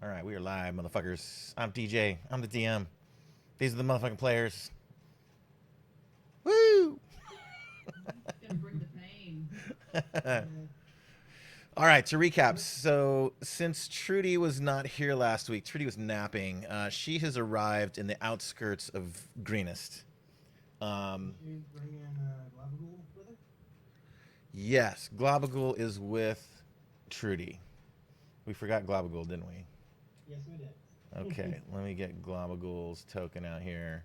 All right, we are live, motherfuckers. I'm DJ. I'm the DM. These are the motherfucking players. Woo! Gonna bring the pain. All right, to recap. So, since Trudy was not here last week, Trudy was napping. She has arrived in the outskirts of Greenest. She's bringing Glavagool with her? Yes, Globagool is with Trudy. We forgot Globagool, didn't we? Yes, we did. Okay, let me get Globagool's token out here.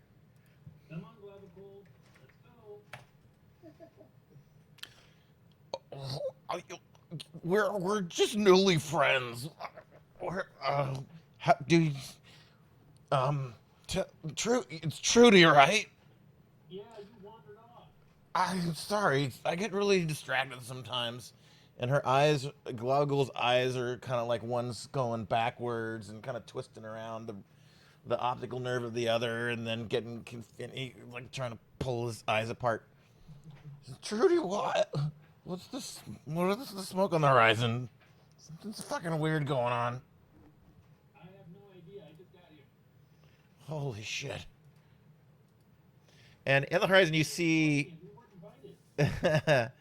Come on, Glavacool. Let's go. We're just newly friends. We're, it's Trudy, right? Yeah, you wandered off. I'm sorry. I get really distracted sometimes. And her eyes, Glogul's eyes are kind of like one's going backwards and kind of twisting around the optical nerve of the other, and then getting like trying to pull his eyes apart. Trudy, what? What's this? What is the smoke on the horizon? Something's fucking weird going on. I have no idea. I just got here. Holy shit. And in the horizon, you see We weren't invited.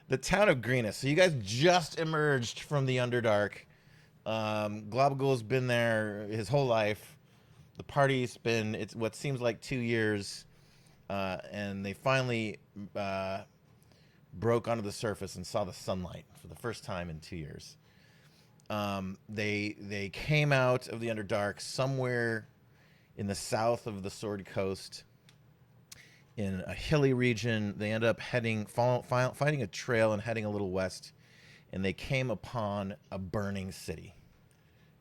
the town of Greenest. So you guys just emerged from the Underdark. Globagul's been there his whole life. The party's been, it's what seems like 2 years. And they finally broke onto the surface and saw the sunlight for the first time in 2 years. They came out of the Underdark somewhere in the south of the Sword Coast, in a hilly region. They end up finding a trail and heading a little west, and they came upon a burning city,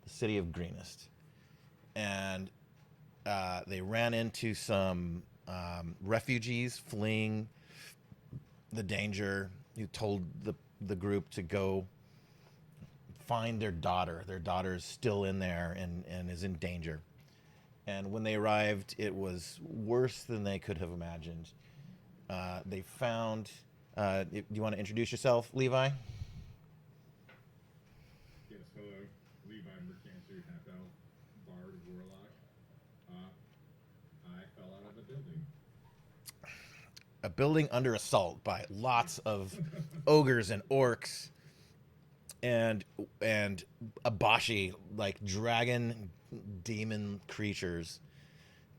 the city of Greenest. And they ran into some refugees fleeing the danger, who told the group to go find their daughter. Their daughter is still in there and is in danger. And when they arrived, it was worse than they could have imagined. They found. Do you want to introduce yourself, Levi? Yes, hello. Levi Mercancer, half elf, bard, warlock. I fell out of a building. A building under assault by lots of ogres and orcs and abashi, like dragon demon creatures.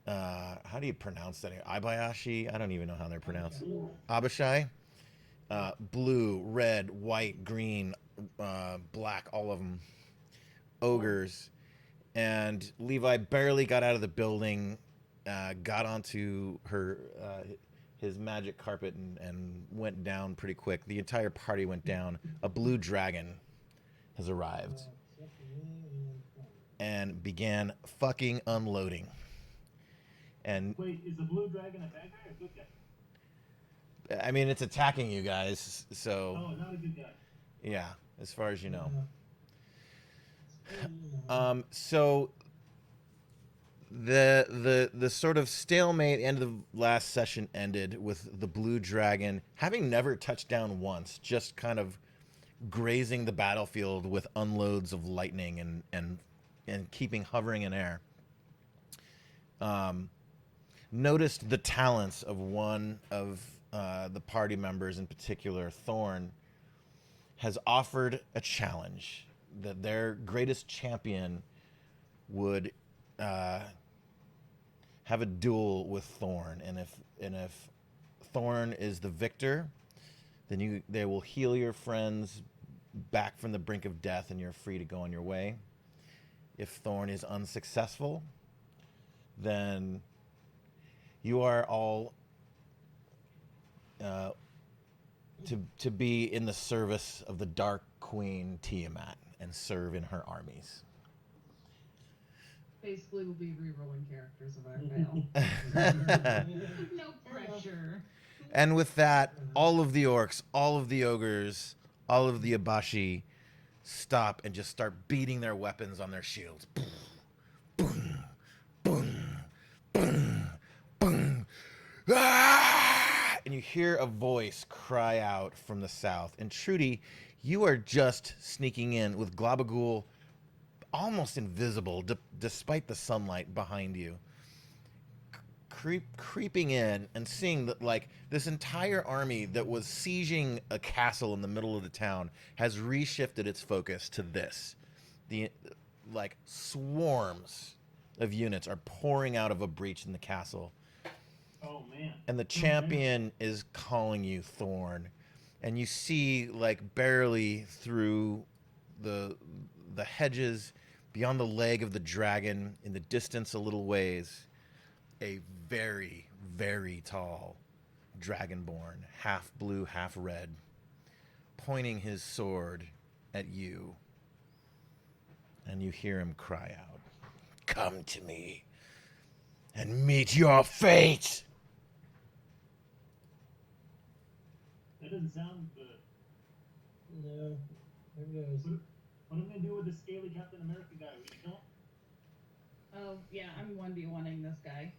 How do you pronounce that? Ibayashi? I don't even know how they're pronounced. Abashai? Blue, red, white, green, black, all of them. Ogres. And Levi barely got out of the building, got onto his magic carpet and went down pretty quick. The entire party went down. A blue dragon has arrived and began fucking unloading. And Wait, is the blue dragon a bad guy or a good guy? I mean, it's attacking you guys, so Oh, not a good guy. yeah, as far as you know. So the sort of stalemate end of the last session ended with the blue dragon having never touched down once, just kind of grazing the battlefield with unloads of lightning and keeping hovering in air. Noticed the talents of one of the party members in particular. Thorn has offered a challenge that their greatest champion would have a duel with Thorn, and if Thorn is the victor, then they will heal your friends back from the brink of death, and you're free to go on your way. If Thorn is unsuccessful, then you are all to be in the service of the Dark Queen Tiamat and serve in her armies. Basically, we'll be re-rolling characters if I fail. No pressure. And with that, all of the orcs, all of the ogres, all of the abashi stop and just start beating their weapons on their shields. Boom, boom, boom, boom. Ah! And you hear a voice cry out from the south. And Trudy, you are just sneaking in with Globagool almost invisible despite the sunlight behind you. Creeping in and seeing that like this entire army that was sieging a castle in the middle of the town has reshifted its focus to this. The like swarms of units are pouring out of a breach in the castle. Oh man. And the champion is calling you, Thorn. And you see like barely through the hedges beyond the leg of the dragon in the distance a little ways a very, very tall dragonborn, half blue, half red, pointing his sword at you. And you hear him cry out, "Come to me and meet your fate!" That doesn't sound good. No. There goes. What am I gonna do with the scaly Captain America guy? We gonna kill him? Oh, yeah, I'm 1v1ing this guy.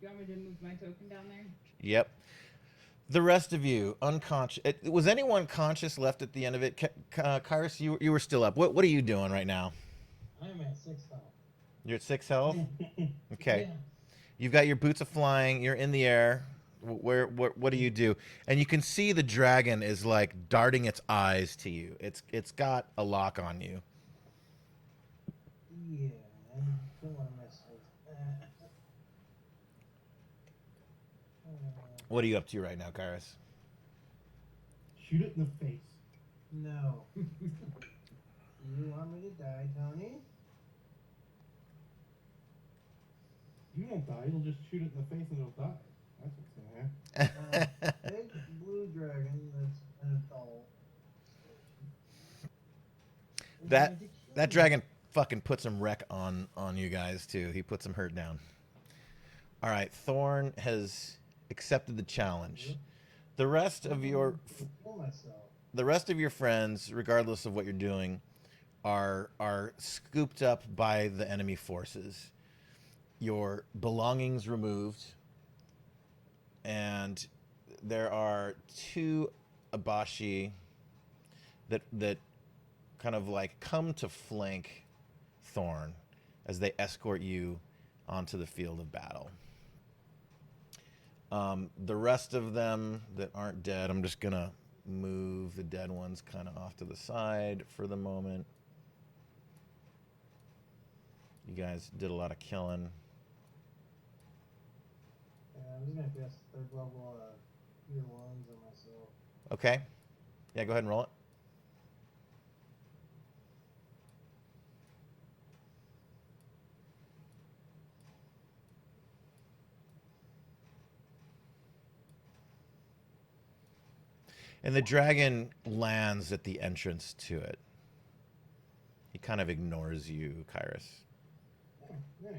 Do you want me to move my token down there? Yep. The rest of you, unconscious. Was anyone conscious left at the end of it? Kairos, you were still up. What are you doing right now? I'm at 6 health. You're at 6 health? Okay. Yeah. You've got your boots of flying. You're in the air. What do you do? And you can see the dragon is like darting its eyes to you. It's got a lock on you. Yeah. Don't want to mess with that. What are you up to right now, Kairos? Shoot it in the face. No. You want me to die, Tony? You won't die. You'll just shoot it in the face and it'll die. That's what's gonna happen. Big blue dragon that's an adult. That dragon fucking put some wreck on you guys too. He put some hurt down. All right, Thorn has accepted the challenge. The rest of your friends, regardless of what you're doing, are scooped up by the enemy forces. Your belongings removed, and there are 2 Abashi that kind of like come to flank Thorn as they escort you onto the field of battle. The rest of them that aren't dead, I'm just gonna move the dead ones kind of off to the side for the moment. You guys did a lot of killing. I'm just gonna guess 3rd level tier 1s on myself. Okay. Yeah, go ahead and roll it. And the dragon lands at the entrance to it. He kind of ignores you, Kairos. Oh, nice.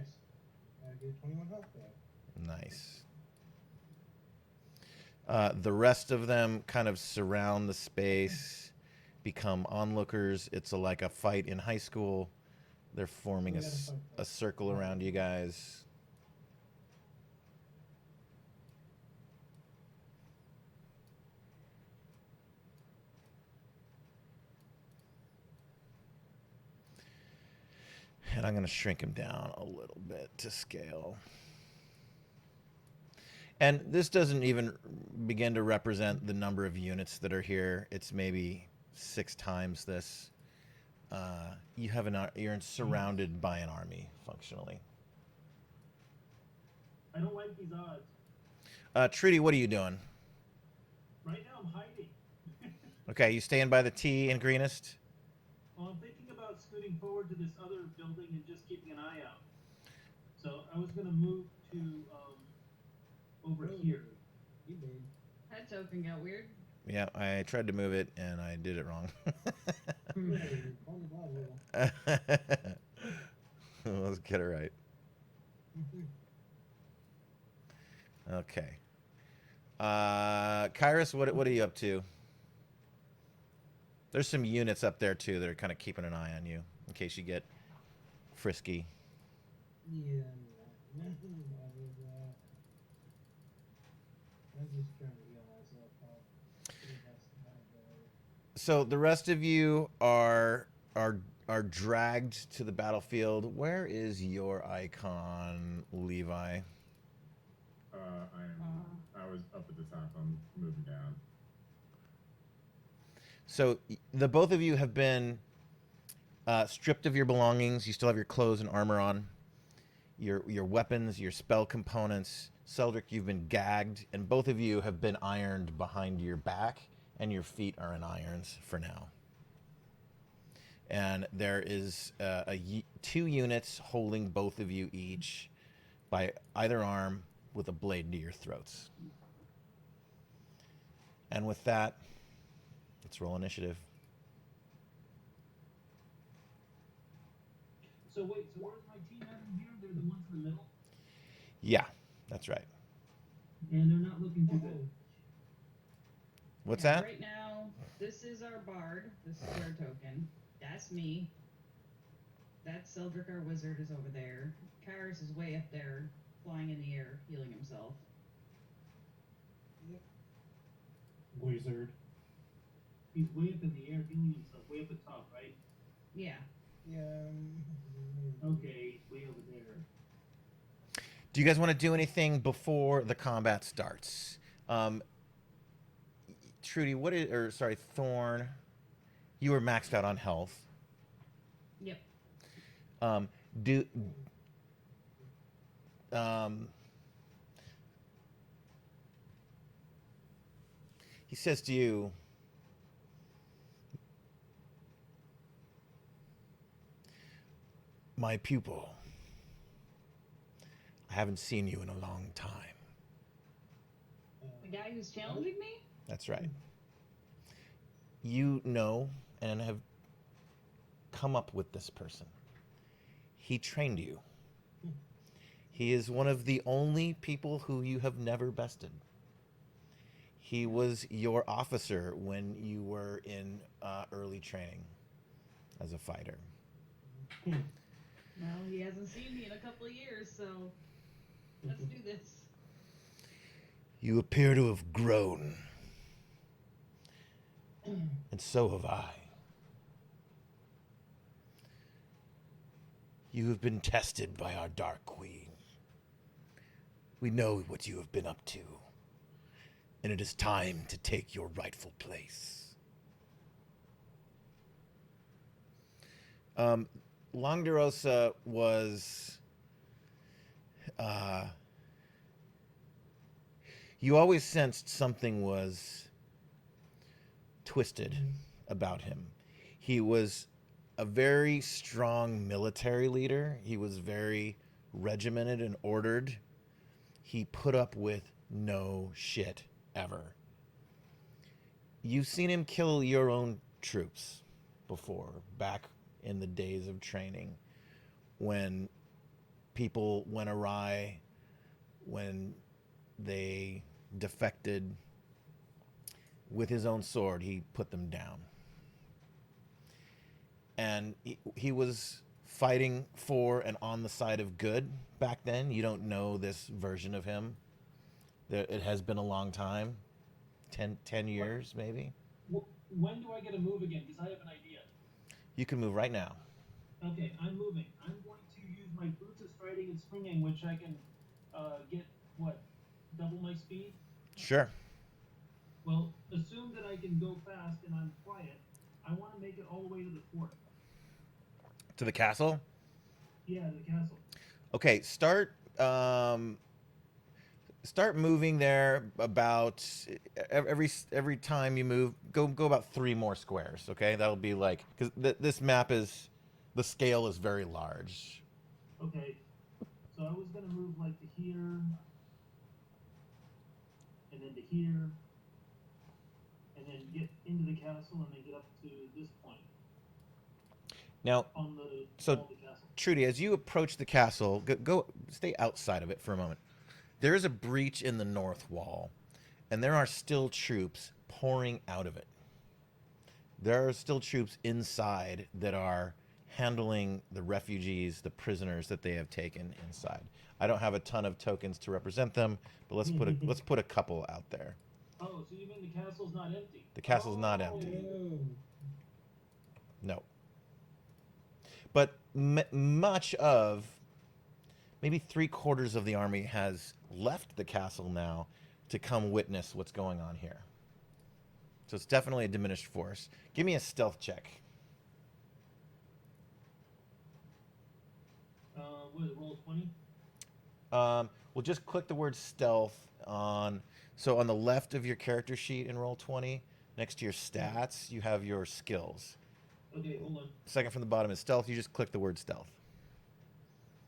I get 21 health back. Nice. The rest of them kind of surround the space, become onlookers. It's like a fight in high school. They're forming a circle around you guys. And I'm going to shrink him down a little bit to scale. And this doesn't even begin to represent the number of units that are here. It's maybe 6 times this. You're surrounded by an army, functionally. I don't like these odds. Trudy, what are you doing? Right now I'm hiding. Okay, you staying by the T in greenest? Well, I'm thinking about scooting forward to this other building and just keeping an eye out. So I was gonna move to over here. You did. That token got weird. Yeah, I tried to move it and I did it wrong. Let's get it right. Okay. Kairos, what are you up to? There's some units up there too that are kind of keeping an eye on you in case you get frisky. Yeah, nothing about that. I'm just trying to heal myself up. So the rest of you are are dragged to the battlefield. Where is your icon, Levi? I was up at the top. I'm moving down. So the both of you have been stripped of your belongings. You still have your clothes and armor on. Your weapons, your spell components. Seldrick, you've been gagged, and both of you have been ironed behind your back, and your feet are in irons for now. And there is 2 units holding both of you each by either arm with a blade to your throats. And with that, let's roll initiative. So wait, so where's my team at in here? They're the ones in the middle? Yeah, that's right. And they're not looking too good. What's Yeah, that? Right now, this is our bard. This is our token. That's me. That Seldrick, our wizard, is over there. Kyrus is way up there, flying in the air, healing himself. Wizard. He's way up in the air, healing himself, way up at top, right? Yeah. Yeah. Okay, way over there. Do you guys want to do anything before the combat starts? Trudy, Thorn, you were maxed out on health. Yep. He says to you, my pupil, I haven't seen you in a long time. The guy who's challenging me? That's right. You know and have come up with this person. He trained you. He is one of the only people who you have never bested. He was your officer when you were in early training as a fighter. Well, he hasn't seen me in a couple of years, so let's do this. You appear to have grown. And so have I. You have been tested by our Dark Queen. We know what you have been up to. And it is time to take your rightful place. Longderosa was... you always sensed something was twisted about him. He was a very strong military leader. He was very regimented and ordered. He put up with no shit ever. You've seen him kill your own troops before, back in the days of training, when people went awry, when they defected. With his own sword, he put them down. And he was fighting for and on the side of good back then. You don't know this version of him. It has been a long time. 10 years, maybe. When do I get to move again? Because I have an idea. You can move right now. Okay, I'm moving. I'm going to use my boots of striding and swinging, which I can get, double my speed? Sure. Well, assume that I can go fast and I'm quiet. I want to make it all the way to the fort. To the castle? Yeah, the castle. Okay, start moving there about every time you move. Go about 3 more squares. Okay, that'll be like, because this map is, the scale is very large. Okay, so I was gonna move like to here, and then to here, and then get into the castle, and then get up to this point Now, on the So- wall of the castle. Trudy, as you approach the castle, go stay outside of it for a moment. There is a breach in the north wall, and there are still troops pouring out of it. There are still troops inside that are handling the refugees, the prisoners that they have taken inside. I don't have a ton of tokens to represent them, but let's put a couple out there. Oh, so you mean the castle's not empty? The castle's not empty. Oh. No. but much of maybe 3/4 of the army has left the castle now to come witness what's going on here. So it's definitely a diminished force. Give me a stealth check. What is it, roll 20? We'll just click the word stealth on. So on the left of your character sheet in Roll20, next to your stats, you have your skills. Okay, hold on. Second from the bottom is stealth. You just click the word stealth.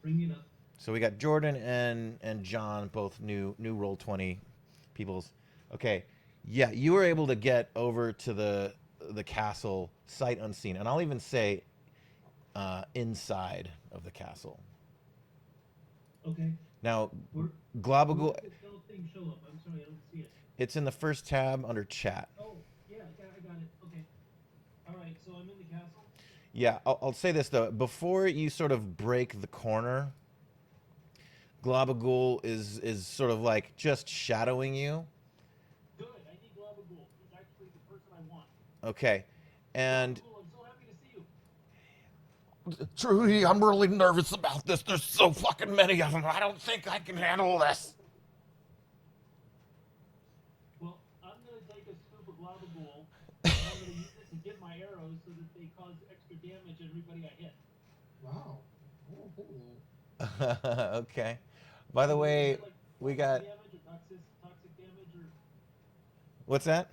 Bring it up. So we got Jordan and John, both new Roll20 peoples. Okay, yeah, you were able to get over to the castle sight unseen, and I'll even say inside of the castle. Okay. Now, Where Globagool, did the stealth thing show up? I'm sorry, I don't see it. it's in the first tab under chat. Oh, yeah, I got it. Okay. All right, so I'm in the castle. Yeah, I'll say this though. Before you sort of break the corner, Globagool is sort of like just shadowing you. Good. I need Globagool. He's actually the person I want. Okay, and Globagool, I'm so happy to see you. Trudy, I'm really nervous about this. There's so fucking many of them. I don't think I can handle this. Well, I'm gonna take a scoop of Globagool. And I'm gonna use it to get my arrows so that they cause extra damage to everybody I hit. Wow. Oh, hello. Okay. By the way, Is that like we poison got. damage or toxic damage, or What's that?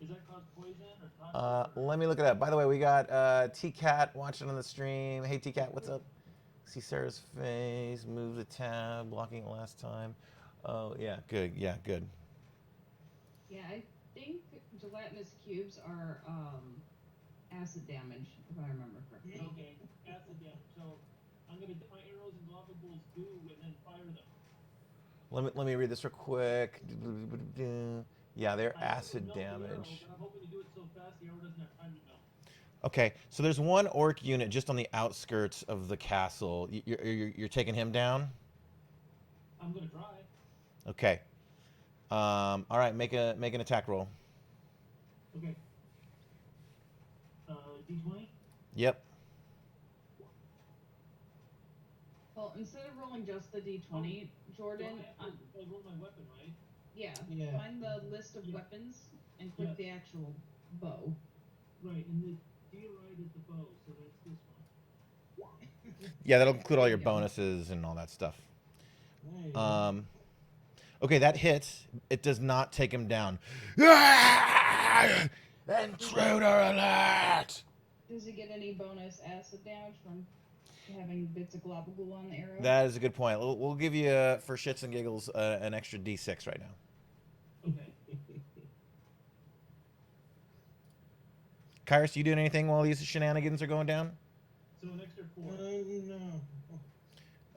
does that cause poison or toxic? Let me look it up. By the way, we got T-Cat watching on the stream. Hey, T-Cat, what's up? See Sarah's face. Move the tab, blocking it last time. Oh, yeah, good. Yeah, good. Yeah, I think gelatinous cubes are acid damage, if I remember correctly. Okay, acid damage. So I'm gonna dip my arrows in Globagool's goo and then fire them. Let me read this real quick. Yeah, they're I have to acid melt the arrow, damage. but I'm hoping to do it so fast the arrow doesn't have time to melt. Okay, so there's one orc unit just on the outskirts of the castle. You're taking him down? I'm gonna try. Okay. All right, make an attack roll. Okay. D20. Yep. Well, instead of rolling just the d20, Jordan, I roll my weapon, right? yeah, Yeah. find the list of Yeah. weapons and click Yes. the actual bow. Right, and the diorite is the bow, so that's this one. Yeah, that'll include all your There you go. bonuses and all that stuff. There you go. Okay, that hits. It does not take him down. Intruder alert! Does he get any bonus acid damage from having bits of Globagool on the arrow? That is a good point. We'll give you, for shits and giggles, an extra D6 right now. Okay. Kyrus, you doing anything while these shenanigans are going down? So an extra 4. No.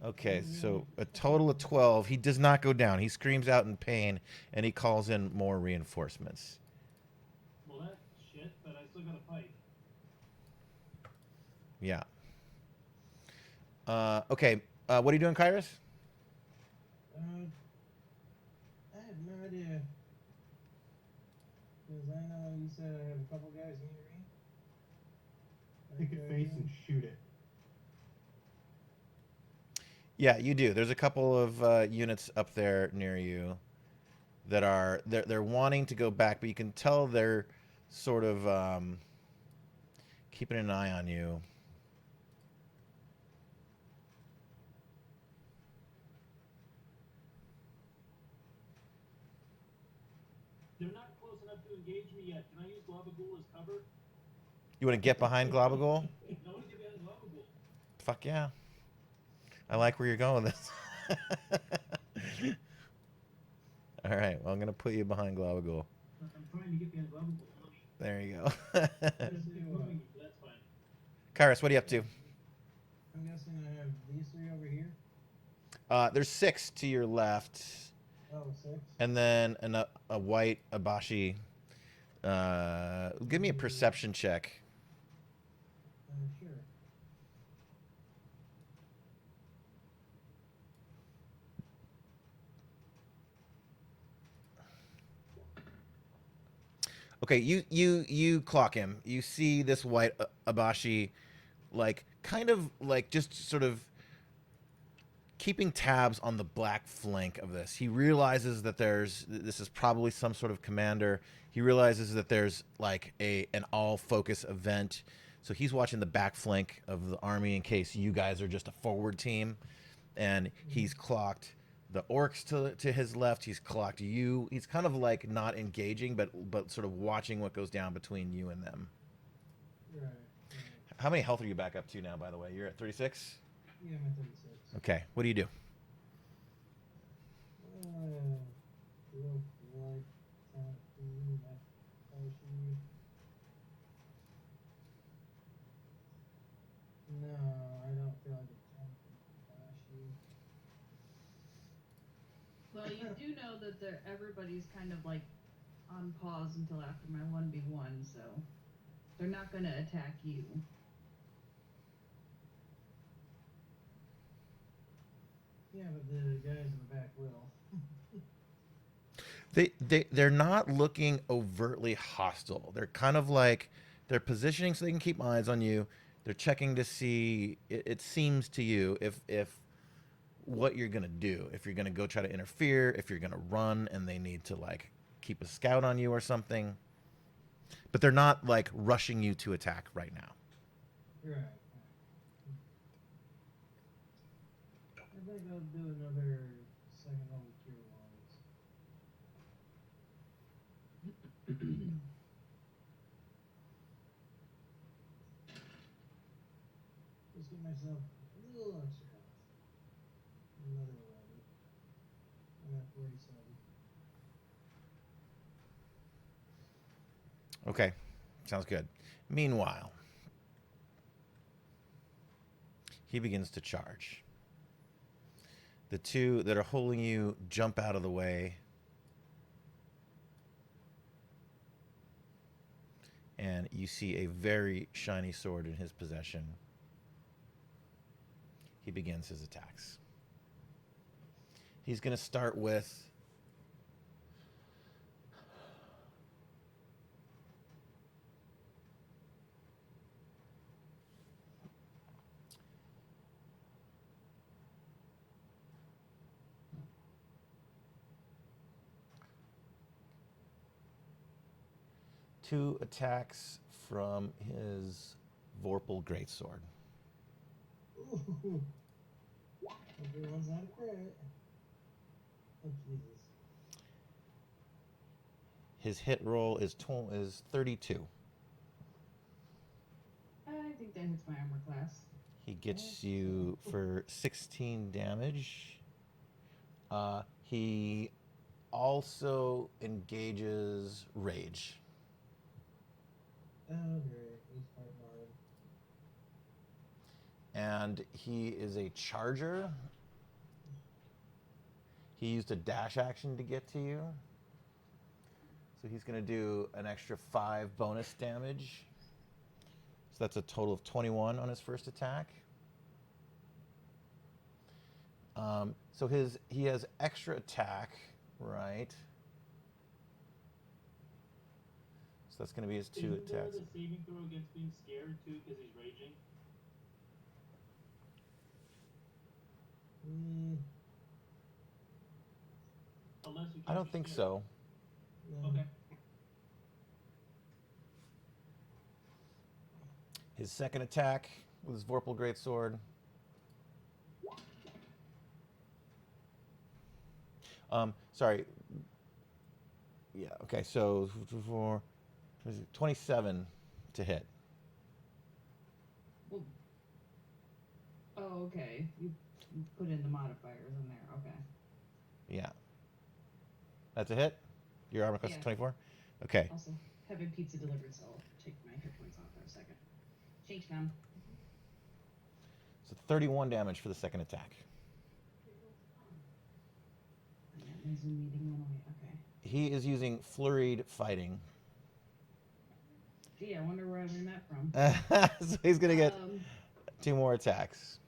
Okay, so a total of 12. He does not go down. He screams out in pain, and he calls in more reinforcements. Well, that's shit, but I still gotta fight. Yeah. Okay, what are you doing, Kyrus? I have no idea. Because I know you said I have a couple guys near me. Pick a face and shoot it. Yeah, you do. There's a couple of units up there near you that are they're wanting to go back, but you can tell they're sort of keeping an eye on you. They're not close enough to engage me yet. Can I use Globagool as cover? You want to get behind Globagool? No one get behind Globagool. Fuck yeah. I like where you're going with this. All right, well, I'm going to put you behind Globagool. I'm trying to get behind Globagool. There you go. It's moving me, but that's fine. Kyrus, what are you up to? I'm guessing I have these three over here. There's 6 to your left, Oh, 6. and then a white Abashi. Give me a perception check. Sure. Okay, you clock him. You see this white Abashi like kind of like just sort of keeping tabs on the black flank of this. He realizes that this is probably some sort of commander. He realizes that there's like an all focus event. So he's watching the back flank of the army in case you guys are just a forward team. And he's clocked the orcs to his left. He's clocked you. He's kind of like not engaging, but sort of watching what goes down between you and them. Right. How many health are you back up to now, by the way? You're at 36? Yeah, I'm at 36. Okay. What do you do? Look like that parachute. No, I don't feel like attacking parachute. Well, you do know that everybody's kind of like on pause until after my 1v1, so they're not going to attack you. Yeah, but the guys in the back will. They're not looking overtly hostile. They're kind of like they're positioning so they can keep eyes on you. They're checking to see. It seems to you if what you're gonna do. If you're gonna go try to interfere. If you're gonna run and they need to like keep a scout on you or something. But they're not like rushing you to attack right now. Right. I think I'll do another second level cure wounds. Just give myself a little extra health. Another 11. I'm at 47. Okay, sounds good. Meanwhile, he begins to charge. The two that are holding you jump out of the way. And you see a very shiny sword in his possession. He begins his attacks. He's going to start with two attacks from his Vorpal Greatsword. Ooh. Everyone's not a crit. Oh, Jesus. His hit roll is 32. I think that hits my armor class. He gets you for 16 damage. He also engages rage. Oh, great. He's part bard. And he is a charger. He used a dash action to get to you. So he's going to do an extra 5 bonus damage. So that's a total of 21 on his first attack. So he has extra attack, right? So that's going to be his 2 Isn't there attacks. the saving throw against being scared too because he's raging? Unless you I can't don't be think scared. so. No. Okay. His second attack with his Vorpal Greatsword. Sorry. Yeah, okay, so 27 to hit. Well, oh, okay. You put in the modifiers in there. Okay. Yeah. That's a hit? Your armor class is Yeah. 24? Okay. Also, having pizza delivered, so I'll take my hit points off for a second. Change them. So 31 damage for the second attack. Yeah, my Zoom meeting went away. Okay. He is using flurried fighting. Gee, I wonder where I learned that from. So he's going to get Um, 2 more attacks.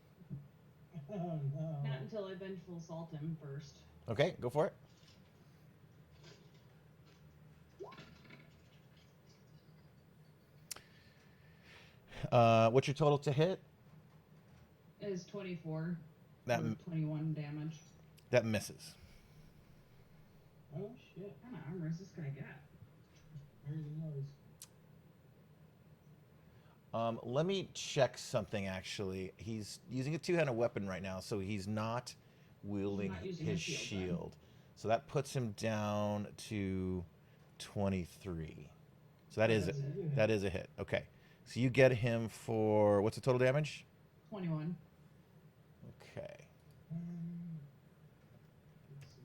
Oh, no. Not until I vengeful assault him first. Okay, go for it. What's your total to hit? Is 24 That for 21 damage. that misses. Oh shit. What kind of armor is this guy got? I heard the noise. Let me check something. Actually, he's using a two-handed weapon right now, so he's not wielding not using his a shield, shield. So that puts him down to 23. So that is That's a good that is a hit. Okay, so you get him for what's the total damage? 21. Okay. Let's see.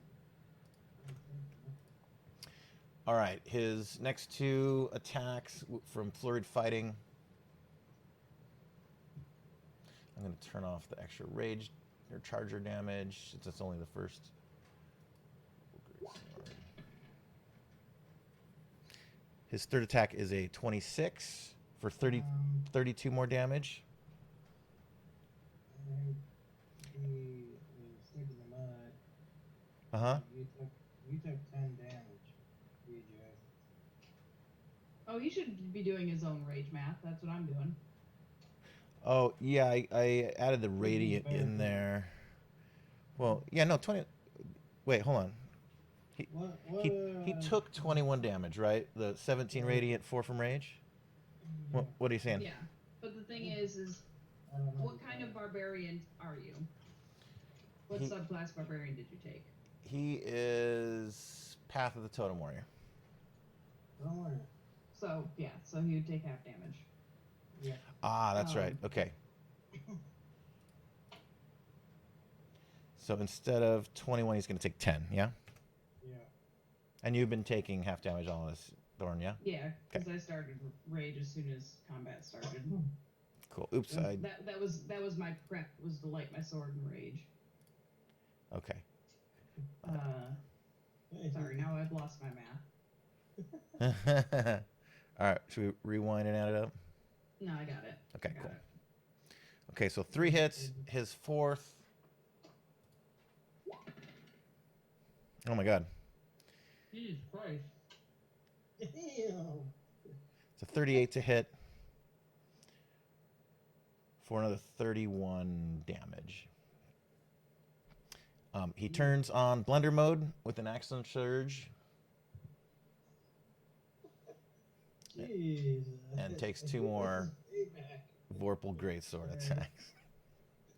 All right. His next two attacks from flurried fighting. I'm going to turn off the extra rage or charger damage since it's only the first. His third attack is a 26 for 32 more damage. I heard he was stuck in the mud. Uh-huh. You took 10 damage, DJ. Oh, he should be doing his own rage math. That's what I'm doing. Oh, yeah, I added the radiant better in for there. Well, yeah, no, 20. Wait, hold on. He took 21 damage, right? The 17 radiant, 4 from rage? What are you saying? Yeah. But the thing is I don't know. what kind of barbarian are you? What He- subclass barbarian did you take? He is Path of the Totem Warrior. Don't worry. So, yeah, so he would take half damage. Yeah. Ah, that's right. Okay. So instead of 21, he's going to take 10, yeah? Yeah. And you've been taking half damage all this, Thorn, yeah? Yeah, because I started rage as soon as combat started. Cool. Oops, I... That was my prep, was to light my sword and rage. Okay. Sorry, now I've lost my math. All right, should we rewind and add it up? No, I got it. Okay, I got cool. it. Okay, so 3 hits. His fourth... Oh my god. Jesus Christ. Damn. It's a 38 to hit for another 31 damage. He turns on blender mode with an action surge Jesus. and takes 2 more Payback. Vorpal Greatsword attacks.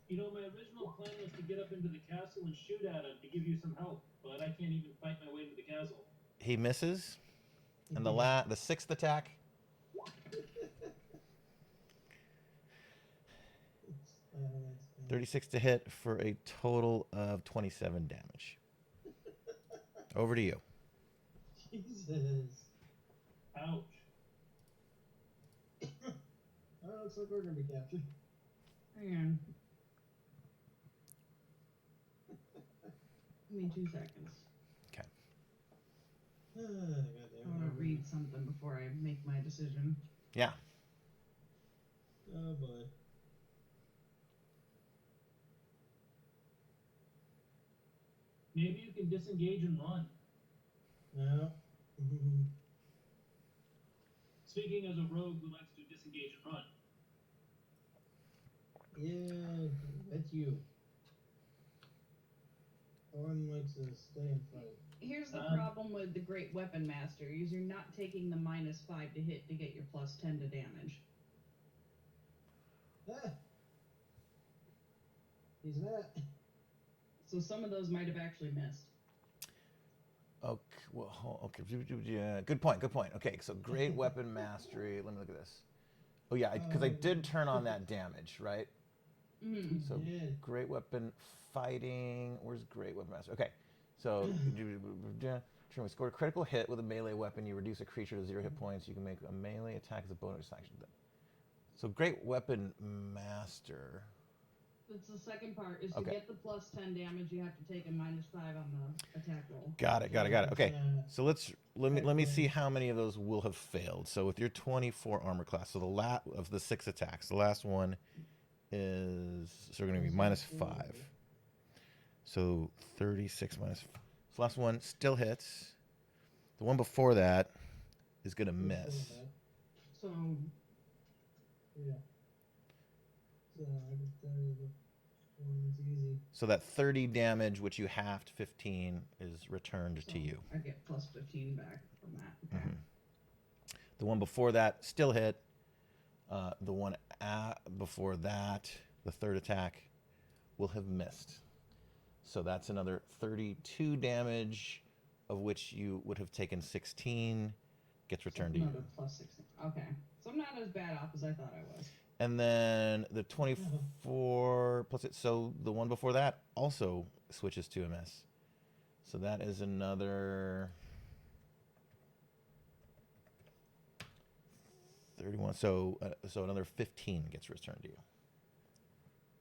You know, my original plan was to get up into the castle and shoot at him to give you some help, but I can't even fight my way into the castle. He misses, and the sixth attack. 36 to hit for a total of 27 damage. Over to you. Jesus. Ouch. Oh, looks like we're gonna be captured. Hang on. Give me 2 seconds. Okay. Ah, goddamn. I want to read something before I make my decision. Yeah. Oh boy. Maybe you can disengage and run. No. Speaking as a rogue who likes to disengage and run. Yeah, that's you. Thorn likes to stay and fight. Here's the problem with the Great Weapon Master, is you're not taking the -5 to hit to get your +10 to damage. Ah! He's not. So some of those might have actually missed. Okay. Well, okay. Good point. Good point. Okay. So great weapon mastery. Let me look at this. Oh yeah, because I did turn on that damage, right? Mm. So Yeah. great weapon fighting. Where's great weapon master? Okay. So we score a critical hit with a melee weapon. You reduce a creature to 0 hit points. You can make a melee attack as a bonus action. So great weapon master. That's the second part, is to Okay. get the +10 damage, you have to take a -5 on the attack roll. Got it. Okay. So let me see how many of those will have failed. So with your 24 armor class, so of the 6 attacks, the last one is we're going to be -5. So 36 minus. So last one still hits. The one before that is going to miss. So Yeah. So I can tell you the one's easy. So that 30 damage, which you halved 15, is returned So to you. I get plus 15 back from that. Okay. Mhm. The one before that still hit. The one before that, the third attack, will have missed. So that's another 32 damage, of which you would have taken 16, gets returned to you. Another plus 16. Okay. So I'm not as bad off as I thought I was. And then the 24 plus it. So the one before that also switches to a miss. So that is another 31. So another 15 gets returned to you.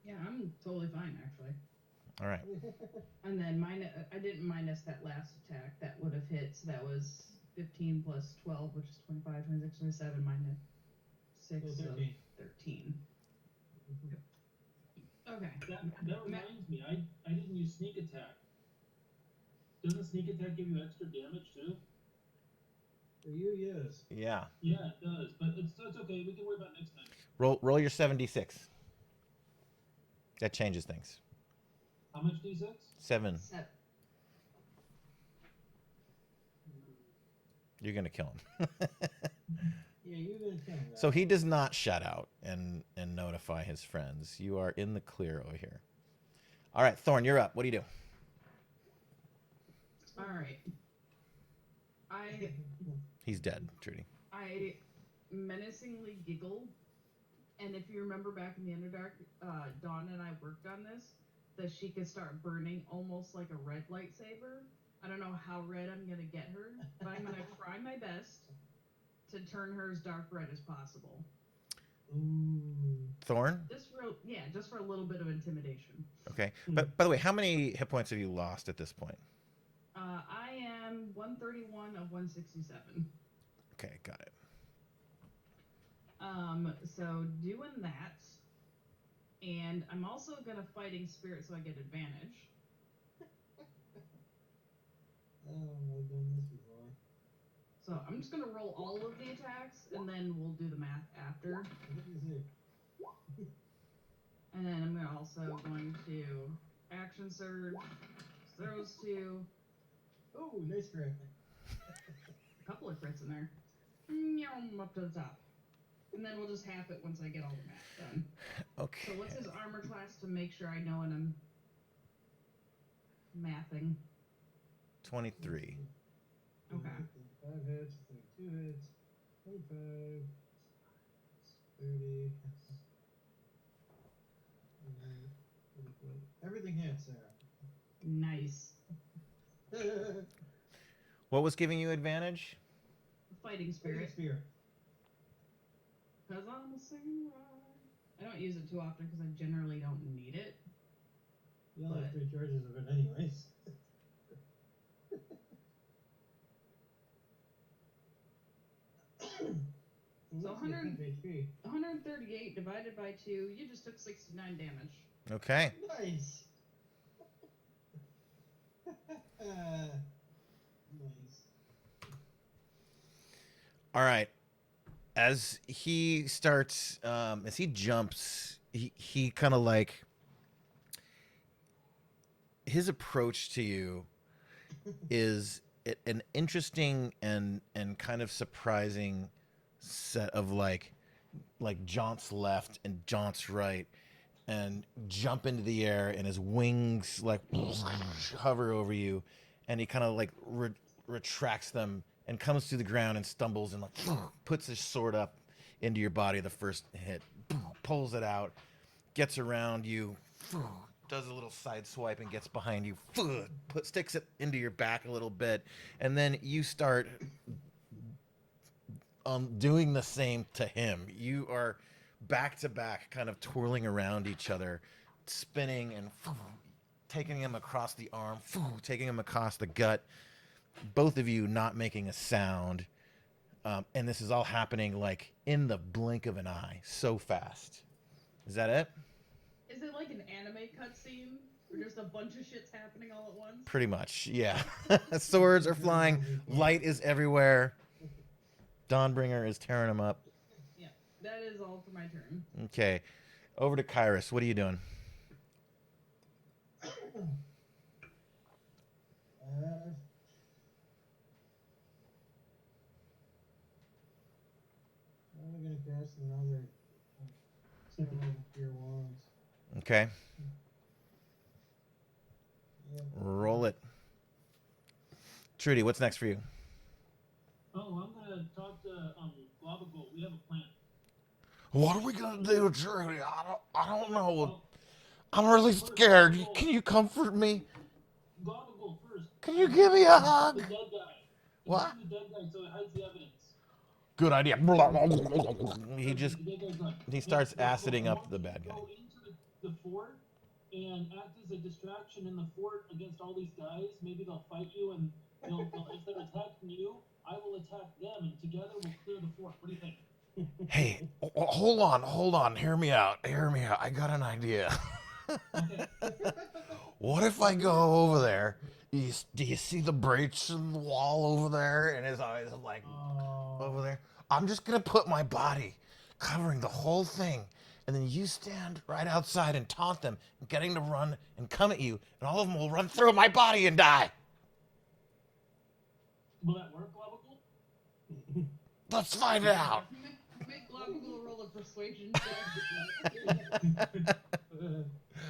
Yeah, I'm totally fine actually. All right. And then I didn't minus that last attack that would have hit. So that was 15 plus 12, which is 25, 26, 27 minus 6, So so 13. 13. Okay. That reminds me, I didn't use sneak attack. Doesn't sneak attack give you extra damage too? For you, yes. Yeah. Yeah, it does, but it's okay. We can worry about it next time. Roll your 7d6. That changes things. How much d6? 7. Set. You're gonna kill him. Yeah, you're gonna kill him. So he does not shut out and notify his friends. You are in the clear over here. All right, Thorn, you're up. What do you do? All right. He's dead, Trudy. I menacingly giggle, and if you remember back in the Underdark, Dawn and I worked on this, that she could start burning almost like a red lightsaber. I don't know how red I'm gonna get her, but I'm gonna try my best to turn her as dark red as possible. Ooh. Thorn? Just for a little bit of intimidation. Okay. But by the way, how many hit points have you lost at this point? I am 131 of 167. Okay, got it. So doing that, and I'm also gonna fighting spirit so I get advantage. Oh, I've done this before. So I'm just gonna roll all of the attacks, and then we'll do the math after. What do you say? And then I'm also going to action surge, throws 2, Oh, nice crit. a couple of crits in there. Up to the top. And then we'll just half it once I get all the math done. Okay. So what's his armor class to make sure I know when I'm mathing? 23. Okay. 5 hits, 32 hits, 25, 30. Everything hits there. Nice. What was giving you advantage? Fighting spirit. Spear. Because I'm a samurai. I don't use it too often because I generally don't need it. You only have 3 charges of it anyways. So Looks like 100 HP. 138 divided by 2, you just took 69 damage. Okay. Nice. Nice. All right. As he starts, as he jumps, he kind of like, his approach to you is an interesting and kind of surprising set of like jaunts left and jaunts right, and jump into the air, and his wings like hover over you, and he kind of like retracts them and comes to the ground and stumbles and like puts his sword up into your body. The first hit, pulls it out, gets around you, does a little side swipe and gets behind you, sticks it into your back a little bit, and then you start doing the same to him. You are back to back, kind of twirling around each other, spinning and taking him across the arm, taking him across the gut. Both of you not making a sound. And this is all happening like in the blink of an eye, so fast. Is that it? Is it like an anime cutscene where just a bunch of shit's happening all at once? Pretty much, yeah. Swords are flying, light is everywhere. Dawnbringer is tearing them up. Yeah, that is all for my turn. Okay. Over to Kairos. What are you doing? I'm gonna cast another level Cure Wands. Okay. Yeah. Roll it. Trudy, what's next for you? Oh, I'm gonna talk to Globagool. We have a plan. What are we gonna do, Trudy? I don't know. Oh, I'm really first, scared. Globagool. Can you comfort me? Globagool first. Can you give me a The hug? dead guy. What? The dead guy so he hides the evidence. Good idea. He just The dead guy's gone. he starts Globagool, aciding I up want the you to bad guy. go into the fort and act as a distraction in the fort against all these guys. Maybe they'll fight you, and they'll if they're attacking you, I will attack them, and together we'll clear the fort. What do you think? Hey, hold on. Hear me out. I got an idea. Okay. What if I go over there? Do you see the breach in the wall over there? And his eyes are like over there. I'm just gonna put my body covering the whole thing, and then you stand right outside and taunt them, getting to run and come at you, and all of them will run through my body and die. Will that work, Globagool? Let's find out. Make Globagool roll a persuasion check.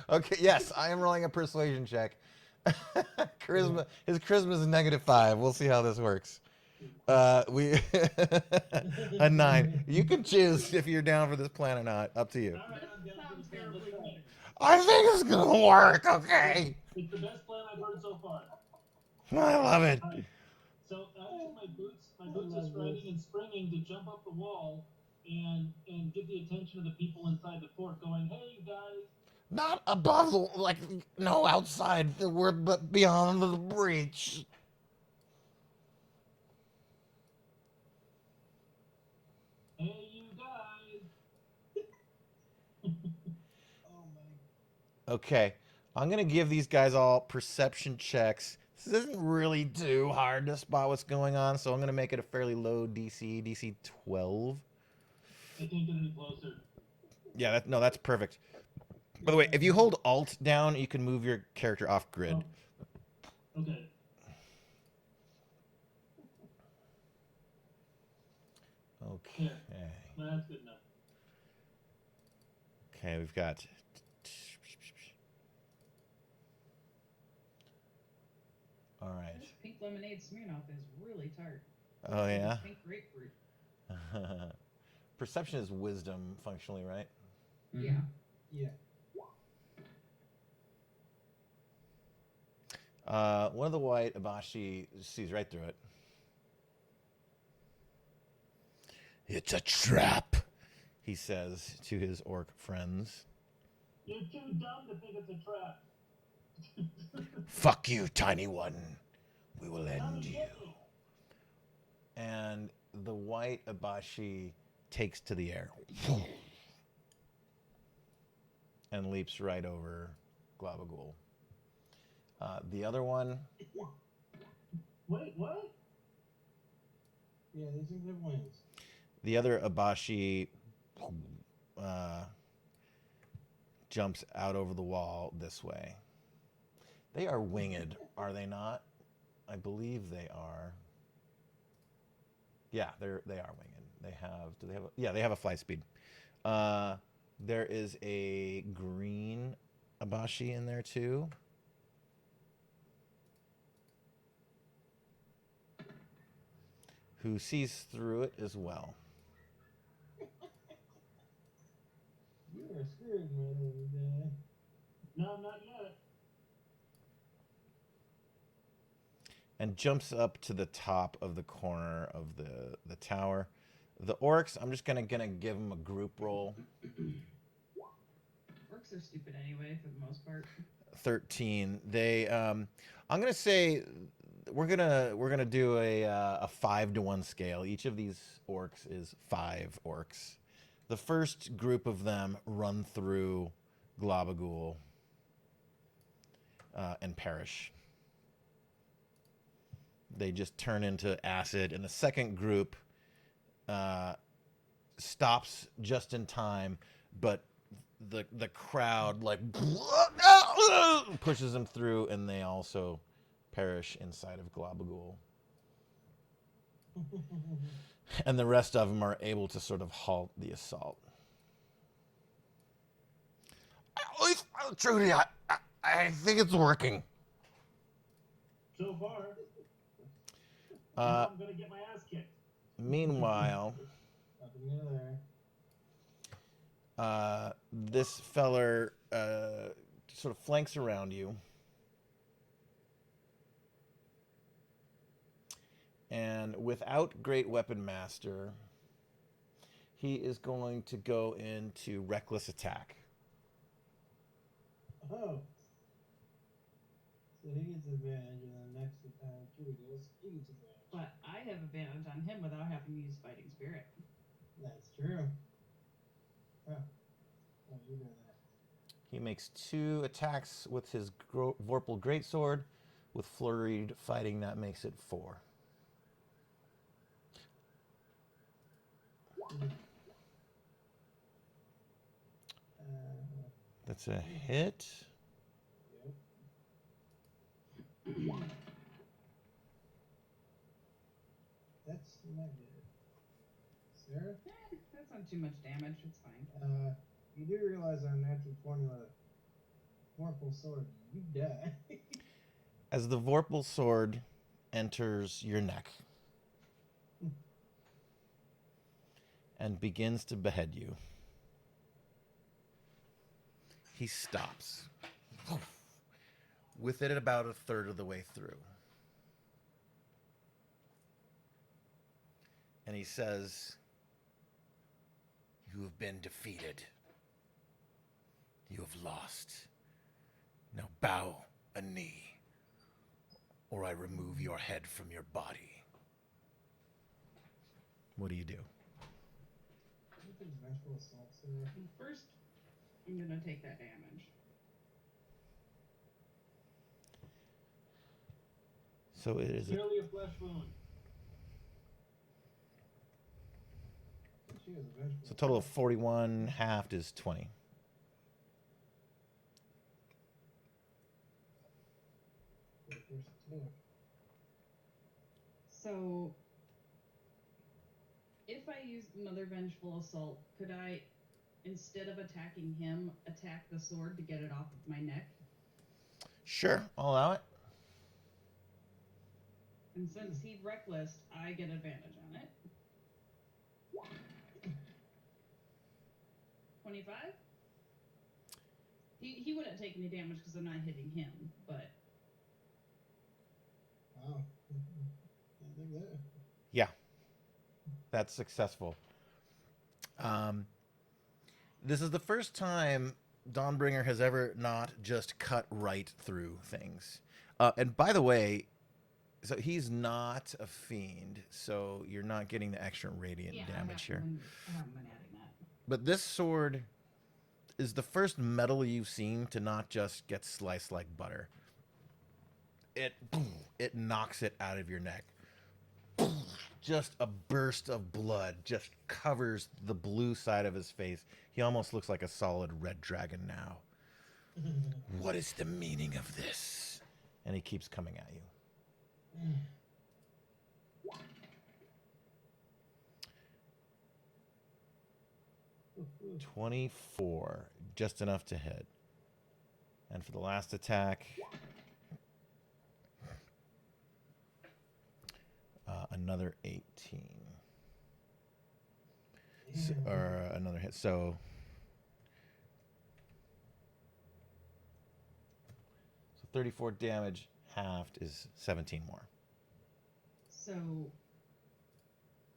Okay, yes, I am rolling a persuasion check. Charisma. His charisma is -5. We'll see how this works. We a 9. You can choose if you're down for this plan or not. Up to you. All right, I'm down for Sounds this plan. terribly Let's try it. I think it's gonna work. Okay. It's the best plan I've heard so far. I love it. All right. So I took my boots are striding and springing to jump up the wall and get the attention of the people inside the fort, going, "Hey, you guys!" Not above the no outside. We're but beyond the breach. Hey, you guys! Oh my. Okay, I'm gonna give these guys all perception checks. This isn't really too hard to spot what's going on, so I'm gonna make it a fairly low DC 12. I can't get any closer. Yeah, that's perfect. By the way, if you hold Alt down, you can move your character off grid. Oh. Okay. Okay. Well, that's good enough. Okay, we've got. All right. This pink lemonade Smirnoff is really tart. Oh yeah. This pink grapefruit. Perception is wisdom, functionally, right? Yeah. Yeah. One of the white Abashi sees right through it. It's a trap, he says to his orc friends. You're too dumb to think it's a trap. Fuck you, tiny one. We will Come end and you. get me. And the white Abashi takes to the air and leaps right over Globagool. The other one, Wait, what? Yeah, they think they wins. the other Abashi jumps out over the wall this way. They are winged, are they not? I believe they are. Yeah, they are winged. They have they have a flight speed. There is a green Abashi in there too. Who sees through it as well. You are screwed, my little guy. No, not yet. And jumps up to the top of the corner of the tower. The orcs, I'm just gonna give them a group roll. Orcs are stupid anyway, for the most part. 13. They I'm gonna say we're gonna do a 5-to-1 scale. Each of these orcs is 5 orcs. The first group of them run through Globagool and perish. They just turn into acid, and the second group stops just in time, but the crowd like pushes them through, and they also perish inside of Globagool. And the rest of them are able to sort of halt the assault. Trudy, I think it's working. So far, Uh, I'm gonna get my ass kicked. Meanwhile, Up in the there. this feller sort of flanks around you. And without Great Weapon Master, he is going to go into Reckless Attack. Oh. So he gets advantage, and then next time Judy goes, he gets advantage. But I have advantage on him without having to use Fighting Spirit. That's true. Oh. Oh, you're doing that. He makes 2 attacks with his Vorpal Greatsword. With flurried fighting, that makes it 4. That's a hit. Yep. That's not good. Sarah? That's not too much damage. It's fine. You do realize on natural 20 with a Vorpal sword, you die. As the Vorpal sword enters your neck and begins to behead you, he stops. With it about a third of the way through. And he says, "You have been defeated. You have lost. Now bow a knee, or I remove your head from your body." What do you do? What is vengeful assault, Sarah? First, I'm gonna take that damage. So it is Barely a flesh wound. She has a vengeful so a total of 41, halved is 20. So, if I used another Vengeful Assault, could I, instead of attacking him, attack the sword to get it off of my neck? Sure, I'll allow it. And since he reckless, I get advantage on it. 25? He wouldn't take any damage because I'm not hitting him, but... Wow. Can't think that. Yeah, that's successful. This is the first time Dawnbringer has ever not just cut right through things. And by the way, so he's not a fiend, so you're not getting the extra radiant damage here. I haven't been adding that. But this sword is the first metal you've seen to not just get sliced like butter. It knocks it out of your neck. Just a burst of blood just covers the blue side of his face. He almost looks like a solid red dragon now. What is the meaning of this? And he keeps coming at you. 24, just enough to hit. And for the last attack, another 18. So, or another hit. So 34 damage, halved is 17 more. So,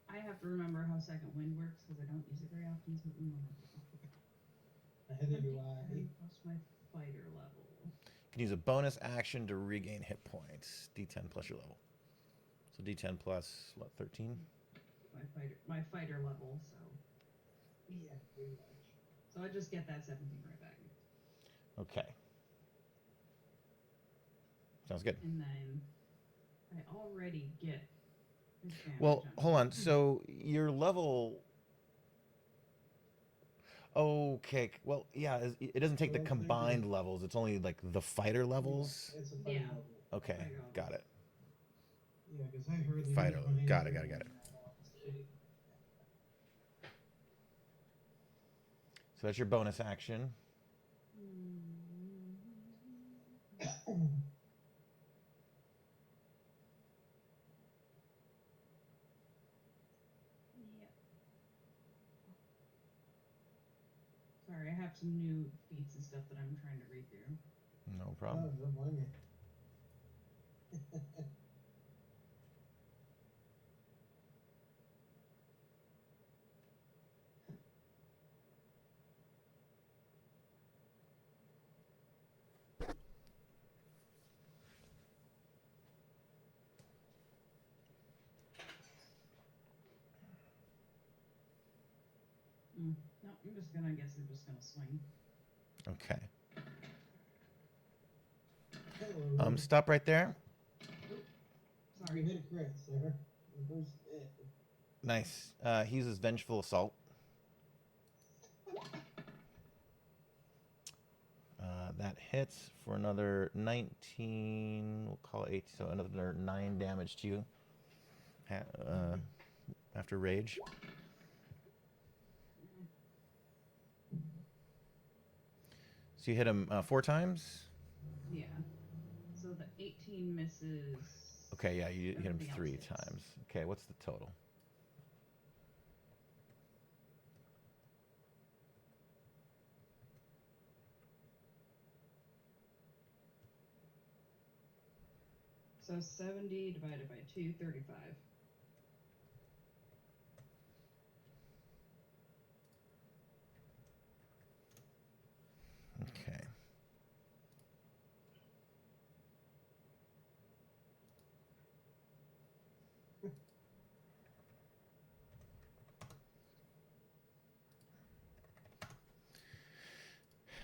I have to remember how Second Wind works because I don't use it very often, so Neither do I. Plus my fighter level. You can use a bonus action to regain hit points. D10 plus your level. So D10 plus, what, 13? My fighter level, so. Yeah, pretty much. So I just get that 17 right back. Okay. Sounds good. And then I already get advantage Well, on hold on. So your level... Okay. Well, yeah. It doesn't take So the I was thinking- combined levels. It's only like the fighter levels. Yeah, it's a fighting Yeah. level. Okay, I got got it. Yeah, because I hardly Fighter. use mine Got it. other Got it. Got than it. that, honestly. So that's your bonus action. Yep. Sorry, I have some new feats and stuff that I'm trying to read through. No problem. Oh, don't blame you. No, I'm just gonna guess I'm just gonna swing. Okay. Hello. Stop right there. You Sorry. hit a crit, sir. The first hit. Nice. He uses vengeful assault. That hits for another 19. We'll call it 8, so another 9 damage to you. After rage. So you hit him 4 times. Yeah. So the 18 misses. Okay, yeah, you hit him Everything else 3 hits. times. Okay, what's the total? So 70 divided by 2, 35. Okay.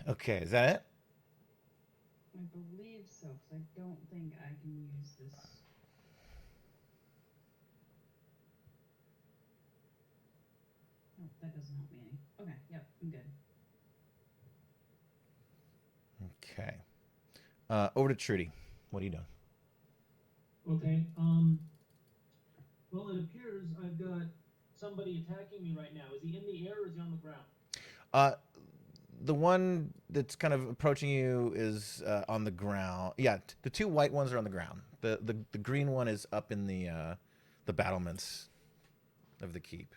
Okay, is that it? I believe so, because I don't think I can use this. Oh, that doesn't help me any. Okay, yep, I'm good. Okay. Over to Trudy. What are you doing? Okay. Well, it appears I've got somebody attacking me right now. Is he in the air or is he on the ground? The one that's kind of approaching you is on the ground. Yeah, the 2 white ones are on the ground. The green one is up in the battlements of the keep.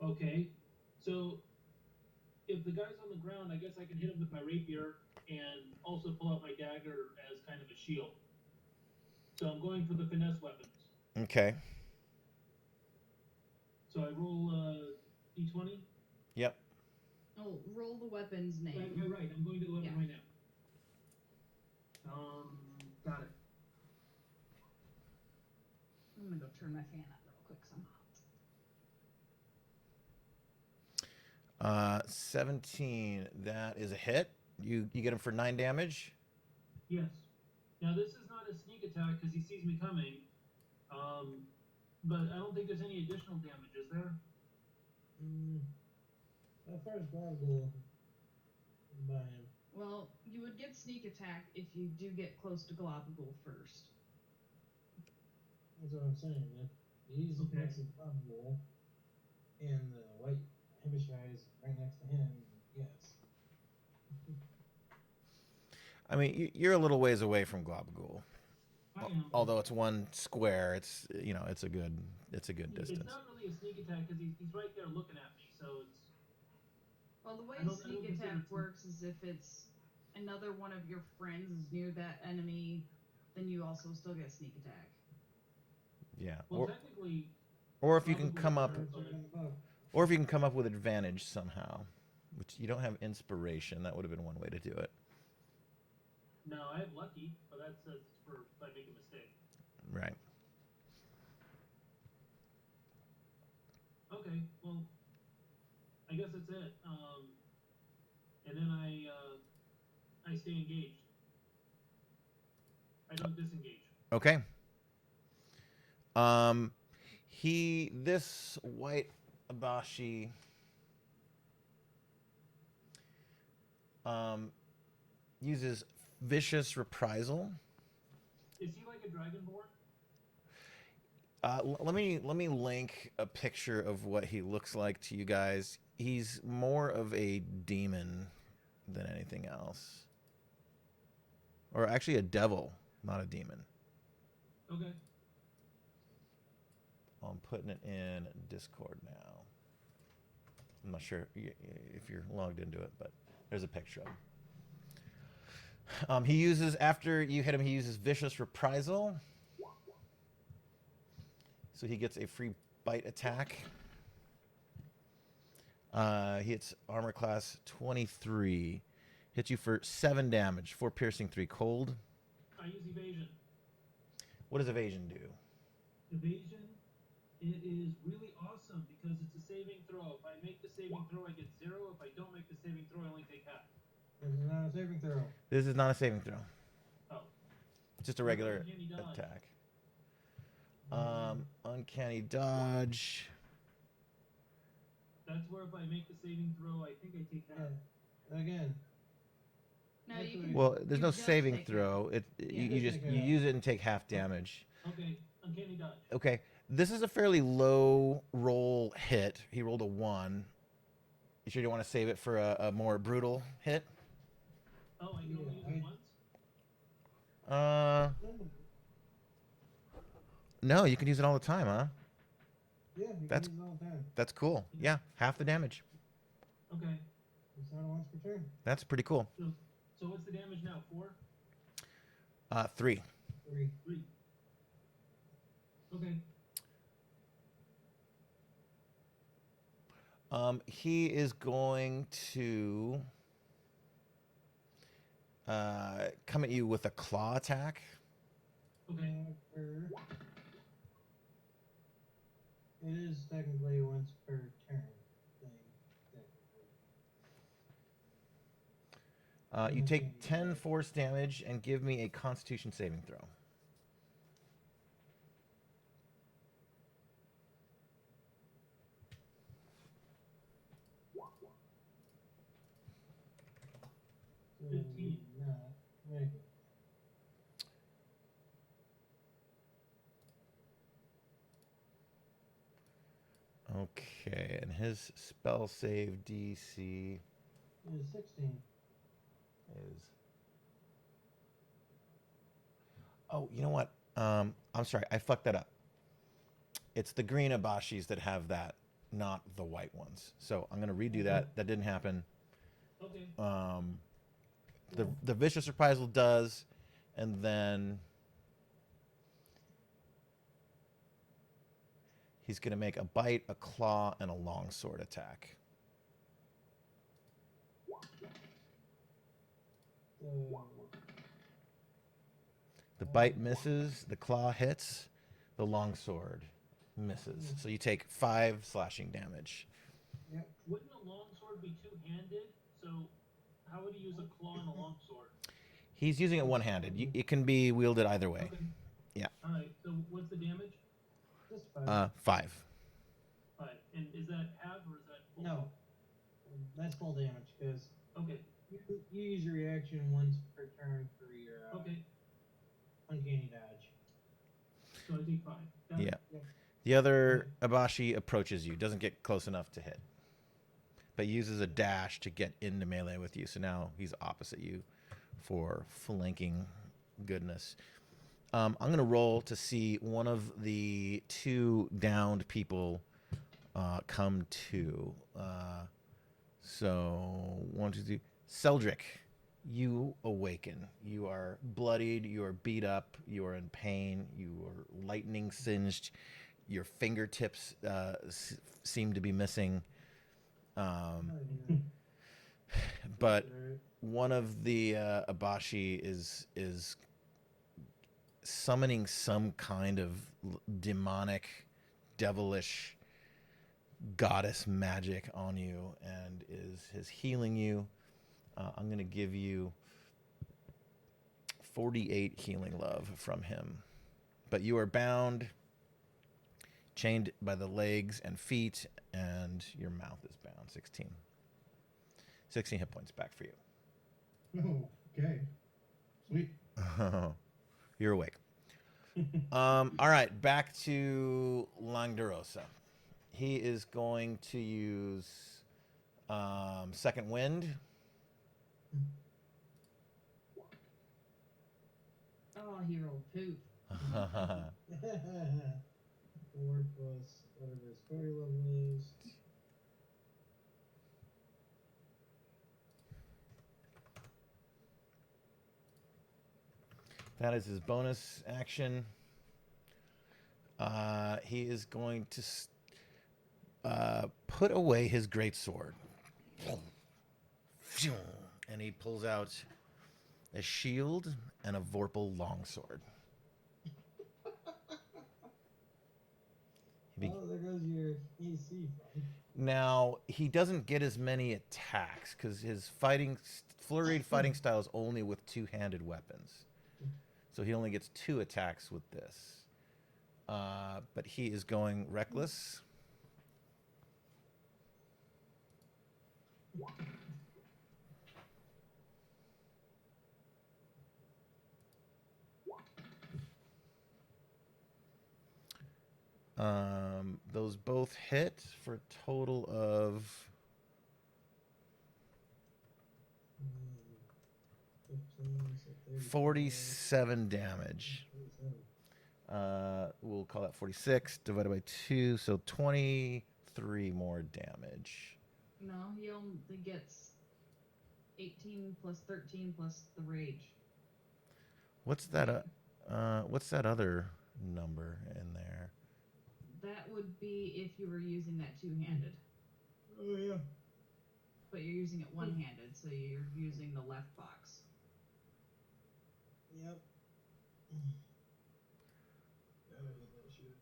Okay. So if the guy's on the ground, I guess I can hit him with my rapier and also pull out my dagger as kind of a shield. So I'm going for the finesse weapons. Okay. So I roll d20. Yep. Oh, roll the weapon's name. Right. I'm going to the weapon Yeah. right now. Got it. I'm gonna go turn my fan up real quick somehow. 17. That is a hit. You get him for 9 damage. Yes. Now this is not a sneak attack because he sees me coming. But I don't think there's any additional damage, is there? As far as Gargle by him. Well, you would get sneak attack if you do get close to Globble first. That's what I'm saying. If he's Okay. next to Globule and the white hemisphere is right next to him, yes. I mean, you're a little ways away from Globagool. I am. Although it's 1 square, it's it's a good distance. It's not really a sneak attack because he's right there looking at me, so it's. Well, the way I don't sneak consider attack it sneak- works is if it's another one of your friends is near that enemy, then you also still get sneak attack. Yeah. Well, technically. Or if you can come up, Birds right on the boat. or if you can come up with advantage somehow, which you don't have inspiration. That would have been one way to do it. No, I have lucky, but that's for if I make a mistake. Right. Okay, well, I guess that's it. And then I stay engaged. I don't disengage. Okay. This white Abashi Uses vicious reprisal. Is he like a dragonborn? Let me link a picture of what he looks like to you guys. He's more of a demon than anything else, or actually a devil, not a demon. Okay. I'm putting it in Discord now. I'm not sure if you're logged into it, but there's a picture of him. He uses, after you hit him, he uses vicious reprisal. So he gets a free bite attack. He hits armor class 23. Hits you for 7 damage, 4 piercing, 3 cold. I use evasion. What does evasion do? Evasion, it is really awesome because it's a saving throw. If I make the saving throw, I get 0. If I don't make the saving throw, I only take half. This is not a saving throw. This is not a saving throw. Oh. It's just a regular Uncanny dodge. attack. Uncanny dodge. That's where if I make the saving throw, I think I take half. Yeah. Again. No, you can. Well, there's you no just saving take it. throw. You just take you half. use it and take half damage. Okay, uncanny dodge. Okay, this is a fairly low roll hit. He rolled a 1. You sure you want to save it for a more brutal hit? Oh, I can only use Yeah, it once? No, you can use it all the time, huh? Yeah, you That's- can use it all the time. That's cool. Yeah, half the damage. Okay. It's not a once per turn. That's pretty cool. So what's the damage now? 4? 3. 3. 3. Okay. He is going to come at you with a claw attack. Okay. It is technically a once per turn thing. Technically. You take 10 force damage and give me a Constitution saving throw. So 15. Not make it. Okay, and his spell save DC It is 16. is. Oh, you know what? I'm sorry, I fucked that up. It's the green abashis that have that, not the white ones. So I'm gonna redo that. That didn't happen. Okay. The vicious reprisal does, and then he's gonna make a bite, a claw, and a longsword attack. So, The bite misses, the claw hits, the longsword misses. So you take 5 slashing damage. yep. Wouldn't a longsword be two-handed? So how would he use a claw and a longsword? He's using it one-handed. It can be wielded either way. Okay. Yeah. All right. So what's the damage? Just 5. 5. 5. And is that half or is that full? No. That's full damage because Okay. you use your reaction once per turn for your Okay. uncanny dodge. So I take 5. Got it? Yeah. The other Abashi approaches you, doesn't get close enough to hit, but uses a dash to get into melee with you. So now he's opposite you for flanking goodness. I'm going to roll to see one of the 2 downed people come to. So 1, 2, 3. Seldrick, you awaken. You are bloodied. You are beat up. You are in pain. You are lightning singed. Your fingertips seem to be missing. But one of the Abashi is summoning some kind of demonic, devilish goddess magic on you and is healing you. I'm going to give you 48 healing love from him. But you are bound, chained by the legs and feet, and your mouth is bound. 16 hit points back for you. Oh, okay. Sweet. You're awake. All right, back to Langderosa. He is going to use second wind. Oh, he rolled poop. 4 plus whatever his party level is. That is his bonus action. He is going to put away his greatsword. And he pulls out a shield and a Vorpal longsword. Oh, there goes your AC fund. Now, he doesn't get as many attacks because his flurried fighting style is only with two-handed weapons. So he only gets 2 attacks with this. But he is going reckless. Those both hit for a total of 15, so 35, 47 damage. 47. We'll call that 46 divided by 2, so 23 more damage. No, he only gets 18 plus 13 plus the rage. What's that? What's that other number in there? That would be if you were using that two-handed. Oh, yeah. But you're using it one-handed, so you're using the left box. Yep. Gotta hit that shit.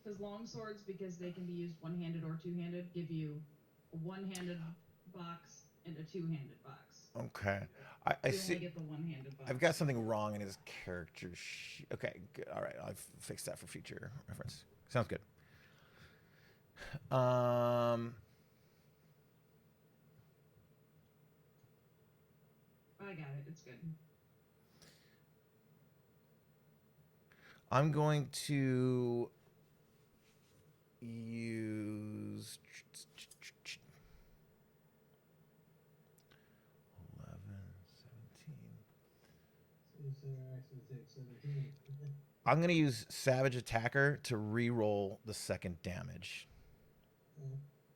Because long swords, because they can be used one-handed or two-handed, give you a one-handed box and a two-handed box. Okay, I You see. only get the one-handed box. I've got something wrong in his character sheet. Okay, good. All right, I'll fix that for future reference. Sounds good. I got it. It's good. I'm going to use 11, 17. So Sarah actually takes 17. I'm going to use Savage Attacker to re-roll the second damage.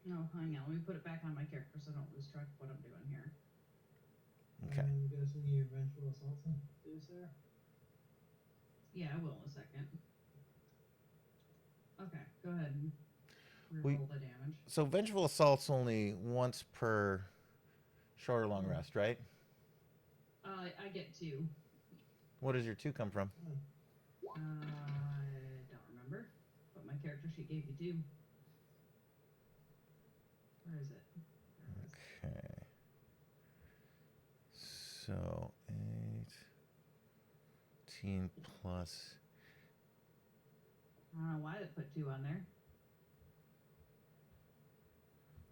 No, hang on. Let me put it back on my character so I don't lose track of what I'm doing here. Okay. I'm guessing your vengeful assault too, Sarah? Yeah, I will in a second. Okay, go ahead and re-roll the damage. So Vengeful Assault's only once per short or long rest, right? I get 2. Where does your 2 come from? I don't remember, but my character sheet gave me 2. Where is it? There it is. Okay. So 18 plus. I don't know why they put 2 on there.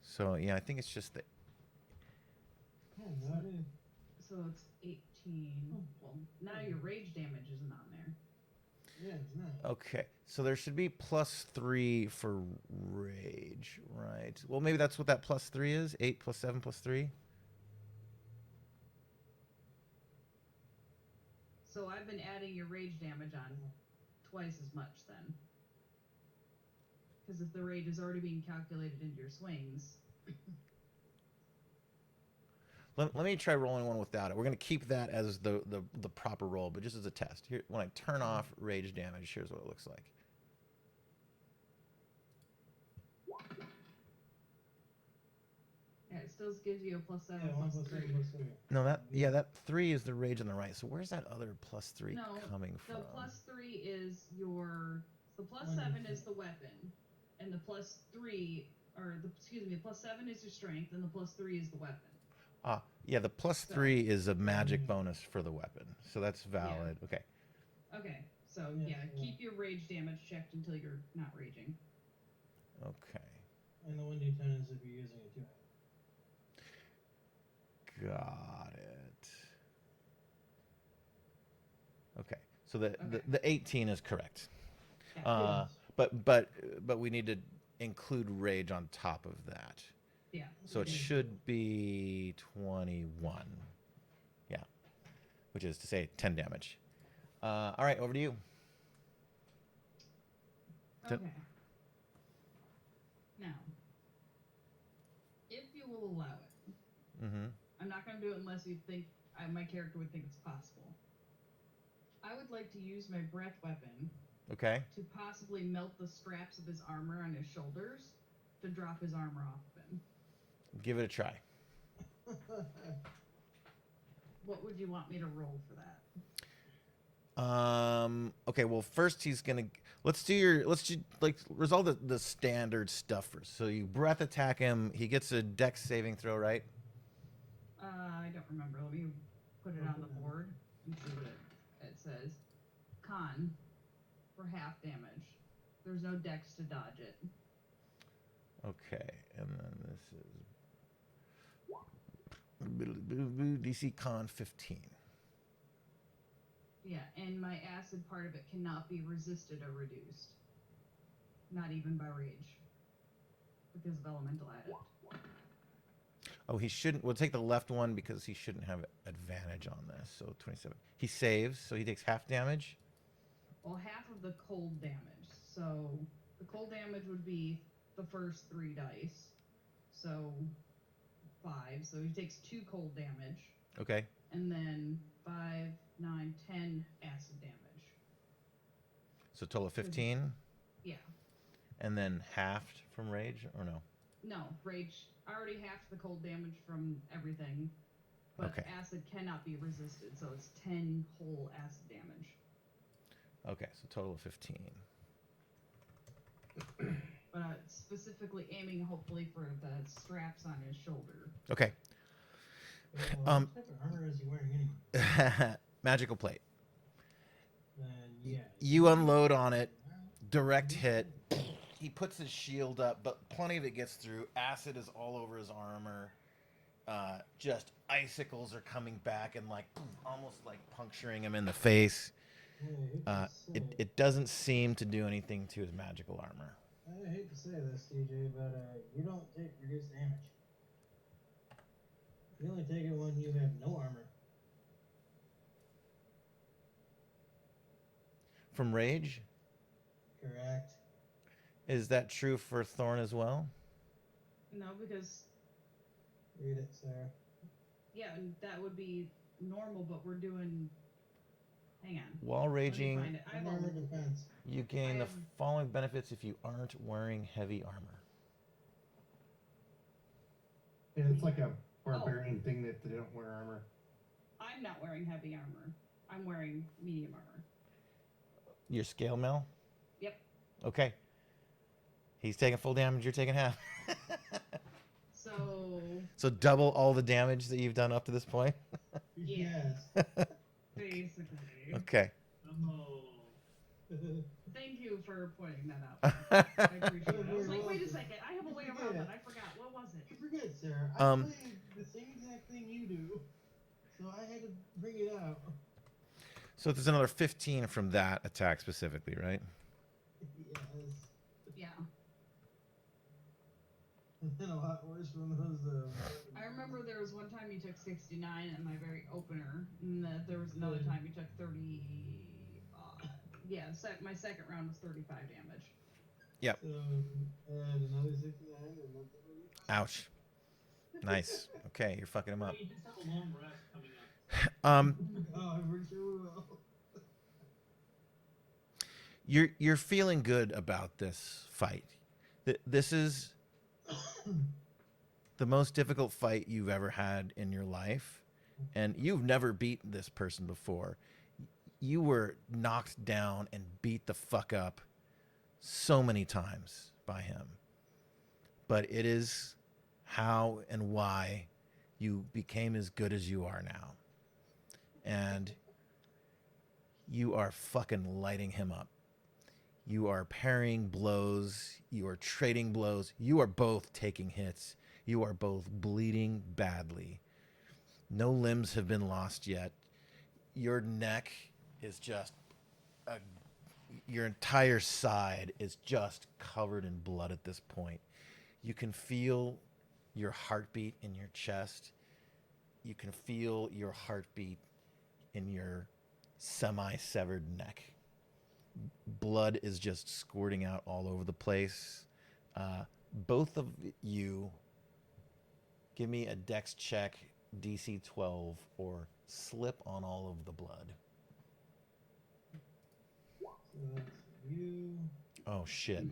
So yeah, I think it's just that. Yeah, no, it is. So it's 18. Well, now your rage damage isn't on there. Yeah, it's not. Okay, so there should be +3 for rage, right? Well, maybe that's what that +3 is. 8 plus 7 plus 3. So I've been adding your rage damage on twice as much then. Because if the rage is already being calculated into your swings. Let me try rolling one without it. We're going to keep that as the proper roll, but just as a test. Here, when I turn off rage damage, here's what it looks like. Yeah, it still gives you a +7 Yeah, 1 plus plus 3. 7 plus 3. No, that 3 is the rage on the right. So where's that other +3 No, coming from? the +3 is your. The +7 is the weapon, and the +3, or the excuse me, the +7 is your strength, and the +3 is the weapon. Ah, yeah, the +3 is a magic bonus for the weapon, so that's valid. Yeah. Okay. Okay, so Yeah, yeah, keep your rage damage checked until you're not raging. Okay. And the 1d10 is if you're using a 2-handed. Got it. So the, Okay. the 18 is correct. Yeah. But we need to include rage on top of that. Yeah. So it should be 21. Yeah. Which is to say 10 damage. All right, over to you. Okay. Now, if you will allow it, Mm-hmm. I'm not going to do it unless you think my character would think it's possible. I would like to use my breath weapon Okay. to possibly melt the straps of his armor on his shoulders to drop his armor off of him. Give it a try. What would you want me to roll for that? Okay, well first he's gonna resolve the standard stuff first. So you breath attack him, he gets a dex saving throw, right? I don't remember. Let me put it on the board and see what it says. Con for half damage. There's no dex to dodge it. Okay, and then this is DC Con 15. Yeah, and my acid part of it cannot be resisted or reduced. Not even by rage. Because of elemental adept. Oh, he shouldn't. We'll take the left one because he shouldn't have advantage on this. So 27. He saves, so he takes half damage. Well, half of the cold damage. So the cold damage would be the first 3 dice. So 5. So he takes 2 cold damage. Okay. And then 5, 9, 10 acid damage. So total of 15. Yeah. And then halved from rage, or no? No, rage. I already halved the cold damage from everything. But Okay. acid cannot be resisted, so it's 10 whole acid damage. Okay, so total of 15. But specifically aiming, hopefully, for the straps on his shoulder. Okay. What type of armor is he wearing anyway? Magical plate. Then yeah. You unload on it, direct hit. He puts his shield up, but plenty of it gets through. Acid is all over his armor. Just icicles are coming back and like almost like puncturing him in the face. It doesn't seem to do anything to his magical armor. I hate to say this, DJ, but you don't take reduced damage. You only take it when you have no armor. From rage? Correct. Is that true for Thorn as well? No, because Read it, Sarah. yeah, that would be normal, but we're doing. Hang on. While Let me raging, find it. I have Armor a, defense. you gain I the have- following benefits if you aren't wearing heavy armor. Yeah, it's like a barbarian thing that they don't wear armor. I'm not wearing heavy armor. I'm wearing medium armor. Your scale mail? Yep. Okay. He's taking full damage, you're taking half. So So double all the damage that you've done up to this point? Yes. basically, Okay. Oh. thank you for pointing that out. I appreciate it. I was like, wait a second, I have a way around that. I forgot. What was it? You forget, Sarah. I Um, played the same exact thing you do, so I had to bring it out. So there's another 15 from that attack specifically, right? Yes. Yeah. And then a lot worse from those. I remember there was one time you took 69 at my very opener, and there was another time you took 30. Yeah, my second round was 35 damage. Yep. So add another 69 and then 35. Ouch. Nice. Okay, you're fucking him up. You just have a long rest coming up. Oh, I for sure will. You're feeling good about this fight. This is the most difficult fight you've ever had in your life, and you've never beaten this person before. You were knocked down and beat the fuck up so many times by him. But it is how and why you became as good as you are now. And you are fucking lighting him up. You are parrying blows. You are trading blows. You are both taking hits. You are both bleeding badly. No limbs have been lost yet. Your neck is just a your entire side is just covered in blood at this point. You can feel your heartbeat in your chest. You can feel your heartbeat in your semi-severed neck. Blood is just squirting out all over the place. Both of you, give me a dex check, DC 12, or slip on all of the blood. So that's you. Oh, shit.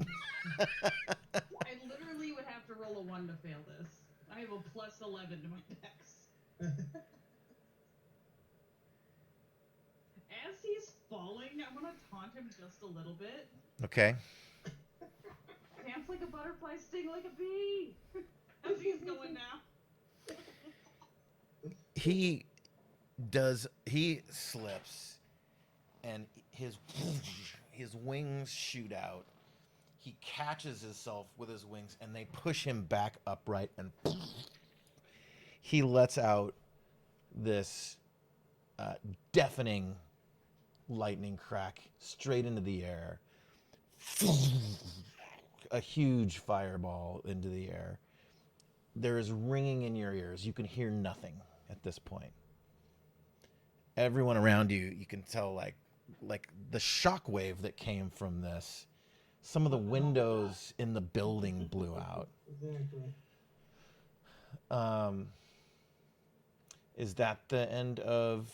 I literally would have to roll a 1 to fail this. I have a plus 11 to my dex. As he's falling, I'm gonna taunt him just a little bit. Okay. Pants like a butterfly, sting like a bee. As he's going down. He slips, and his wings shoot out. He catches himself with his wings, and they push him back upright, and he lets out this deafening lightning crack straight into the air. A huge fireball into the air. There is ringing in your ears. You can hear nothing at this point. Everyone around you, you can tell like the shockwave that came from this. Some of the windows in the building blew out. Exactly. Is that the end of...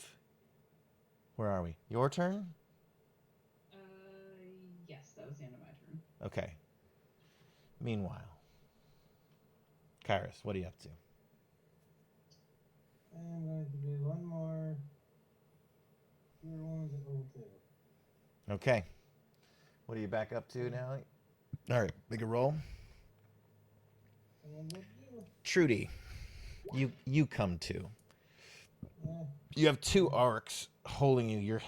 Where are we? Your turn? Yes, that was the end of my turn. Okay. Meanwhile, Kairos, what are you up to? I'm going to do one more Cure Wounds at level 2. Okay. What are you back up to now? All right, make a roll. And what do? Trudy, you come to. Yeah. You have two arcs holding you. Your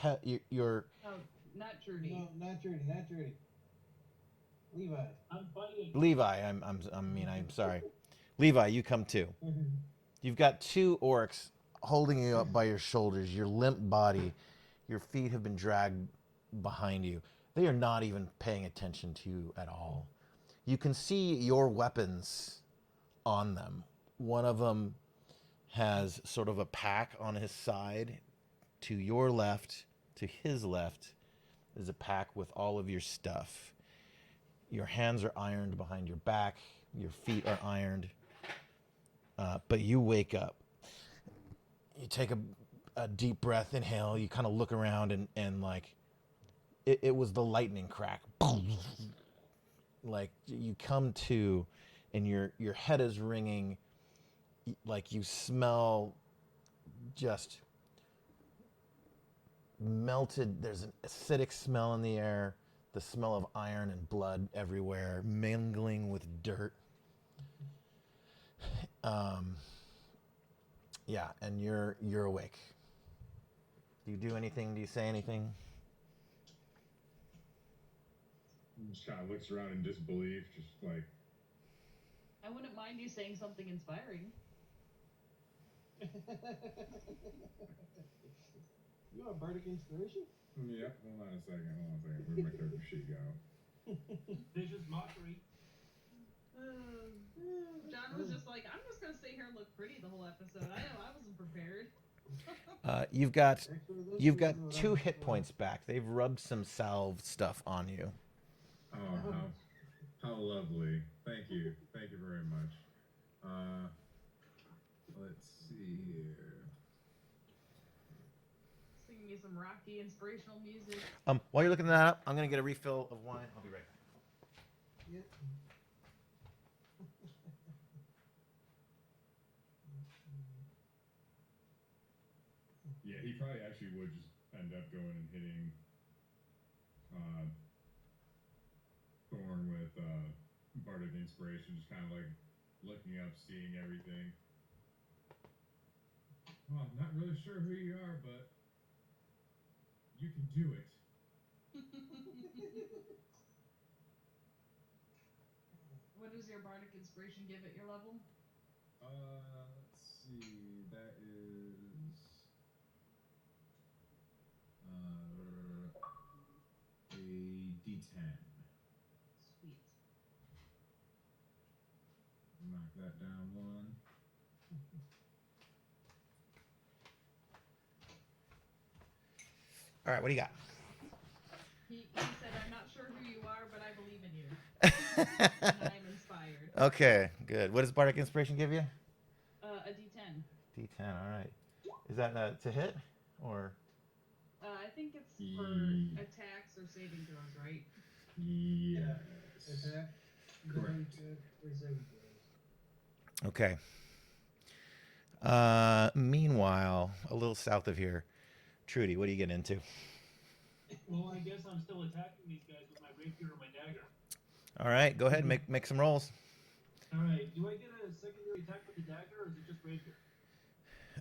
Oh, not Trudy. No, not Trudy, not Trudy. Levi. I'm fighting. Levi. I'm sorry. Levi, you come too. You've got two orcs holding you up by your shoulders. Your limp body, your feet have been dragged behind you. They are not even paying attention to you at all. You can see your weapons on them. One of them has sort of a pack on his side. To your left, to his left, is a pack with all of your stuff. Your hands are ironed behind your back. Your feet are ironed. But you wake up. You take a deep breath, inhale. You kind of look around and like, it was the lightning crack. Like you come to, and your head is ringing. Like you smell just melted. There's an acidic smell in the air. The smell of iron and blood everywhere, mingling with dirt. Yeah, and you're awake. Do you do anything? Do you say anything? Just kind of looks around in disbelief, just like, I wouldn't mind you saying something inspiring. You have bardic inspiration? yep, hold on a second. Where'd my character sheet go? Vicious mockery. John was just like, I'm just gonna stay here and look pretty the whole episode. I wasn't prepared. You've got Actually, this is what 2 I'm hit for. points back. They've rubbed some salve stuff on you. Oh, how lovely. Thank you very much. Let's see here. Singing me some rocky, inspirational music. While you're looking that up, I'm gonna get a refill of wine. I'll be right back. Yep. Yeah, he probably actually would just end up going and hitting Thorn with Bardic Inspiration, just kind of like looking up, seeing everything. Well, I'm not really sure who you are, but you can do it. What does your bardic inspiration give at your level? Let's see. That is that down one. All right, what do you got? He said, I'm not sure who you are, but I believe in you. And I am inspired. Okay, good. What does Bardic Inspiration give you? A D10. D10. All right. Is that to hit or? I think it's for attacks or saving throws, right? Yes. Attack. Correct. Damage check, or saving throws. Okay. Meanwhile, a little south of here, Trudy, what are you getting into? Well, I guess I'm still attacking these guys with my rapier or my dagger. All right, go ahead and make some rolls. All right. Do I get a secondary attack with the dagger, or is it just rapier?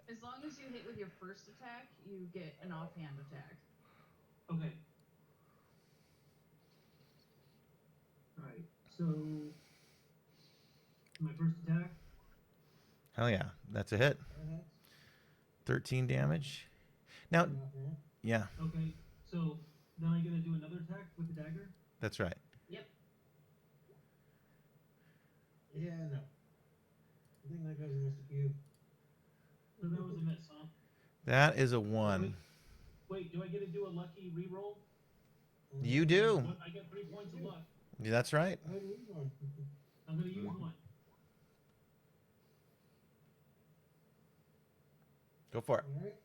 As long as you hit with your first attack, you get an offhand attack. Okay. All right. So my first attack. Hell yeah, that's a hit. 13 damage. Now, yeah, Okay. So then I get to do another attack with the dagger. that's right. Yep. Yeah, no. I think that goes against the cube. So that was a miss, huh? That is a 1. Wait, do I get to do a lucky reroll? You do. I get 3 points of luck. Yeah, that's right. I need one. I'm gonna use one. Go for it. All right.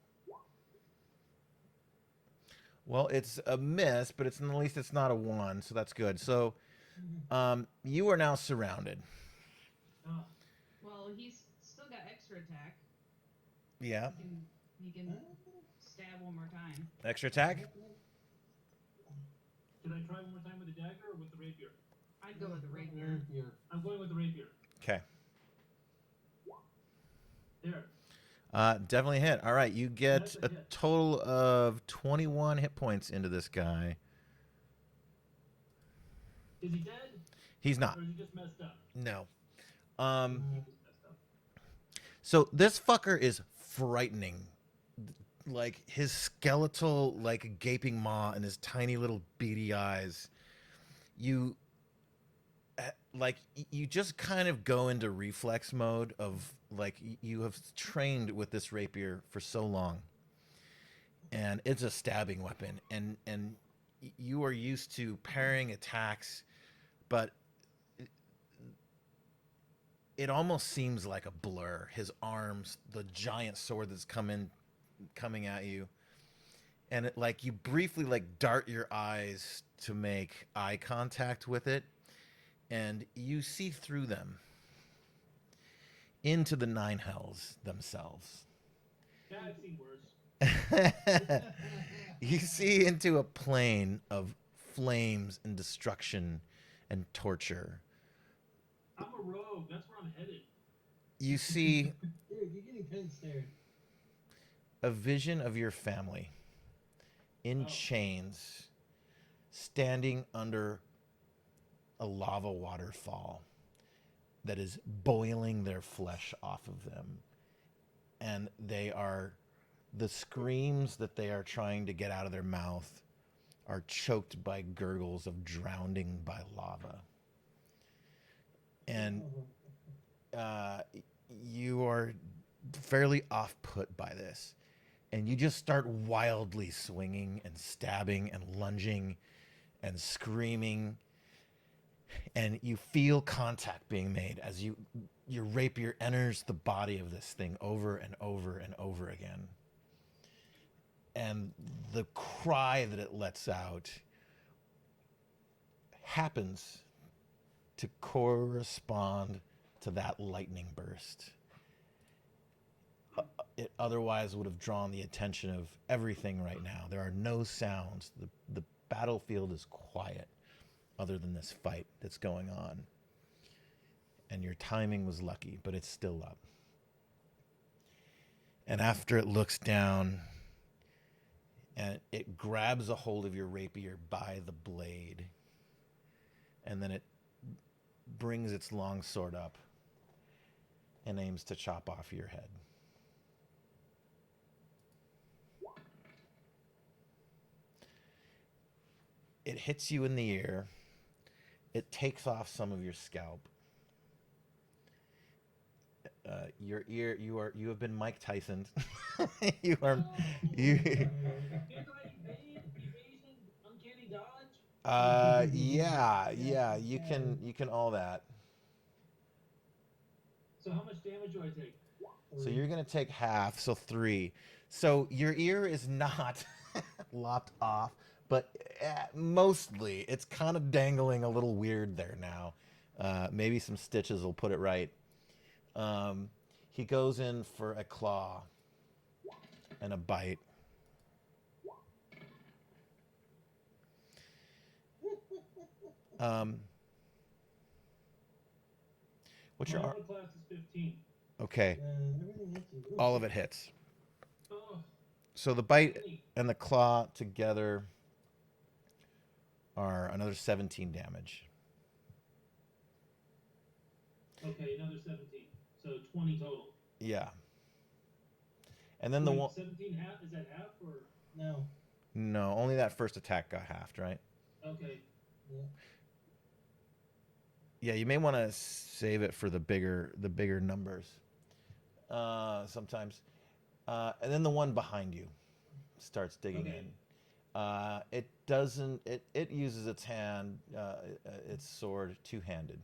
Well, it's a miss, but at least it's not a 1, so that's good. So, you are now surrounded. Well, he's still got extra attack. Yeah. He can stab one more time. Extra attack? Should I try one more time with the dagger or with the rapier? I'd go with the rapier. I'm going with the rapier. Okay. There. Definitely hit. All right, you get That's a a hit. total of 21 hit points into this guy. Is he dead? He's not. Or is he just messed up? No. He's just messed up. So this fucker is frightening. Like his skeletal, like gaping maw and his tiny little beady eyes. You just kind of go into reflex mode of like you have trained with this rapier for so long. And it's a stabbing weapon and you are used to parrying attacks, but it almost seems like a blur. His arms, the giant sword that's coming at you, and it, like you briefly like dart your eyes to make eye contact with it, and you see through them into the 9 hells themselves. Yeah, I've seen worse. You see into a plane of flames and destruction and torture. I'm a rogue. That's where I'm headed. You see Dude, you're getting pin stared. a vision of your family in chains, standing under a lava waterfall that is boiling their flesh off of them. And the screams that they are trying to get out of their mouth are choked by gurgles of drowning by lava. And you are fairly off-put by this. And you just start wildly swinging and stabbing and lunging and screaming. And you feel contact being made as your rapier enters the body of this thing over and over and over again. And the cry that it lets out happens to correspond to that lightning burst. It otherwise would have drawn the attention of everything right now. There are no sounds. The battlefield is quiet other than this fight that's going on. And your timing was lucky, but it's still up. And after it looks down, and it grabs a hold of your rapier by the blade, and then it brings its long sword up and aims to chop off your head. It hits you in the ear. It takes off some of your scalp. Your ear. You have been Mike Tyson. You are. You. Evasion, uncanny dodge. Yeah. You can all that. So how much damage do I take? So you're gonna take half, so 3. So your ear is not lopped off, but mostly it's kind of dangling a little weird there now. Maybe some stitches will put it right. He goes in for a claw and a bite. What's My your armor class is 15. okay? Everything hits you. Ooh, All of it hits. Oh, So the bite really? and the claw together are another 17 damage. Okay, another 17. So 20 total. Yeah. And then the Wait, one. 17 half? Is that half or? No. No, only that first attack got halved, right? Okay. Yeah. Yeah, you may want to save it for the bigger numbers. Sometimes. And then the one behind you starts digging Okay. in. It doesn't. It uses its hand, its sword, two-handed.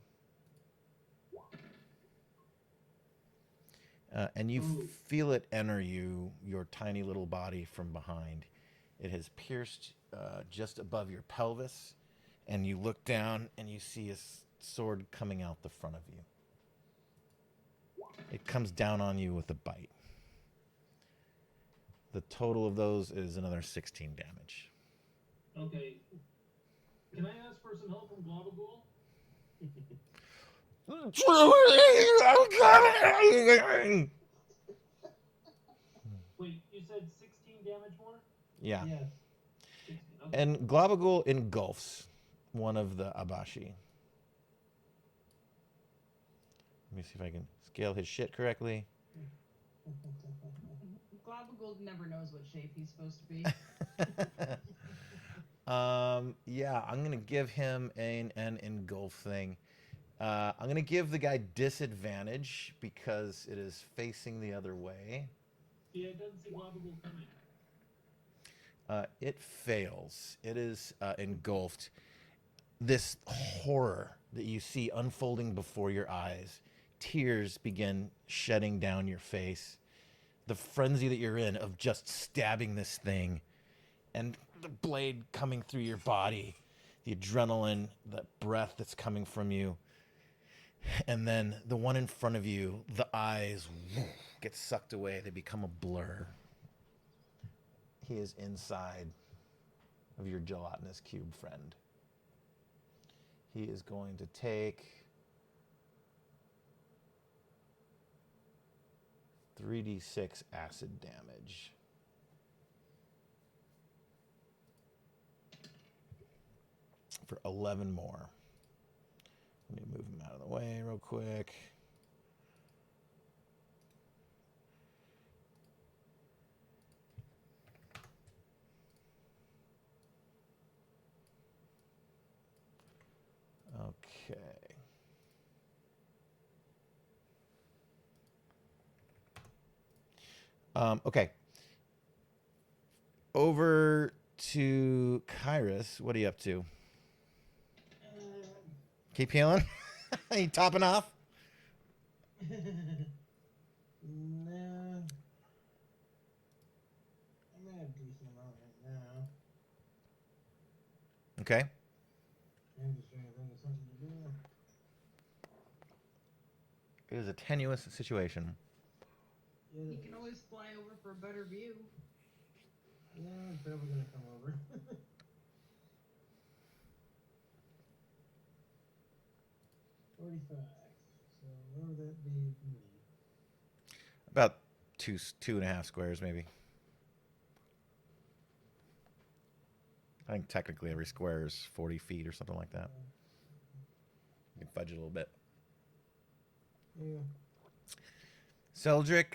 And you Ooh. feel it enter your tiny little body from behind. It has pierced just above your pelvis, and you look down and you see a sword coming out the front of you. It comes down on you with a bite. The total of those is another 16 damage. Okay. Can I ask for some help from Globagool? Wait, you said 16 damage more? Yeah. Yes. 16. Okay. And Globagul engulfs one of the Abashi. Let me see if I can scale his shit correctly. Globagold never knows what shape he's supposed to be. Yeah, I'm gonna give him an engulf thing. I'm gonna give the guy disadvantage because it is facing the other way. Yeah, it doesn't see Globagool coming. It fails. It is engulfed. This horror that you see unfolding before your eyes, tears begin shedding down your face. The frenzy that you're in of just stabbing this thing and the blade coming through your body, the adrenaline, the breath that's coming from you. And then the one in front of you, the eyes get sucked away. They become a blur. He is inside of your gelatinous cube friend. He is going to take 3d6 acid damage. For 11 more. Let me move him out of the way real quick. Okay. Okay. Over to Kyrus. What are you up to? Keep healing? You topping off? No. I'm gonna have a decent amount right now. Okay. I'm just trying to think of something to do. It is a tenuous situation. You can always fly over for a better view. Yeah, I'm probably gonna come over. 45. So what would that be for me? About two and a half squares, maybe. I think technically every square is 40 feet or something like that. You can fudge it a little bit. Yeah. Seldrick,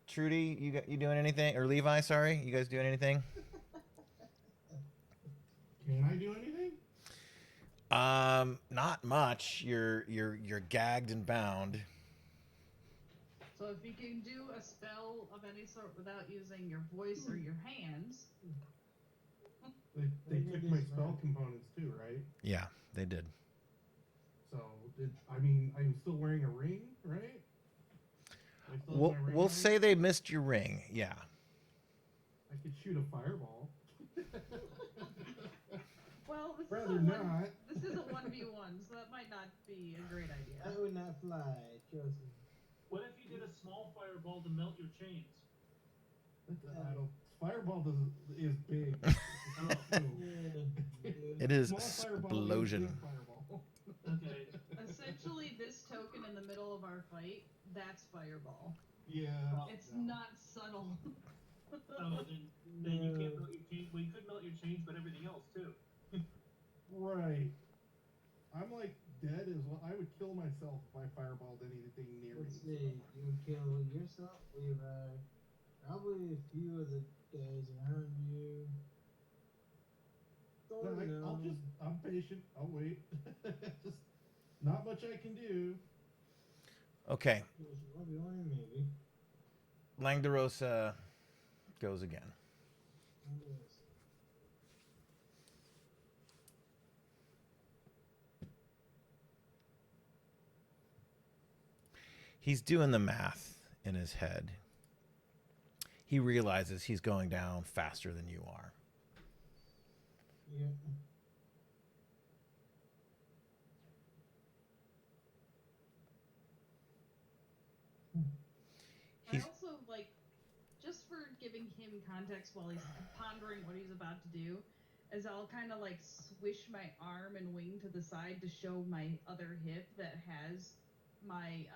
Trudy, you doing anything? Or Levi, sorry, you guys doing anything? Can I do anything? Not much. You're gagged and bound. So if you can do a spell of any sort without using your voice or your hands, They took my spell components too, right? Yeah, they did. So I mean, I'm still wearing a ring, right? I still have We'll my ring we'll on? say they missed your ring. Yeah. I could shoot a fireball. well, Rather not. This is a 1v1, so that might not be a great idea. That would not fly, trust me. What if you did a small fireball to melt your chains? I don't. Fireball is big. It is Small fireball explosion. big fireball. Okay. Essentially, this token in the middle of our fight, that's fireball. Yeah. It's no. not subtle. Oh, then you can't melt your chains. Well, you could melt your chains, but everything else too. Right. I'm like dead as well. I would kill myself if I fireballed anything near Let's me. see, you would kill yourself, Levi, probably a few of the guys around you. So. Thorn I'm patient. I'll wait. Just not much I can do. Okay. Maybe. Langderosa goes again. He's doing the math in his head. He realizes he's going down faster than you are. Yeah. I also, like, just for giving him context while he's pondering what he's about to do, is I'll kind of, like, swish my arm and wing to the side to show my other hip that has my,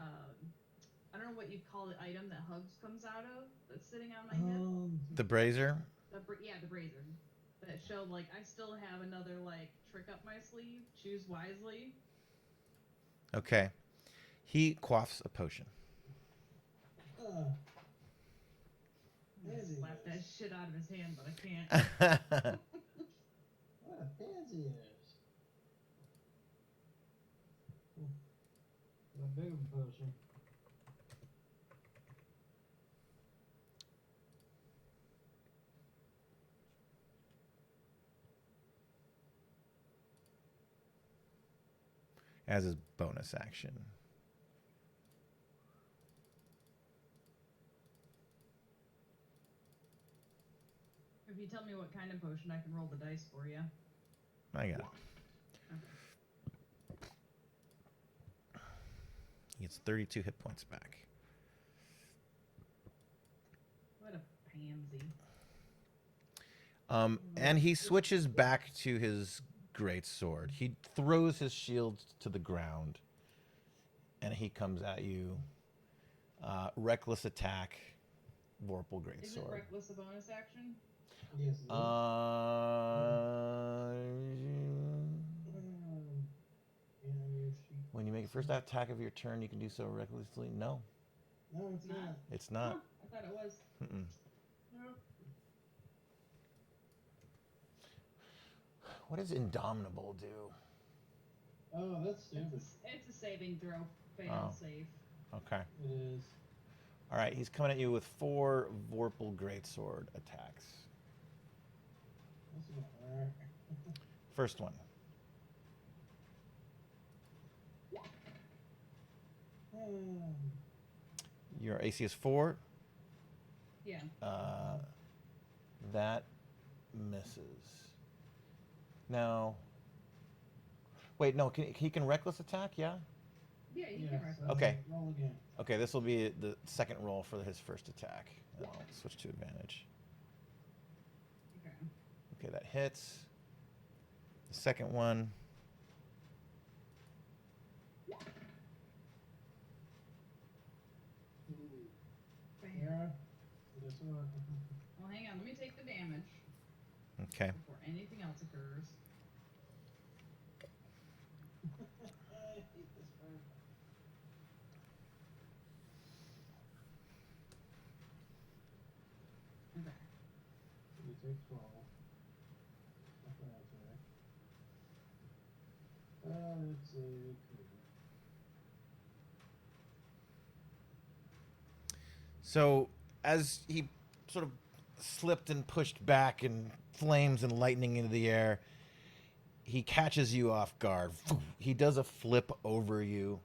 I don't know what you'd call the item that Hugs comes out of that's sitting on my hip. The brazier? The brazier. That showed, like, I still have another, like, trick up my sleeve. Choose wisely. Okay. He quaffs a potion. Slap that shit out of his hand, but I can't. What a pansy it is. A big potion. As his bonus action. If you tell me what kind of potion, I can roll the dice for you. I got it. Okay. He gets 32 hit points back. What a pansy. And he switches back to his great sword. He throws his shield to the ground, and he comes at you. Reckless attack, Vorpal great Isn't sword. reckless a bonus action? Yes, it is. When you make a first attack of your turn, you can do so recklessly. No, No, it's not. it's not. Huh, I thought it was. Mm-mm. Nope. What does Indomitable do? Oh, that's stupid. It's a saving throw. Fail Oh. save. Okay. It is. All right, he's coming at you with 4 Vorpal greatsword attacks. That's about right. First one. Your AC is 4. Yeah. That misses. Now, wait, no, he can reckless attack, yeah? Yeah, you Yes, can reckless. Okay. Roll again. Okay, this will be the second roll for his first attack. And I'll switch to advantage. Okay. Okay, that hits. The second one. Yeah. Guess what? Well, hang on. Let me take the damage Okay. before anything else occurs. I hate this part. Okay. You take 12. That's right. Let's see. So as he sort of slipped and pushed back and flames and lightning into the air, he catches you off guard. He does a flip over you.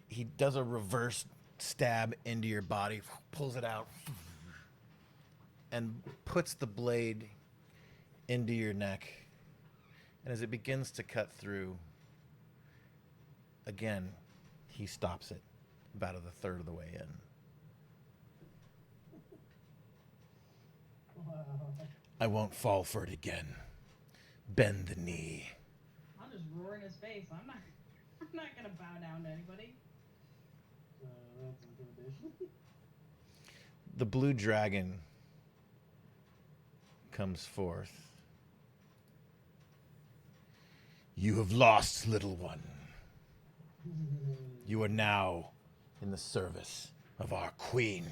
He does a reverse stab into your body, pulls it out, and puts the blade into your neck. And as it begins to cut through, again, he stops it about a third of the way in. Wow. I won't fall for it again. Bend the knee. I'll just roar in his face. I'm not gonna bow down to anybody. That's intimidation. The blue dragon comes forth. You have lost, little one. You are now in the service of our queen.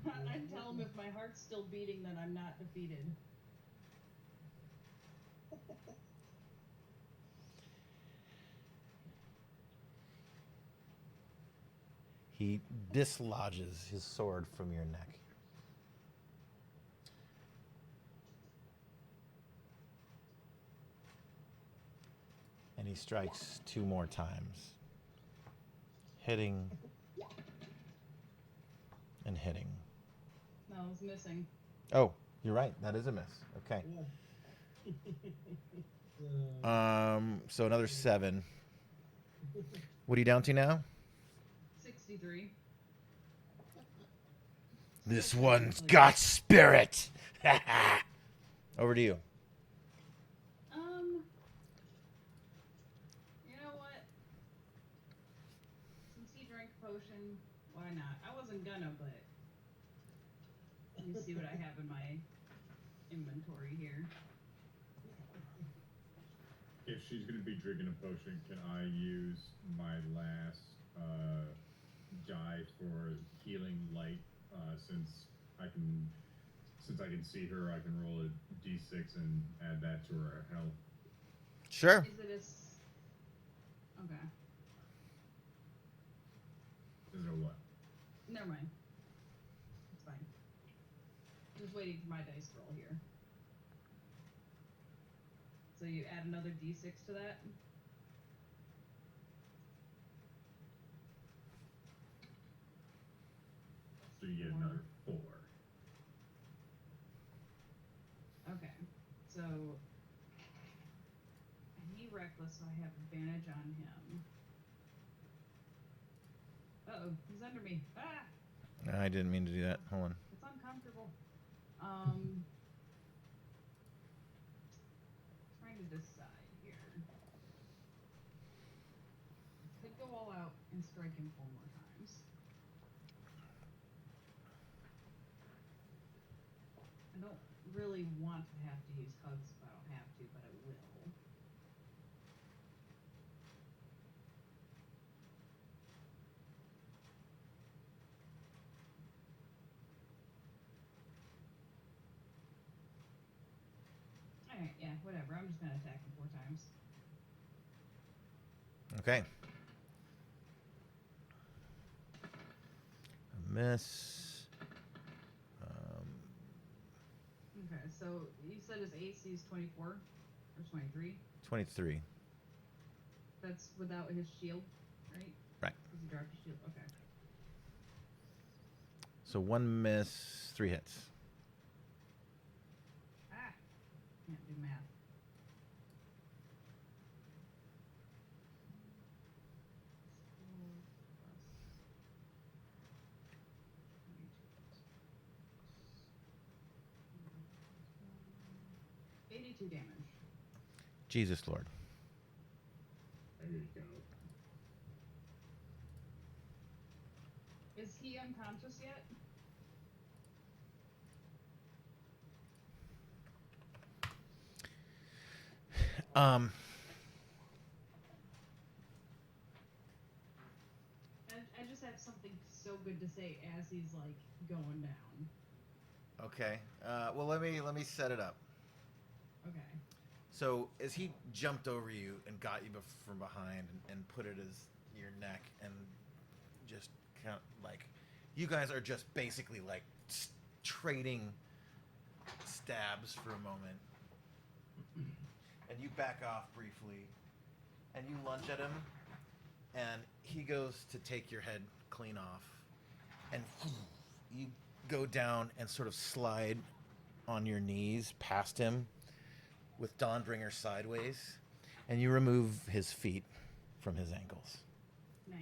I tell him if my heart's still beating, then I'm not defeated. He dislodges his sword from your neck. And he strikes 2 more times. Hitting and hitting. No, I was missing. Oh, you're right. That is a miss. Okay. So another 7. What are you down to now? 63. This one's got spirit. Over to you. You know what? Since he drank a potion, why not? I wasn't gonna, but let me see what I have in my inventory here. If she's gonna be drinking a potion, can I use my last die for healing light? Since I can see her, I can roll a d6 and add that to her health. Sure. Is it okay. Is it a what? Never mind. It's fine. Just waiting for my dice roll here. So you add another d6 to that? So you get another 4. Okay. So he reckless, so I have advantage on him. Uh-oh, he's under me. Ah! I didn't mean to do that. Hold on. It's uncomfortable. Trying to decide here. Could go all out and strike him 4 more times. I don't really want to have to use hugs if I don't have to, but I will. Alright, yeah, whatever. I'm just gonna attack him 4 times. Okay. A miss. Okay, so you said his AC is 24 or 23? 23. That's without his shield, right? Right. Because he dropped his shield. Okay. So 1 miss, 3 hits. Ah! Can't do math. $82 damage. Jesus Lord. There you go. Is he unconscious yet? I just have something so good to say as he's like going down. Okay. Well, let me set it up. Okay. So as he jumped over you and got you from behind and put it as your neck and just like you guys are just basically like trading stabs for a moment, and you back off briefly, and you lunge at him, and he goes to take your head clean off, and you go down and sort of slide on your knees past him with Dawnbringer sideways, and you remove his feet from his ankles. Nice.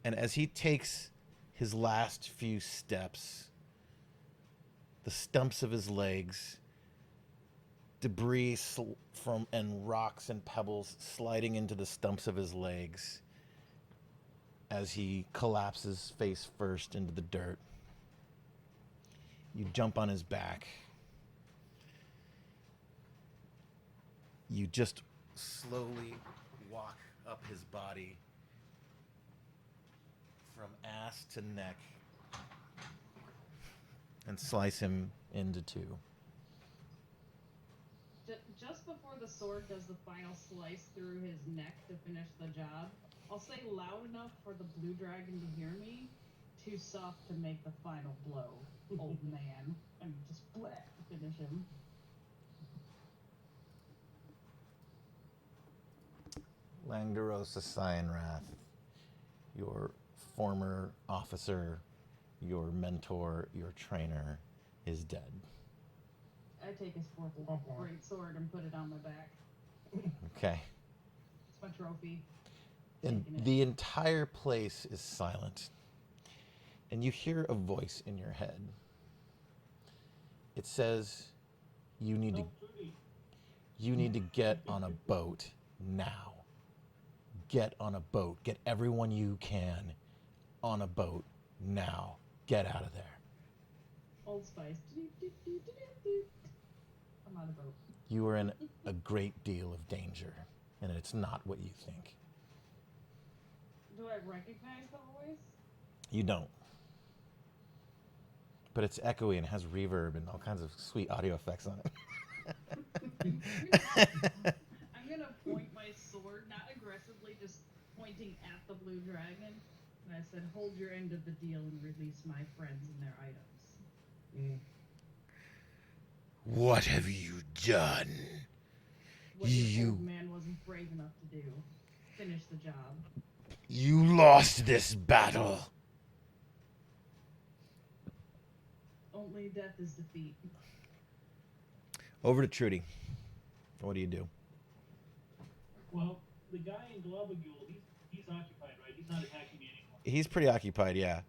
And as he takes his last few steps, the stumps of his legs, debris from and rocks and pebbles sliding into the stumps of his legs as he collapses face first into the dirt. You jump on his back. You just slowly walk up his body from ass to neck and slice him into two. Just before the sword does the final slice through his neck to finish the job, I'll say loud enough for the blue dragon to hear me, too soft to make the final blow, old man, and just bleh, finish him. Langdarosa Cyanrath, your former officer, your mentor, your trainer, is dead. I take his Vorpal great sword and put it on my back. Okay. It's my trophy. And the entire place is silent. And you hear a voice in your head. It says, you need to get on a boat now. Get on a boat. Get everyone you can on a boat now. Get out of there. Old Spice. I'm on a boat. You are in a great deal of danger, and it's not what you think. Do I recognize the voice? You don't. But it's echoey and has reverb and all kinds of sweet audio effects on it. I'm gonna point my sword, not aggressively, just pointing at the blue dragon. And I said, hold your end of the deal and release my friends and their items. What have you done? What your old man wasn't brave enough to do. Finish the job. You lost this battle. Only death is defeat. Over to Trudy. What do you do? Well, the guy in Globagule, he's occupied, right? He's not attacking me anymore. He's pretty occupied, yeah.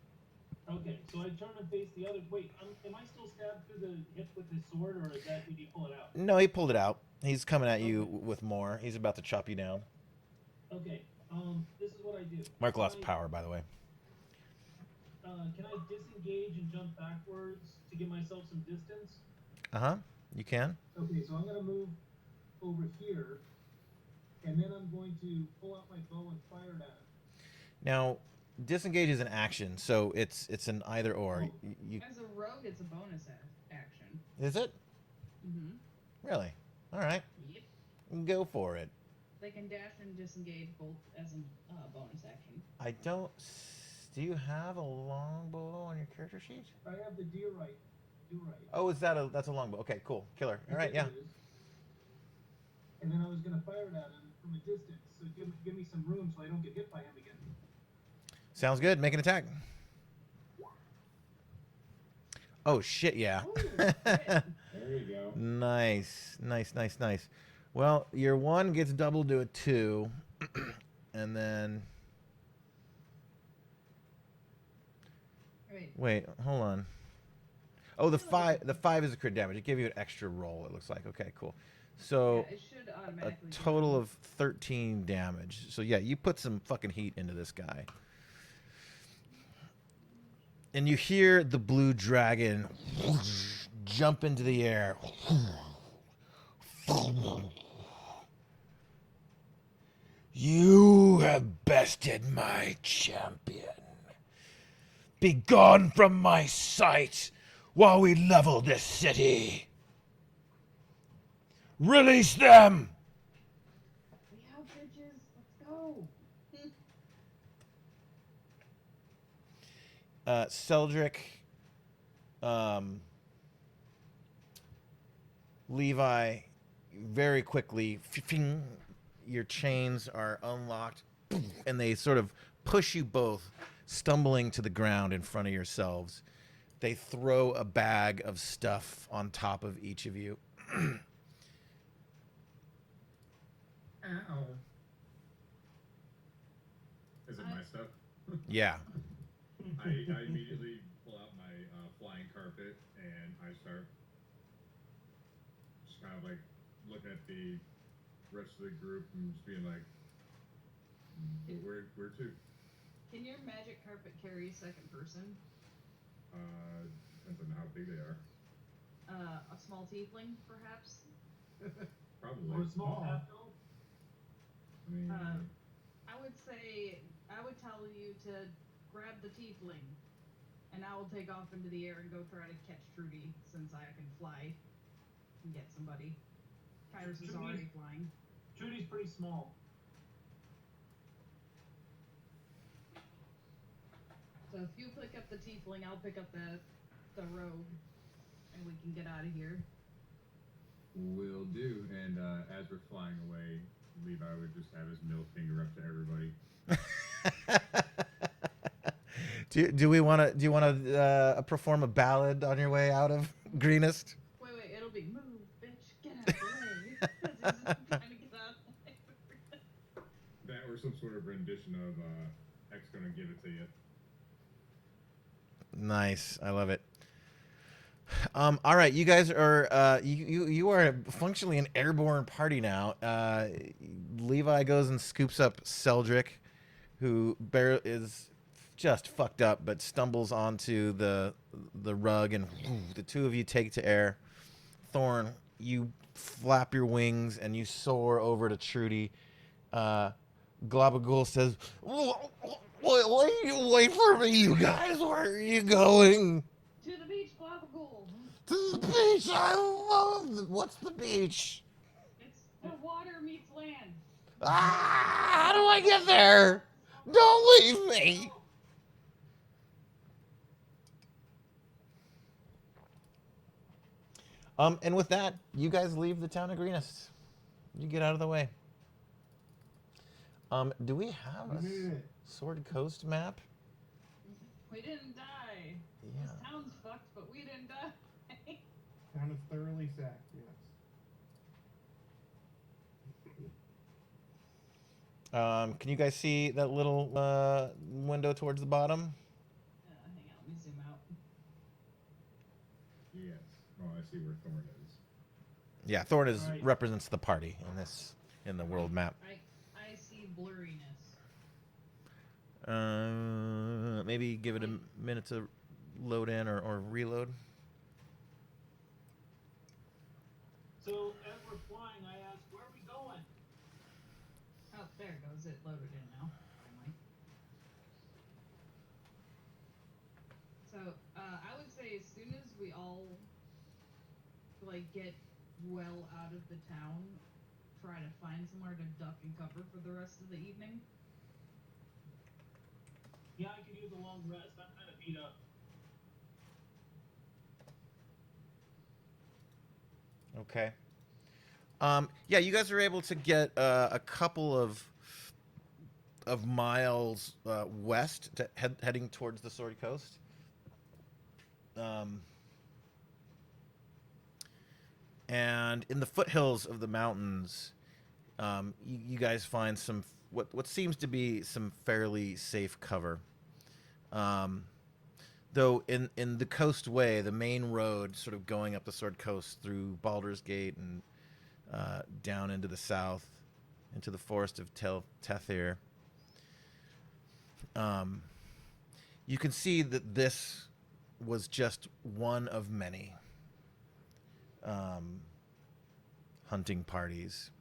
Okay, so I turn and face the other. Wait, am I still stabbed through the hip with his sword, or did he pull it out? No, he pulled it out. He's coming at you with more. He's about to chop you down. Okay, this is what I do. Mark lost power, by the way. Can I disengage and jump backwards to give myself some distance? Uh-huh, you can. Okay, so I'm going to move over here, and then I'm going to pull out my bow and fire it at him. Now, disengage is an action, so it's an either or. Oh. As a rogue, it's a bonus action. Is it? Mm-hmm. Really? All right. Yep. Go for it. They can dash and disengage both as a bonus action. I don't... Do you have a longbow on your character sheet? I have the deer right. Oh, that's a longbow. Okay, cool. Killer. All right, yeah. And then I was going to fire it at him from a distance, so give me some room so I don't get hit by him again. Sounds good. Make an attack. Oh, shit, yeah. Ooh, shit. There you go. Nice. Well, your 1 gets doubled to a 2, and then... Wait, hold on. Oh, the 5 is a crit damage. It gave you an extra roll, it looks like. Okay, cool. So, yeah, it should a automatically total of 13 damage. So, yeah, you put some fucking heat into this guy. And you hear the blue dragon jump into the air. You have bested my champion. Begone from my sight while we level this city. Release them! We out, bitches. Let's go. Seldrick, Levi, very quickly, your chains are unlocked, and they sort of push you both, stumbling to the ground in front of yourselves. They throw a bag of stuff on top of each of you. Ow. Is it my stuff? Yeah. I immediately pull out my flying carpet and I start just kind of like looking at the rest of the group and just being like, where to? Can your magic carpet carry second person? Depends on how big they are. A small tiefling, perhaps? Probably. Or a small Oh. half-elf? I mean, I would say, I would tell you to grab the tiefling, and I will take off into the air and go try to catch Trudy, since I can fly and get somebody. Kyrus is already flying. Trudy's pretty small. So if you pick up the tiefling, I'll pick up the rogue, and we can get out of here. will do. And as we're flying away, Levi would just have his middle finger up to everybody. Do you want to perform a ballad on your way out of Greenest? Wait, it'll be move, bitch, get out of the way. As he's trying to get out of the way. That or some sort of rendition of X gonna give it to you. Nice, I love it. All right, you guys are you are functionally an airborne party now. Levi goes and scoops up Seldrick, who is just fucked up, but stumbles onto the rug, and the two of you take to air. Thorn, you flap your wings and you soar over to Trudy. Globagool says, "Wait for me, you guys. Where are you going?" To the beach, Globagul. To the beach. I love. What's the beach? It's where water meets land. How do I get there? Don't leave me. And with that, you guys leave the town of Greenest. You get out of the way. Do we have a Sword Coast map? We didn't die. Yeah. This town's fucked, but we didn't die. Town is thoroughly sacked, yes. Can you guys see that little window towards the bottom? Hang on, let me zoom out. Yes. Oh, I see where Thorn is. Yeah, Thorn Right. represents the party in the world map. I see blurriness. Maybe give it a minute to load in or reload. So as we're flying, I ask, where are we going? Oh, there it goes. It loaded in now. Finally. So, I would say as soon as we all, get well out of the town, try to find somewhere to duck and cover for the rest of the evening. Yeah, I could use a long rest. I'm kind of beat up. Okay. Yeah, you guys are able to get a couple of miles west, heading towards the Sword Coast. And in the foothills of the mountains, you guys find some what seems to be some fairly safe cover. Though in the Coast Way, the main road, sort of going up the Sword Coast through Baldur's Gate and down into the south, into the forest of Tethir, you can see that this was just one of many hunting parties.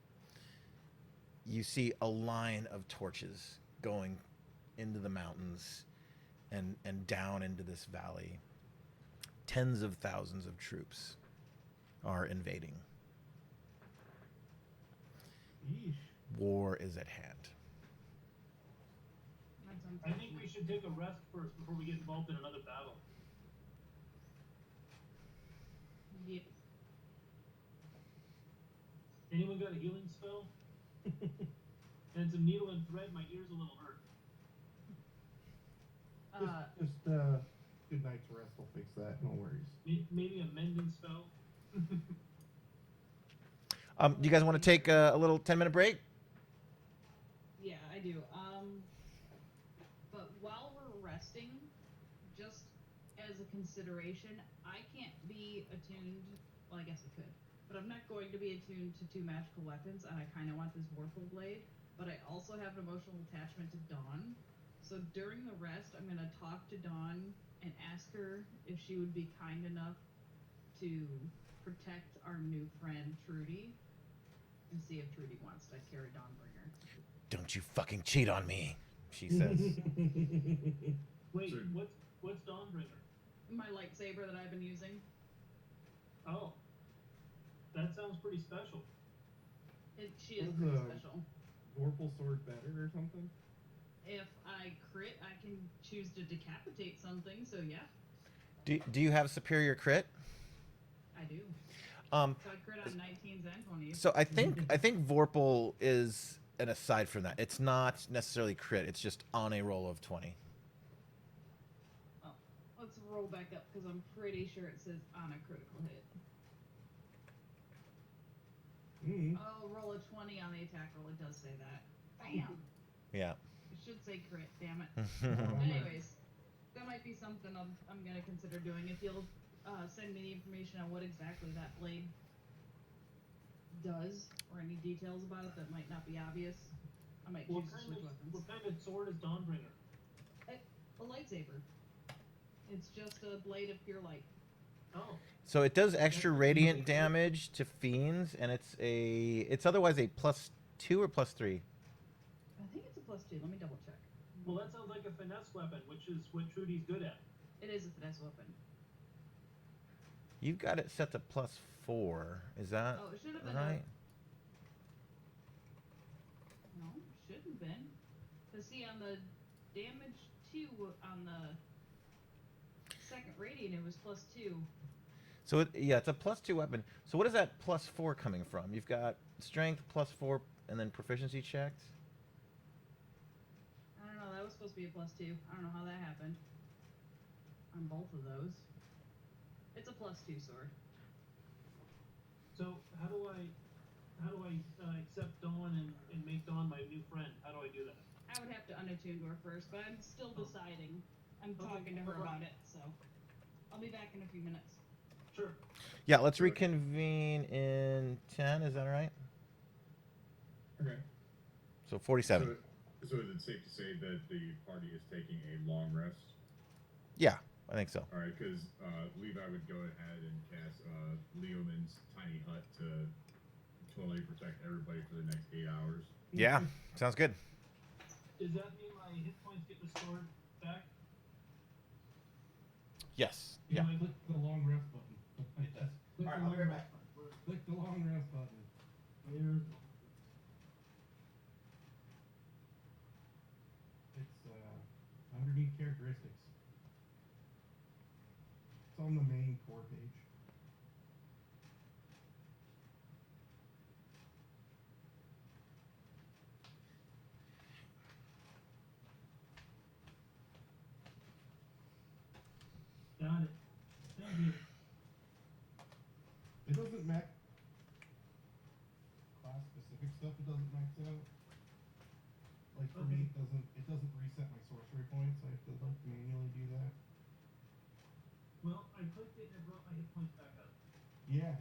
You see a line of torches going into the mountains and down into this valley. Tens of thousands of troops are invading. Yeesh. War is at hand. That's I think we should take a rest first before we get involved in another battle. Yep. Anyone got a healing spell? And some needle and thread. My ears a little hurt. Just good night's rest will fix that. No worries. Maybe a mending spell. Do you guys want to take a little 10-minute break? Yeah, I do. But while we're resting, just as a consideration, I can't be attuned. Well, I guess I could, but I'm not going to be attuned to 2 magical weapons, and I kind of want this Vorpal blade. But I also have an emotional attachment to Dawn. So during the rest, I'm gonna talk to Dawn and ask her if she would be kind enough to protect our new friend Trudy, and see if Trudy wants to carry Dawnbringer. Don't you fucking cheat on me, she says. Wait, So- what's Dawnbringer? My lightsaber that I've been using. Oh, that sounds pretty special. She is Was pretty the- special. Vorpal sword better or something? If I crit, I can choose to decapitate something. So yeah, Do you have superior crit? I do. Um, So I crit on 19s and 20s. so I think Vorpal is an aside from that. It's not necessarily crit. It's just on a roll of 20. Oh, let's roll back up because I'm pretty sure it says on a critical hit. Mm. Oh, roll a 20 on the attack roll. It does say that. Bam. Yeah. It should say crit. Damn it. Bummer. Anyways, that might be something I'm gonna consider doing. If you'll send me the information on what exactly that blade does, or any details about it that might not be obvious, I might choose to switch weapons. What kind of sword is Dawnbringer? A lightsaber. It's just a blade of pure light. Oh, So it does extra radiant damage to fiends, and it's otherwise a +2 or +3. I think it's a +2. Let me double check. well, that sounds like a finesse weapon, which is what Trudy's good at. It is a finesse weapon. You've got it set to +4. Is that Oh, it should have been right? No, it shouldn't have been. Cause see, on the damage 2 on the second radiant, it was +2. So it's a +2 weapon. So what is that +4 coming from? You've got strength +4 and then proficiency checks. I don't know. That was supposed to be a +2. I don't know how that happened. On both of those, it's a +2 sword. So how do I accept Dawn and make Dawn my new friend? How do I do that? I would have to unattune to her first, but I'm still deciding. I'm Okay, talking to her no problem. about it, so I'll be back in a few minutes. Sure. Yeah, let's reconvene in 10. Is that all right? Okay. So 47. So is it safe to say that the party is taking a long rest? Yeah, I think so. All right, because Levi would go ahead and cast Leoman's tiny hut to totally protect everybody for the next 8 hours. Yeah, sounds good. Does that mean my hit points get restored back? Yes. Yeah, Yeah. click the long rest button. Yes. Click Alright, the I'll long be right rest back. button. Click the long rest button. It's underneath characteristics. It's on the main core page. Got it. Thank you. It doesn't max class specific stuff. It doesn't max out. Like for me, it doesn't reset my sorcery points. I have to like manually do that. Well, I clicked it and it brought my hit points back up. Yeah.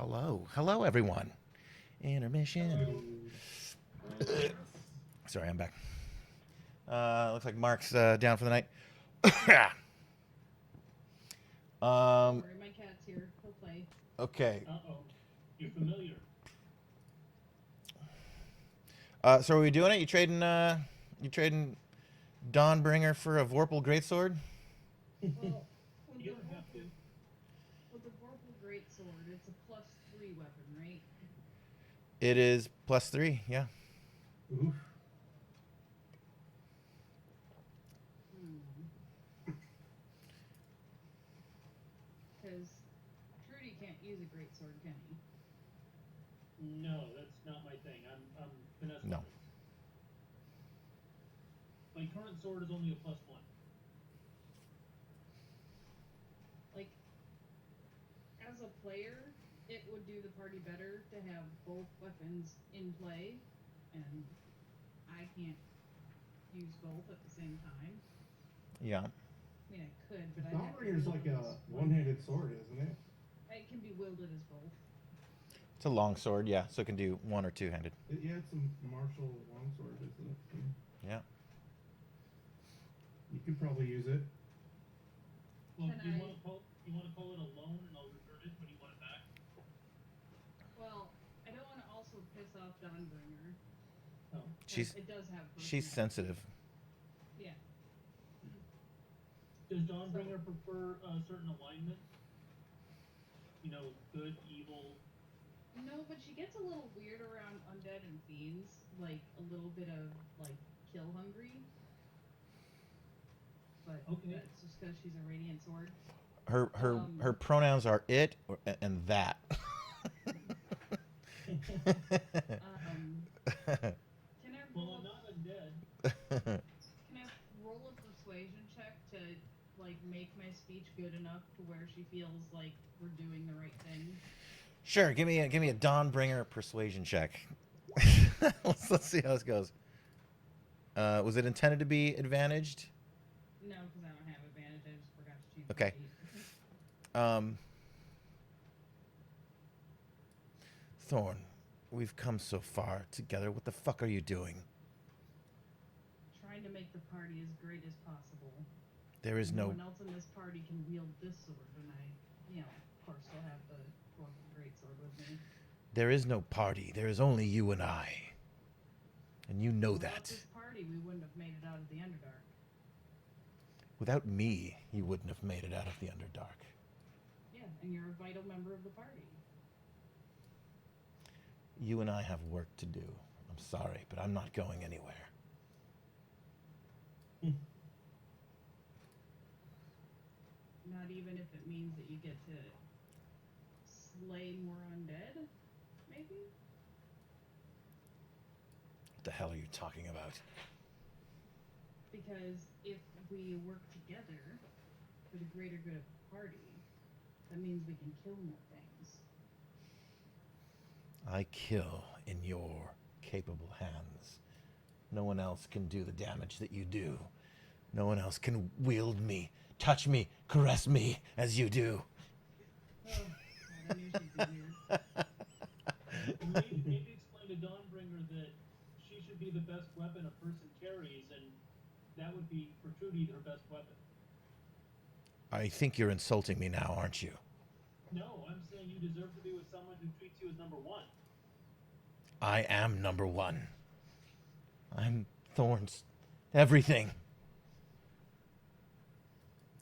Hello. Hello, everyone. Intermission. Sorry, I'm back. Looks like Mark's down for the night. Don't worry, my cat's here. He'll play. Okay. Uh-oh. You're familiar. So are we doing it? You trading Dawnbringer for a Vorpal Greatsword? Well, with You the don't have to. Vorpal Greatsword, it's a +3 weapon, right? It is +3, yeah. Oof. Because Trudy can't use a greatsword, can he? No, that's not my thing. I'm finesse No. weapons. My current sword is only a +1. Like, as a player, it would do the party better to have both weapons in play, and I can't use both at the same time. Yeah. I mean, I could, but I'd have to Dawnbringer's wield like it a as one-handed sword, isn't it? It can be wielded as both. It's a long sword, yeah, so it can do one or two-handed. Yeah, it's a martial longsword, isn't it? Yeah. You could probably use it. Well, Can you I- want to call it a loan, and I'll return it when you want it back. Well, I don't want to also piss off Dawnbringer. Oh. 'Cause It does have She's personality. sensitive. Yeah. Does Dawnbringer prefer a certain alignment? You know, good, evil. No, but she gets a little weird around undead and fiends, like a little bit of like kill hungry. But Okay. that's just because she's a radiant sword. Her pronouns are it and that. Can I Well, roll? I'm not undead. Can I roll a persuasion check to like make my speech good enough to where she feels like we're doing the right thing? Sure, give me a Dawnbringer persuasion check. let's see how this goes. Was it intended to be advantaged? No, because I don't have advantage. I just forgot to change. Okay. the sheet. Thorn, we've come so far together. What the fuck are you doing? Trying to make the party as great as possible. There is No no one else in this party can wield this sword, and I, of course, still have the Vorpal Greatsword with me. there is no party. There is only you and I. And you know Without that. this party, we wouldn't have made it out of the Underdark. Without me, you wouldn't have made it out of the Underdark. Yeah, and you're a vital member of the party. You and I have work to do. I'm sorry, but I'm not going anywhere. Not even if it means that you get to slay more undead, maybe? What the hell are you talking about? Because if we work together for the greater good of the party, that means we can kill more things. I kill in your capable hands. No one else can do the damage that you do. No one else can wield me, touch me, caress me as you do. Oh, God, I knew she'd be weird. Maybe explain to Dawnbringer that she should be the best weapon a person carries, and that would be, for Trudy, her best weapon. I think you're insulting me now, aren't you? No, I'm saying you deserve to be with someone who treats you as number one. I am number one. I'm Thorn's everything.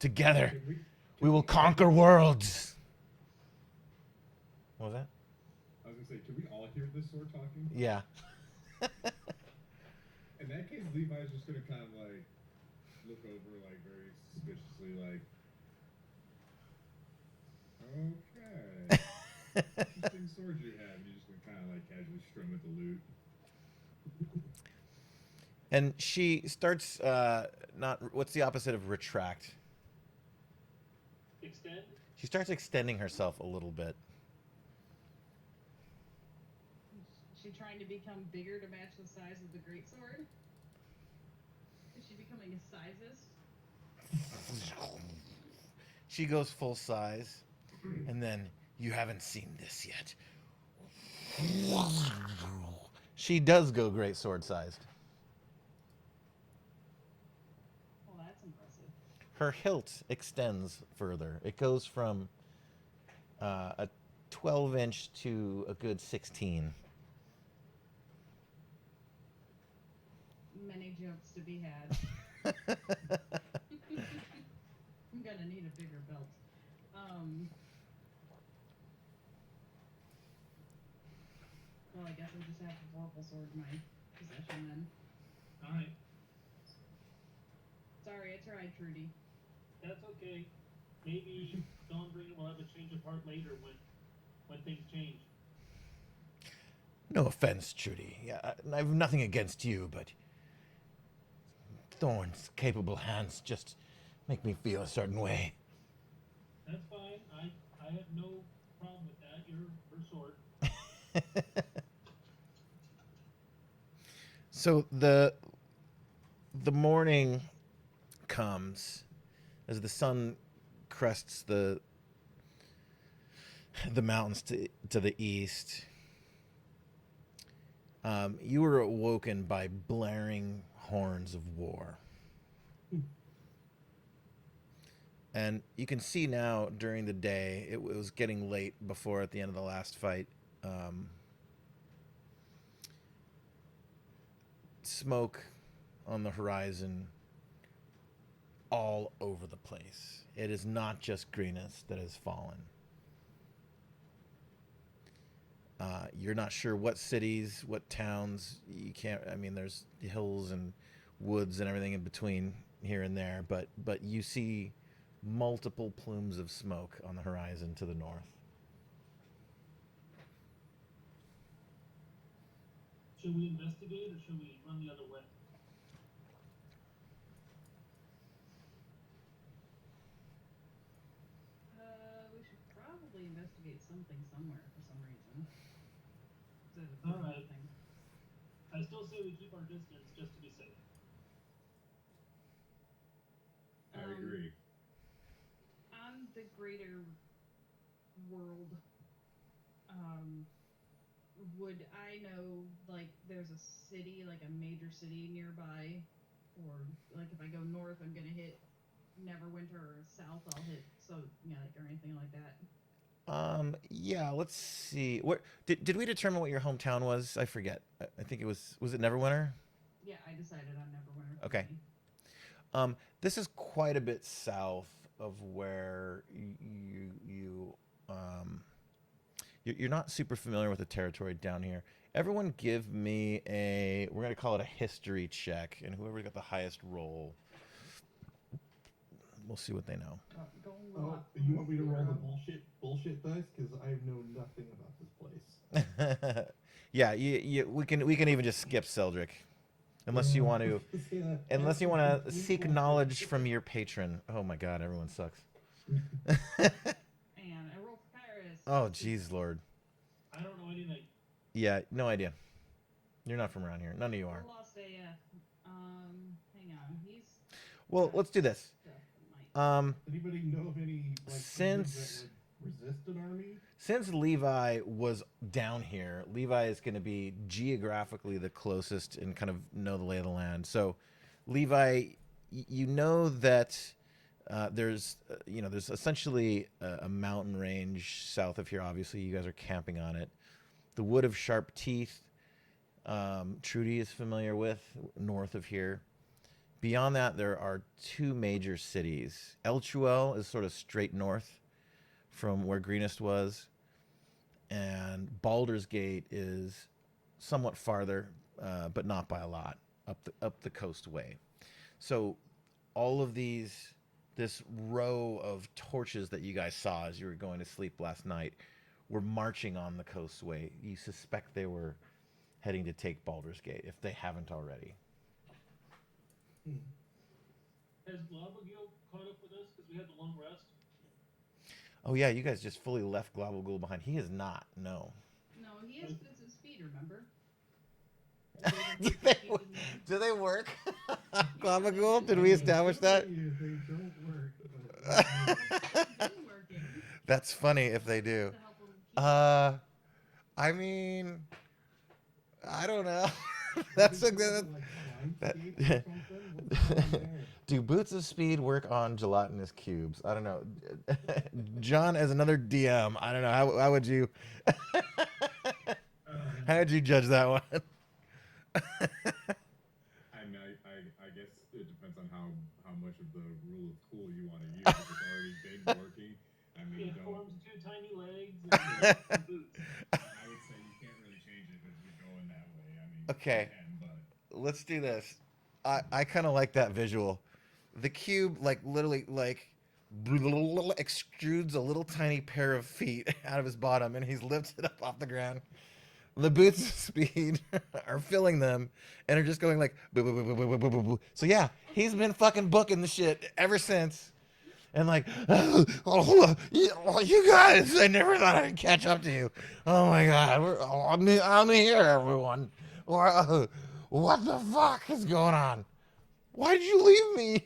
Together, we will conquer worlds. What was that? I was gonna say, can we all hear this sword talking? Yeah. In that case, Levi's just gonna kind of like look over, like very suspiciously, like, okay, interesting sword you have. And you're just gonna kind of like casually strum at the lute. And she starts not. What's the opposite of retract? Extend? She starts extending herself a little bit. Is she trying to become bigger to match the size of the greatsword? Is she becoming a sizist? She goes full size, and then You haven't seen this yet. She does go great sword sized. Well, that's impressive. Her hilt extends further. It goes from a 12-inch to a good 16. Many jokes to be had. I'm gonna need a bigger belt. Well, I guess I just have a Vorpal sword in my possession then. Alright, Sorry, I tried, Trudy. that's okay. Maybe Dawnbringer will have a change of heart later when things change. No offense, Trudy. Yeah, I have nothing against you, but Thorn's capable hands just make me feel a certain way. That's fine. I have no problem with that. You're her sword. So the morning comes as the sun crests the mountains to the east. You were awoken by blaring horns of war. And you can see now during the day, it was getting late before at the end of the last fight. Smoke on the horizon all over the place. It is not just Greenest that has fallen. You're not sure what cities, what towns. You can't. I mean, there's hills and woods and everything in between here and there, but you see multiple plumes of smoke on the horizon to the north. Should we investigate or should we run the other way? We should probably investigate something somewhere for some reason. All right. I still say we keep our distance just to be safe. I agree. On the greater world, would I know, like, there's a city, like a major city nearby? Or, like, if I go north, I'm gonna hit Neverwinter, or south, I'll hit, or anything like that? Yeah, let's see. What did we determine what your hometown was? I forget. I think it was it Neverwinter? Yeah, I decided on Neverwinter. Okay. This is quite a bit south of where you're not super familiar with the territory down here. Everyone give me we're going to call it a history check, and whoever got the highest roll, we'll see what they know. Oh, you want me to roll the bullshit dice? Because I know nothing about this place. Yeah, we can even just skip Seldrick. Unless you want to, unless you want to seek knowledge from your patron. Oh my God, everyone sucks. And I roll for Kyrus. Oh jeez, Lord. I don't know anything. Yeah, no idea. You're not from around here. None of you are. Lost AF. Hang on. He's. Well, let's do this. Anybody know of any since that would resist an army? Since Levi was down here, Levi is going to be geographically the closest and kind of know the lay of the land. So, Levi, you know that there's essentially a mountain range south of here. Obviously, you guys are camping on it. The Wood of Sharp Teeth, Trudy is familiar with, north of here. Beyond that, there are two major cities. Elchuel is sort of straight north from where Greenest was, and Baldur's Gate is somewhat farther, but not by a lot, up the coast way. So all of this row of torches that you guys saw as you were going to sleep last night were marching on the coastway. You suspect they were heading to take Baldur's Gate, if they haven't already. Has Globagil caught up with us because we had the long rest? Oh yeah, you guys just fully left Globagul behind. He is not, no. No, he has bits of speed, remember? do they work? Globagul? Did we establish that? They don't work. But That's funny if they do. To help I mean, I don't know. Maybe That's a do good. it, like blind That, skates or something. What's going on there? do boots of speed work on gelatinous cubes? I don't know. John, as another DM, I don't know. How would you? How would you judge that one? I mean, I guess it depends on how much of the rule of cool you want to use. If it's already been working, I mean, It don't. forms two tiny legs and boots. I would say you can't really change it if you're going that way. I mean, Okay. you can, but Let's do this. I kind of like that visual. The cube, like literally, like extrudes a little tiny pair of feet out of his bottom, and he's lifted up off the ground. The boots of speed are filling them, and are just going like boo, boo, boo, boo, boo, boo, boo, boo. So yeah, he's been fucking booking the shit ever since. And like, oh, you guys, I never thought I'd catch up to you. Oh my god, I'm here, everyone. What the fuck is going on? Why did you leave me?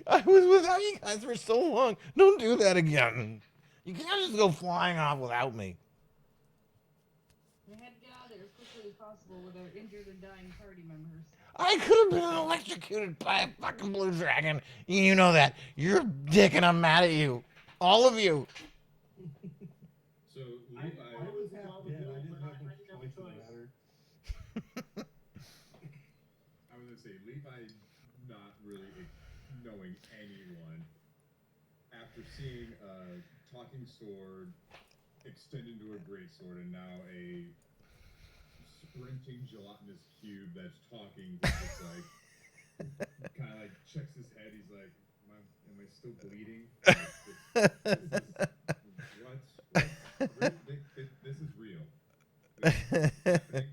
I was without you guys for so long. Don't do that again. You can't just go flying off without me. We had to get out of there as quickly as possible with our injured and dying party members. I could have been electrocuted by a fucking blue dragon. You know that. You're a dick and I'm mad at you. All of you. so I Levi. I was half Well, dead. I but didn't have I much didn't have a choice in the choice. matter. I was gonna say Levi, not really knowing anyone. After seeing a talking sword extend into a greatsword and now a sprinting gelatinous cube that's talking, he's just like kind of like checks his head. He's like, am I still bleeding? This is real. This is happening.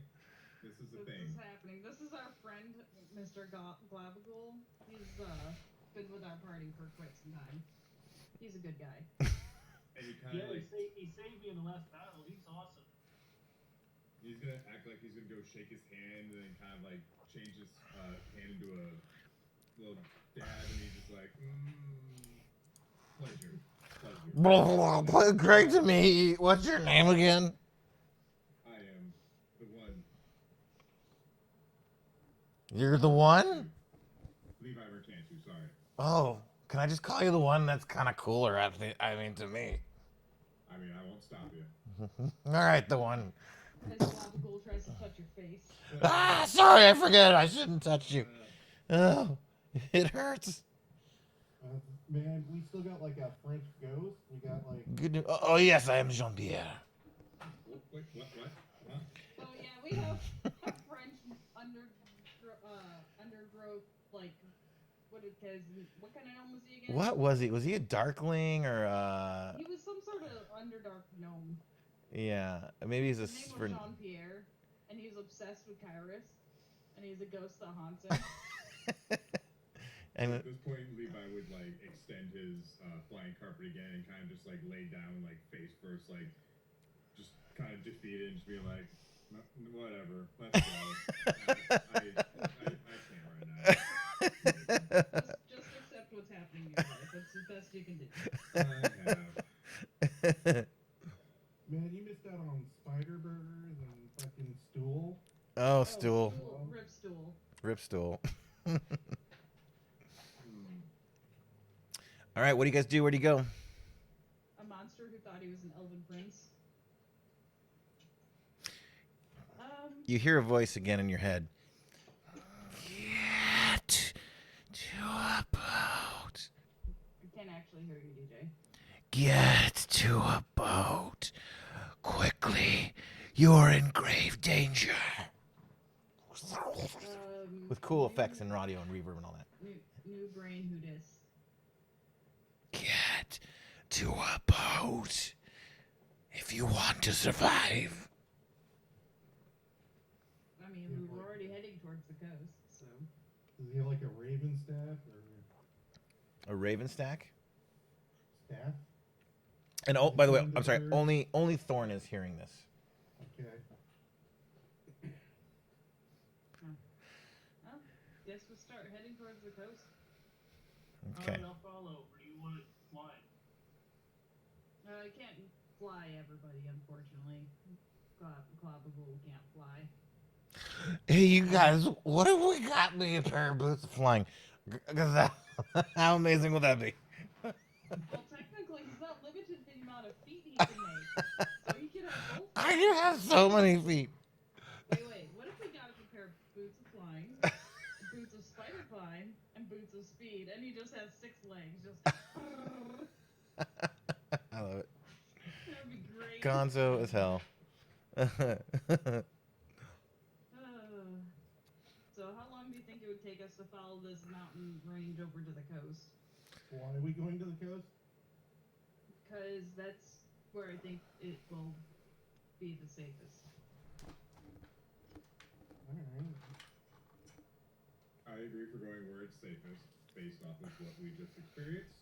This is a This thing. is happening. This is our friend, Mr. Glavigal. He's been with our party for quite some time. He's a good guy. And he kind of Yeah, like he saved me in the last battle. He's awesome. he's gonna act like he's gonna go shake his hand and then kind of like change his hand into a little dab, and he's just like, pleasure. Great to meet you. What's your name again? I am the one. You're the one? Levi Mercantu, sorry. Oh, can I just call you the one? That's kind of cooler, I mean, to me. I mean, I won't stop you. All right, the one. As Glavigal tries to touch your face. Ah, sorry, I forget. I shouldn't touch you. Oh, it hurts. Man, we still got like a French ghost. We got like. Good news. Oh, yes, I am Jean-Pierre. Wait, what? Huh? Oh yeah, we have a French undergrowth, like what kind of gnome was he again? What was he? Was he a darkling or He was some sort of underdark gnome. Yeah, maybe he's a His name was Jean Pierre, and he's obsessed with Kairos, and he's a ghost that haunts him. And at this point, Levi would like extend his flying carpet again and kind of just like lay down, like face first, like just kind of defeated and just be like, whatever, let's go. I can't right now. Just accept what's happening in your life. That's the best you can do. I have. Man, you missed out on spider burgers and fucking stool. Oh, stool. Rip stool. Rip stool. All right, what do you guys do? Where do you go? A monster who thought he was an elven prince. You hear a voice again in your head. Get to a boat. I can't actually hear you, DJ. Get to a boat. Quickly. You're in grave danger. With cool effects and audio and reverb and all that. New brain who dis. Get to a boat if you want to survive. I mean, we were already heading towards the coast, so. Does he have like a raven staff or A raven stack? staff? And oh, by the way, I'm sorry. Only Thorn is hearing this. Okay. Well, guess we'll start heading towards the coast. Okay. Alright, I'll follow. Where do you want to fly? I can't fly, everybody, unfortunately. Clobbable can't fly. Hey, you guys, what if we got me a pair of boots flying? Because how amazing would that be? Well, technically, he's not limited to the amount of feet he can make. So he could have both. I can have so many feet. Wait. What if we got him a pair of boots of flying, boots of spider climb, and boots of speed, and he just has 6 legs? Just. I love it. That would be great. Gonzo as hell. So, how long do you think it would take us to follow this mountain range over to the coast? Why are we going to the coast? Because that's where I think it will be the safest. Alright. I agree for going where it's safest, based off of what we just experienced.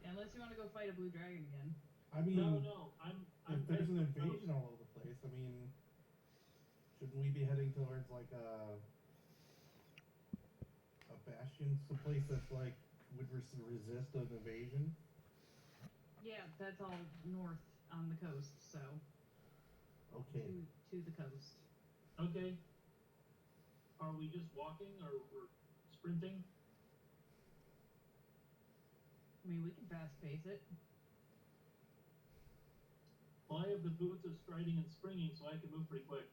Yeah, unless you want to go fight a blue dragon again. I mean, No, I'm if there's heading an to the coast. invasion all over the place, I mean, shouldn't we be heading towards like a bastion, someplace that's like would resist an invasion? Yeah, that's all north on the coast, so Okay. to the coast. Okay. Are we just walking or sprinting? I mean, we can fast pace it. Well, I have the boots of striding and springing, so I can move pretty quick.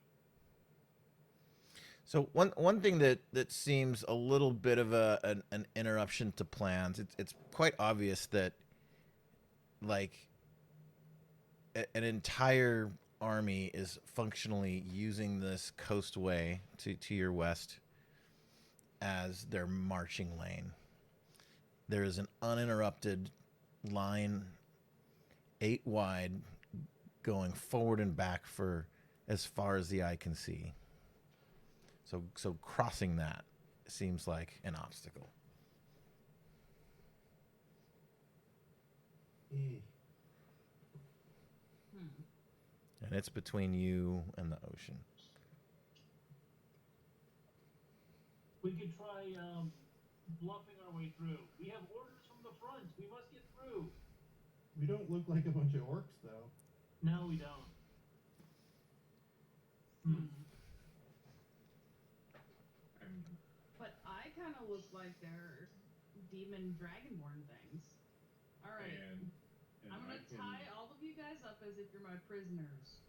So one thing that seems a little bit of an interruption to plans. It's quite obvious that like an entire army is functionally using this coastway to your west as their marching lane. There is an uninterrupted line 8 wide going forward and back for as far as the eye can see. So crossing that seems like an obstacle. And it's between you and the ocean. We could try bluffing our way through. We have orders from the front. We must get through. We don't look like a bunch of orcs, though. No, we don't. But I kind of look like they're demon dragonborn things. All right. And I'm going to tie all of you guys up as if you're my prisoners.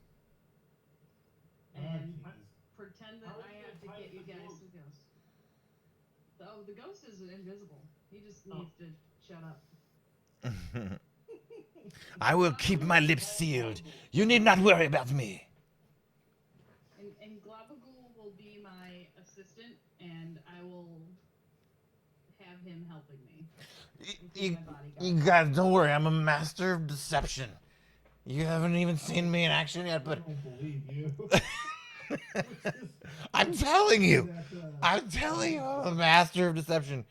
Ah, And jeez. pretend that How are I you have to gonna tie get you up the guys ghost? to the ghost. Oh, the ghost is invisible. He just needs to shut up. I will keep my lips sealed. You need not worry about me. And Globagool will be my assistant, and I will have him helping me. You, My bodyguard. you guys, don't worry. I'm a master of deception. You haven't even seen me in action yet, I but don't believe you. I'm telling you. That, I'm telling you, I'm a master of deception.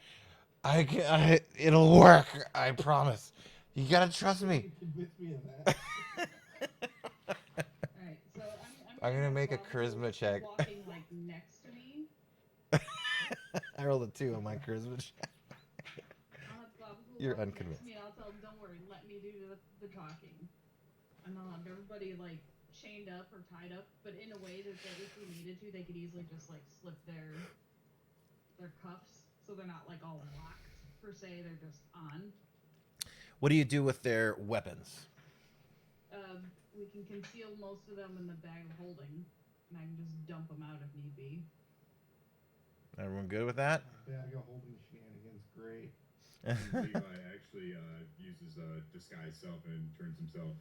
It'll work. I promise. You gotta trust me. you convince me of that. Alright, so I'm gonna have make a Globagool charisma check. walking like next to me. I rolled a 2 on my charisma check. I'll have Globagool You're walking next unconvinced. to me, and I'll tell him, don't worry, let me do the talking. And I'll have everybody like chained up or tied up, but in a way that if we needed to, they could easily just like slip their cuffs, so they're not like all locked per se. They're just on. What do you do with their weapons? We can conceal most of them in the bag of holding, and I can just dump them out if need be. Everyone good with that? Bag of holding shenanigans, great. Levi actually uses disguise self and turns himself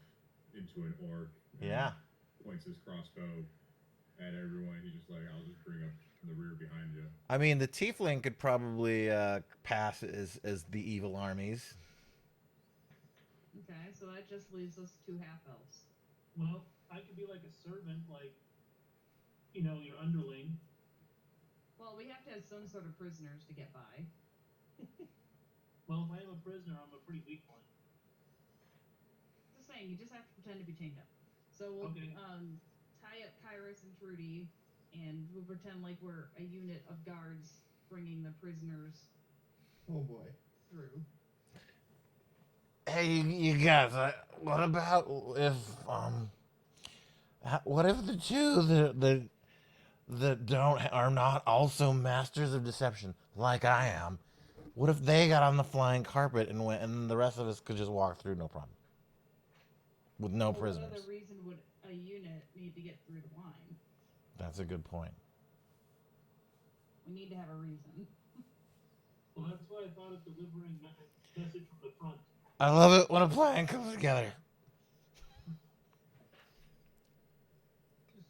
into an orc. And Yeah. Points his crossbow at everyone. He's just like, I'll just bring up the rear behind you. I mean, the tiefling could probably pass as the evil armies. Okay, so that just leaves us 2 half elves. Well, I could be like a servant, like, you know, your underling. Well, we have to have some sort of prisoners to get by. Well, if I am a prisoner, I'm a pretty weak one. Just saying, you just have to pretend to be chained up. So we'll Okay. tie up Kyrus and Trudy, and we'll pretend like we're a unit of guards bringing the prisoners Oh boy. through. Hey, you guys, what about if what if the two that don't are not also masters of deception like I am? What if they got on the flying carpet and went, and the rest of us could just walk through no problem, with no Well, what other prisoners? reason would a unit need to get through the line? That's a good point. We need to have a reason. Well, that's why I thought of delivering a message from the front. I love it when a plan comes together.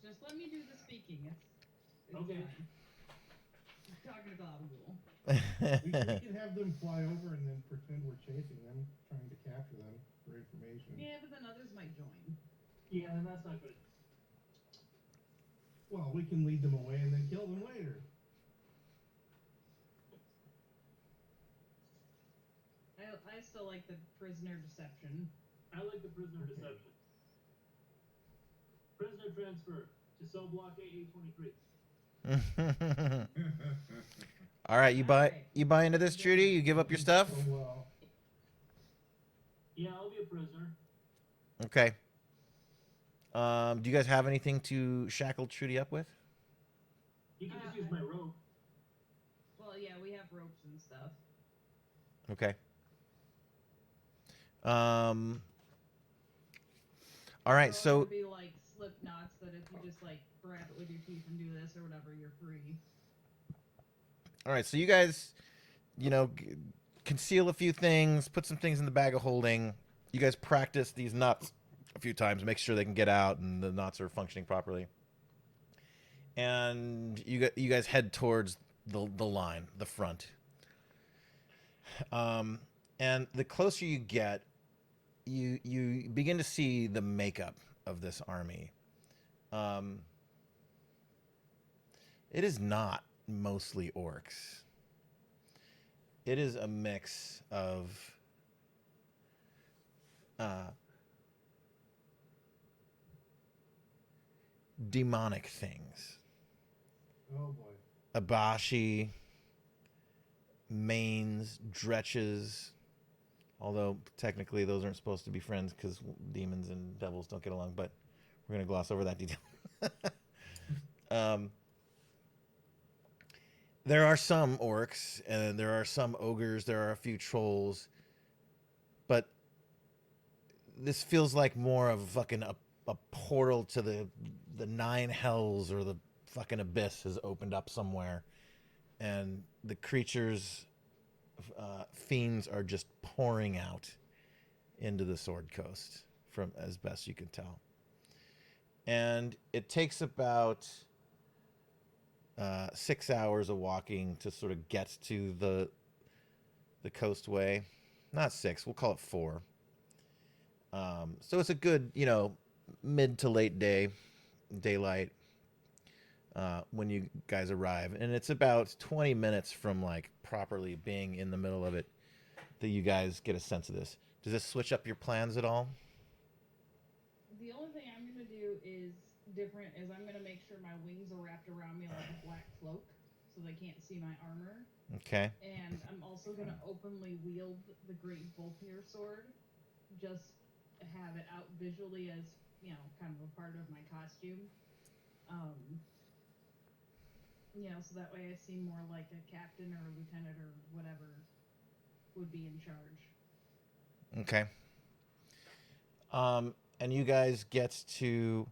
Just let me do the speaking. It's Okay. fine. I'm talking to Globugle. We can have them fly over and then pretend we're chasing them, trying to capture them for information. Yeah, but then others might join. Yeah, and that's not good. Well, we can lead them away and then kill them later. I still like the prisoner deception. I like the prisoner deception. Prisoner transfer to cell block AA23. All right, you buy into this, Trudy? You give up your stuff? So, well, Yeah, I'll be a prisoner. Okay. Do you guys have anything to shackle Trudy up with? You can just use my rope. Well, yeah, we have ropes and stuff. Okay. All right, So so it would be like slip knots that if you just like grab it with your teeth and do this or whatever, you're free. you guys, conceal a few things, put some things in the bag of holding. You guys practice these knots a few times, make sure they can get out and the knots are functioning properly. And you guys head towards the line, the front. And the closer you get, you begin to see the makeup of this army. It is not mostly orcs. It is a mix of demonic things. oh boy. Abashi, mains, dretches. Although technically those aren't supposed to be friends because demons and devils don't get along, but we're going to gloss over that detail. There are some orcs and there are some ogres. There are a few trolls, but this feels like more of fucking a portal to the nine hells, or the fucking abyss has opened up somewhere, and the creatures, fiends, are just pouring out into the Sword Coast, from as best you can tell. And it takes about 6 hours of walking to sort of get to the coastway. Not 6, we'll call it 4. So it's a good, mid to late daylight when you guys arrive, and it's about 20 minutes from like properly being in the middle of it that you guys get a sense of this. Does this switch up your plans at all? The only thing I'm gonna do is different is I'm gonna make sure my wings are wrapped around me like a black cloak, so they can't see my armor. Okay. And I'm also gonna openly wield the great Volpir sword, just have it out visually as kind of a part of my costume. So that way I seem more like a captain or a lieutenant or whatever would be in charge. Okay. And you guys get to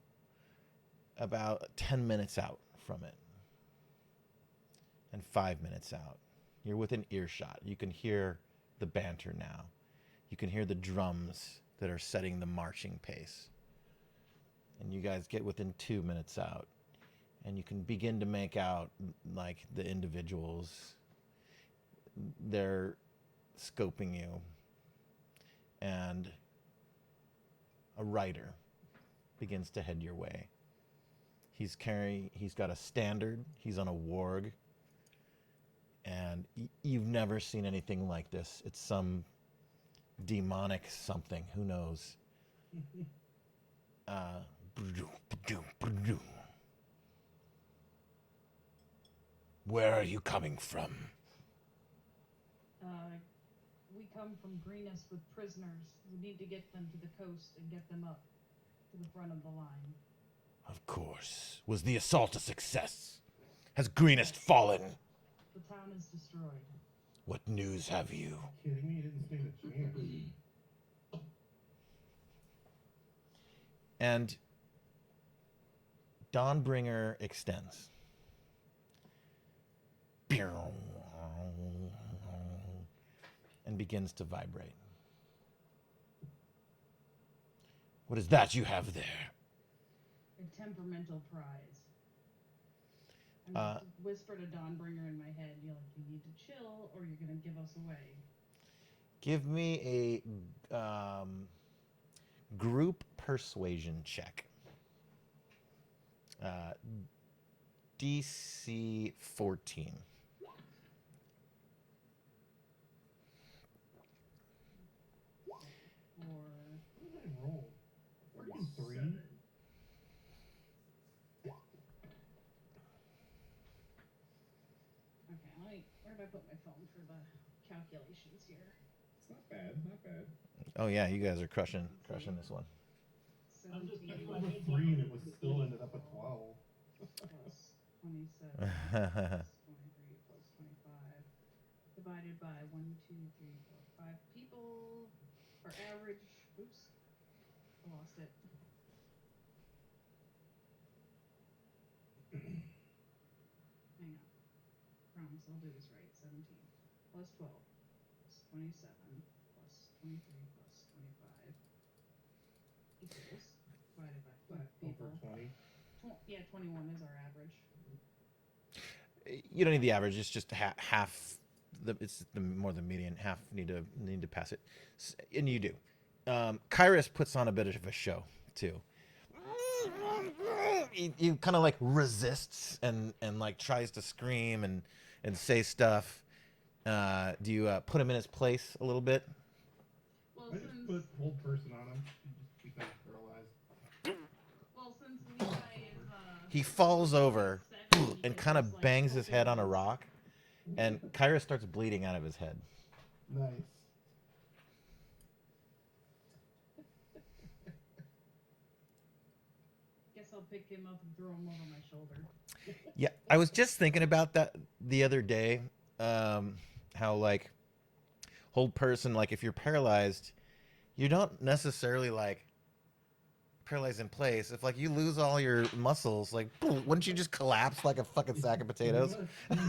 about 10 minutes out from it, and 5 minutes out. You're within earshot. You can hear the banter now. You can hear the drums that are setting the marching pace. And you guys get within 2 minutes out, and you can begin to make out like the individuals. They're scoping you, and a rider begins to head your way. He's got a standard. He's on a warg, and you've never seen anything like this. It's some demonic something. Who knows? Where are you coming from? We come from Greenest with prisoners. We need to get them to the coast and get them up to the front of the line. Of course. Was the assault a success? Has Greenest fallen? The town is destroyed. What news have you? Kidding me? You didn't stand a chance. And Dawnbringer extends. And begins to vibrate. What is that you have there? A temperamental prize. I'm just whisper to Dawnbringer in my head, you're like, you need to chill or you're going to give us away. Give me a group persuasion check. DC 14. What did I roll? Freaking 3. 7. Okay, where did I put my phone for the calculations here? It's not bad, not bad. Oh yeah, you guys are crushing this one. I'm just 17 I rolled a 3 and it was still ended up at 12. plus 27 plus 23 plus 25 divided by 1, 2, 3, 4, 5 people. Our average, oops, I lost it. Hang on. Promise I'll do this right. 17 plus 12 plus 27 plus 23 plus 25 equals divided by 5 people. Over 20. Yeah, 21 is our average. You don't need the average. It's just half. It's the more than median. Half need to pass it, and you do. Kairos puts on a bit of a show too. He kind of like resists and like tries to scream and say stuff. Do you put him in his place a little bit? Well, I just put hold person on him. You just keep him paralyzed. Well, since Levi is He falls over 70, and it's kind just of like bangs his head on a hoping- rock, and Kairos starts bleeding out of his head. Nice. Guess I'll pick him up and throw him over my shoulder. Yeah, I was just thinking about that the other day. How like hold person, like if you're paralyzed, you don't necessarily like paralyzed in place. If like you lose all your muscles, like wouldn't you just collapse like a fucking sack of potatoes? So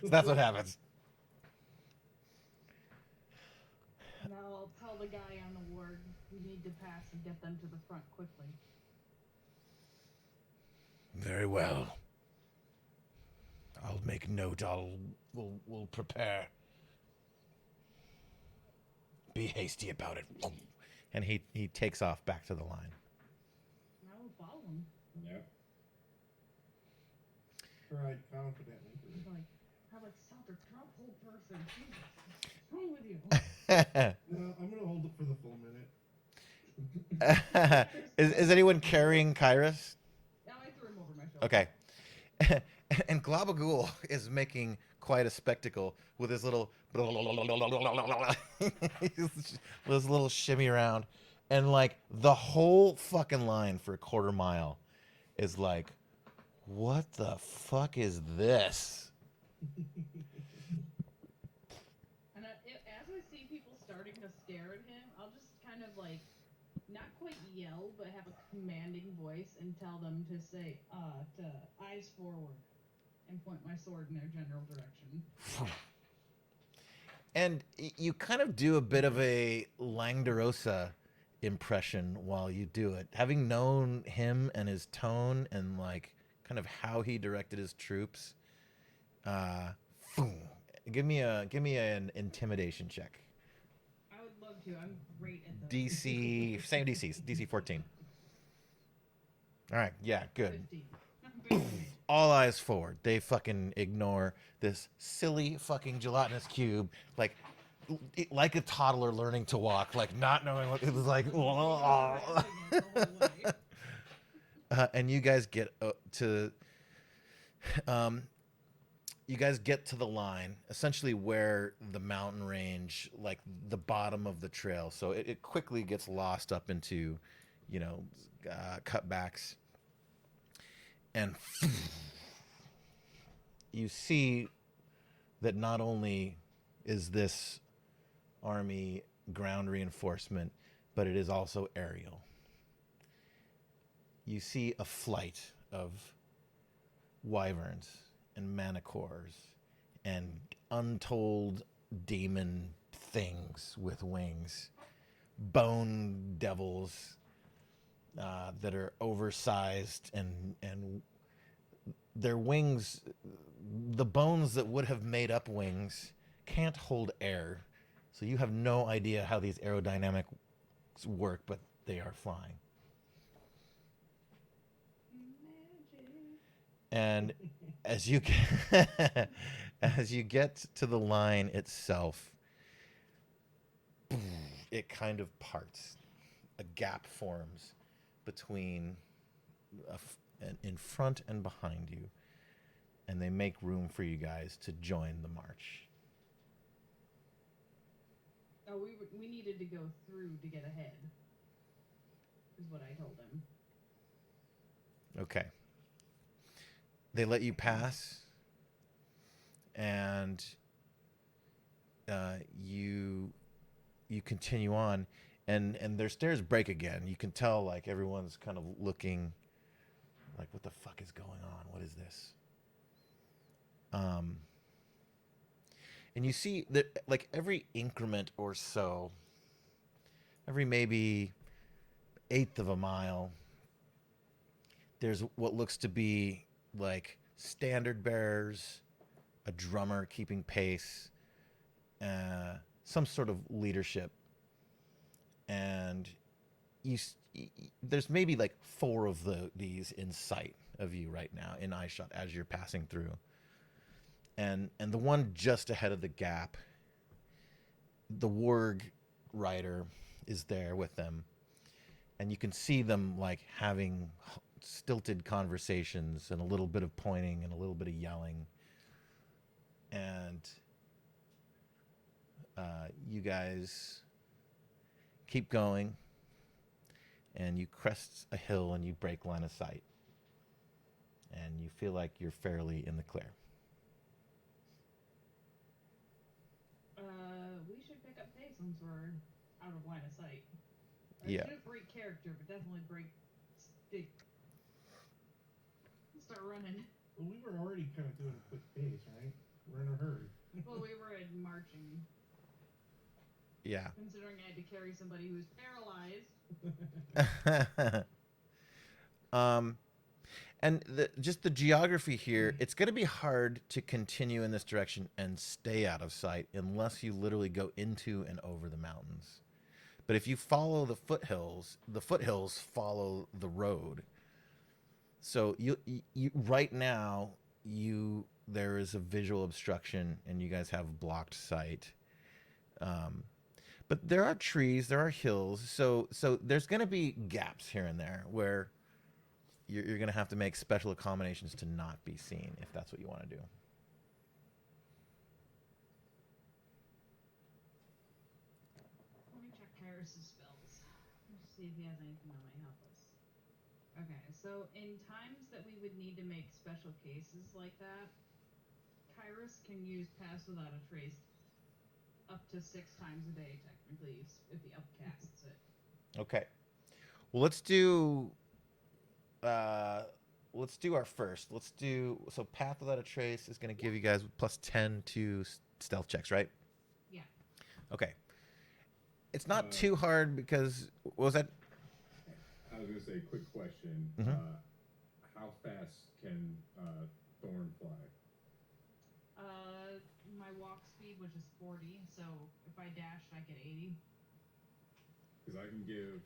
that's what happens. And I'll tell the guy on the ward we need to pass and get them to the front quickly. Very well. I'll make note. We'll prepare. Be hasty about it. And he takes off back to the line. And I will follow him. Yep. Tried confidently. He's like, Salter, drop whole person. Jesus, what's wrong with you? No, I'm gonna hold it for the full minute. is anyone carrying Kairos? Now I threw him over my shoulder. Okay. And Globagool is making quite a spectacle with his little his little shimmy around, and like the whole fucking line for a quarter mile is like, what the fuck is this? And as I see people starting to stare at him, I'll just kind of like, not quite yell, but have a commanding voice and tell them to say, to eyes forward, and point my sword in their general direction. And you kind of do a bit of a Langdorosa impression while you do it. Having known him and his tone and like kind of how he directed his troops, give me an intimidation check. I would love to. I'm great at those. DC, same DCs, DC 14. All right, yeah, good. 15. I'm very great. All eyes forward. They fucking ignore this silly fucking gelatinous cube, like a toddler learning to walk, like not knowing what it was like. And you guys get to you guys get to the line, essentially where the mountain range, like the bottom of the trail. So it quickly gets lost up into, you know, cutbacks. And you see that not only is this army ground reinforcement, but it is also aerial. You see a flight of wyverns and manticores and untold demon things with wings, bone devils that are oversized, and their wings, the bones that would have made up wings, can't hold air. So you have no idea how these aerodynamics work, but they are flying. Magic. And as you get, as you get to the line itself, it kind of parts. A gap forms between in front and behind you, and they make room for you guys to join the march. Oh, we needed to go through to get ahead, is what I told him. Okay. They let you pass, and you continue on, and their stairs break again. You can tell, like, everyone's kind of looking like, what the fuck is going on? What is this? And you see that, like, every increment or so, every maybe eighth of a mile, there's what looks to be like standard bearers, a drummer keeping pace, some sort of leadership, and there's maybe like four of these in sight of you right now, in eye shot as you're passing through, and the one just ahead of the gap, the warg rider is there with them, and you can see them like having stilted conversations and a little bit of pointing and a little bit of yelling, and you guys keep going, and you crest a hill and you break line of sight, and you feel like you're fairly in the clear. We should pick up pace once we're out of line of sight. Yeah. Shouldn't break character, but definitely break stick. Start running. Well, we were already kind of doing a quick pace, right? We're in a hurry. Well, we were in marching. Yeah. Considering I had to carry somebody who's paralyzed. And just the geography here, it's going to be hard to continue in this direction and stay out of sight unless you literally go into and over the mountains. But if you follow the foothills follow the road. So you right now, there is a visual obstruction and you guys have blocked sight. But there are trees, there are hills, so there's going to be gaps here and there where you're going to have to make special accommodations to not be seen, if that's what you want to do. Let me check Kyrus's spells. Let's see if he has anything that might help us. Okay, so in times that we would need to make special cases like that, Kyrus can use Pass Without a Trace up to 6 times a day, technically, if he upcasts it. Okay. Well, let's do our first. So Path Without a Trace is going to give you guys plus 10 to stealth checks, right? Yeah. Okay. It's not too hard because, what was that? I was going to say, quick question. Mhm. How fast can Thorn fly? My walk speed, which is 40, so if I dashed, I get 80. Because I can give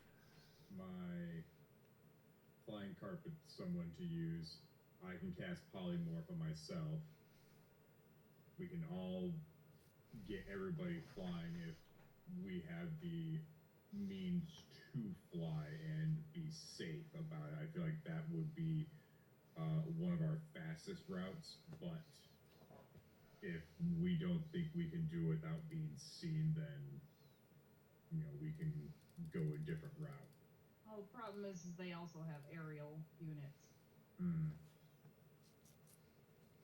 my flying carpet to someone to use. I can cast polymorph on myself. We can all get everybody flying if we have the means to fly and be safe about it. I feel like that would be one of our fastest routes, but if we don't think we can do it without being seen, then we can go a different route. Well, the problem is they also have aerial units, Hmm.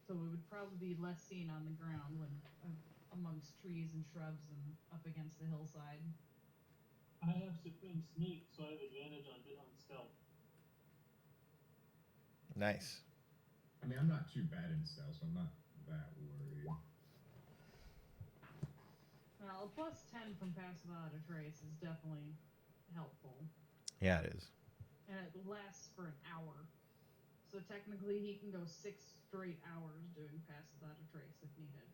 so it would probably be less seen on the ground when amongst trees and shrubs and up against the hillside. I have Supreme Sneak, so I have advantage on stealth. Nice. I mean, I'm not too bad in stealth, so I'm not that worried. Well, a +10 from Pass Without a Trace is definitely helpful, Yeah, it is. and it lasts for an hour. So technically, he can go 6 straight hours doing Pass Without a Trace if needed.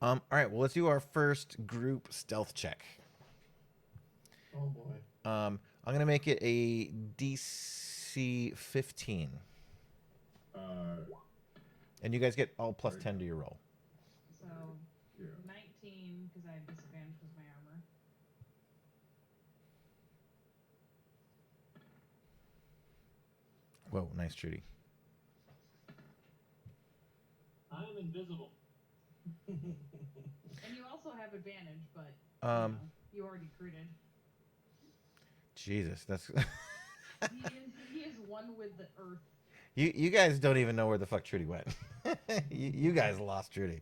All right. Well, let's do our first group stealth check. Oh boy. I'm gonna make it a DC 15, Uh, and you guys get all plus Right. 10 to your roll. So yeah. 19 because I have disadvantage with my armor. Whoa, nice, Trudy. I am invisible. And you also have advantage, but Um, you already critted. Jesus, that's He is one with the earth. you guys don't even know where the fuck Trudy went. You guys lost Trudy.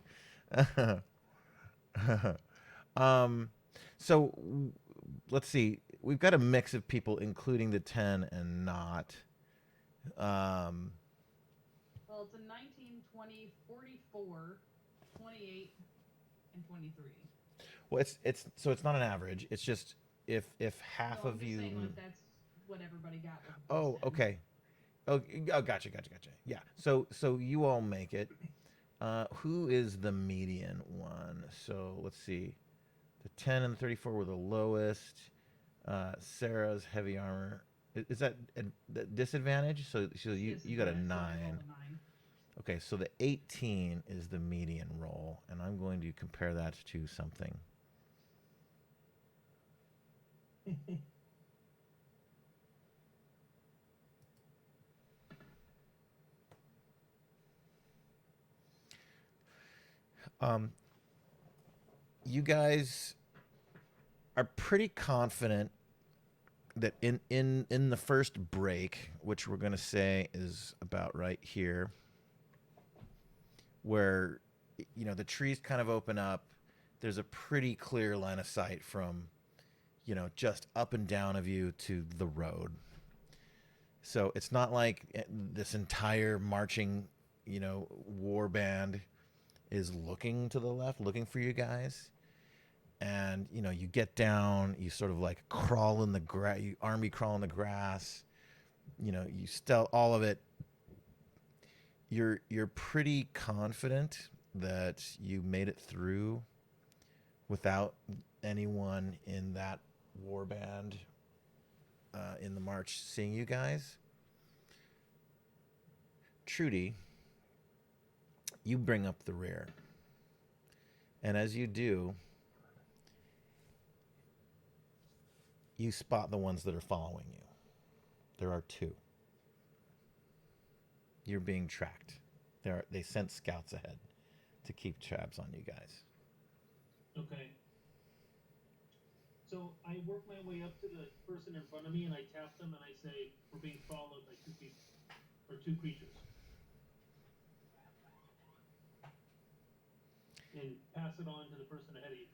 um, so let's see. We've got a mix of people, including the 10 and not. Well, it's a 19, 20, 44, 28, and 23. Well, it's not an average. It's just if half No, I'm of just you. saying, like, that's what everybody got with the Oh, +10. okay. Oh, gotcha. Yeah. So you all make it. Who is the median one? So let's see. The 10 and the 34 were the lowest. Sarah's heavy armor. Is that a disadvantage? So you got a Disadvantage, so I 9. rolled a 9. Okay, so the 18 is the median roll, and I'm going to compare that to something. Um, you guys are pretty confident that in the first break, which we're going to say is about right here, where the trees kind of open up, there's a pretty clear line of sight from just up and down of you to the road. So it's not like this entire marching war band is looking to the left, looking for you guys. And you get down, you sort of like crawl in the grass, you army crawl in the grass, you stealth all of it. You're pretty confident that you made it through without anyone in that war band in the march seeing you guys. Trudy, you bring up the rear, and as you do, you spot the ones that are following you. There are 2. You're being tracked. They sent scouts ahead to keep tabs on you guys. Okay. So I work my way up to the person in front of me and I tap them and I say, "We're being followed by 2 people or 2 creatures," and pass it on to the person ahead of you.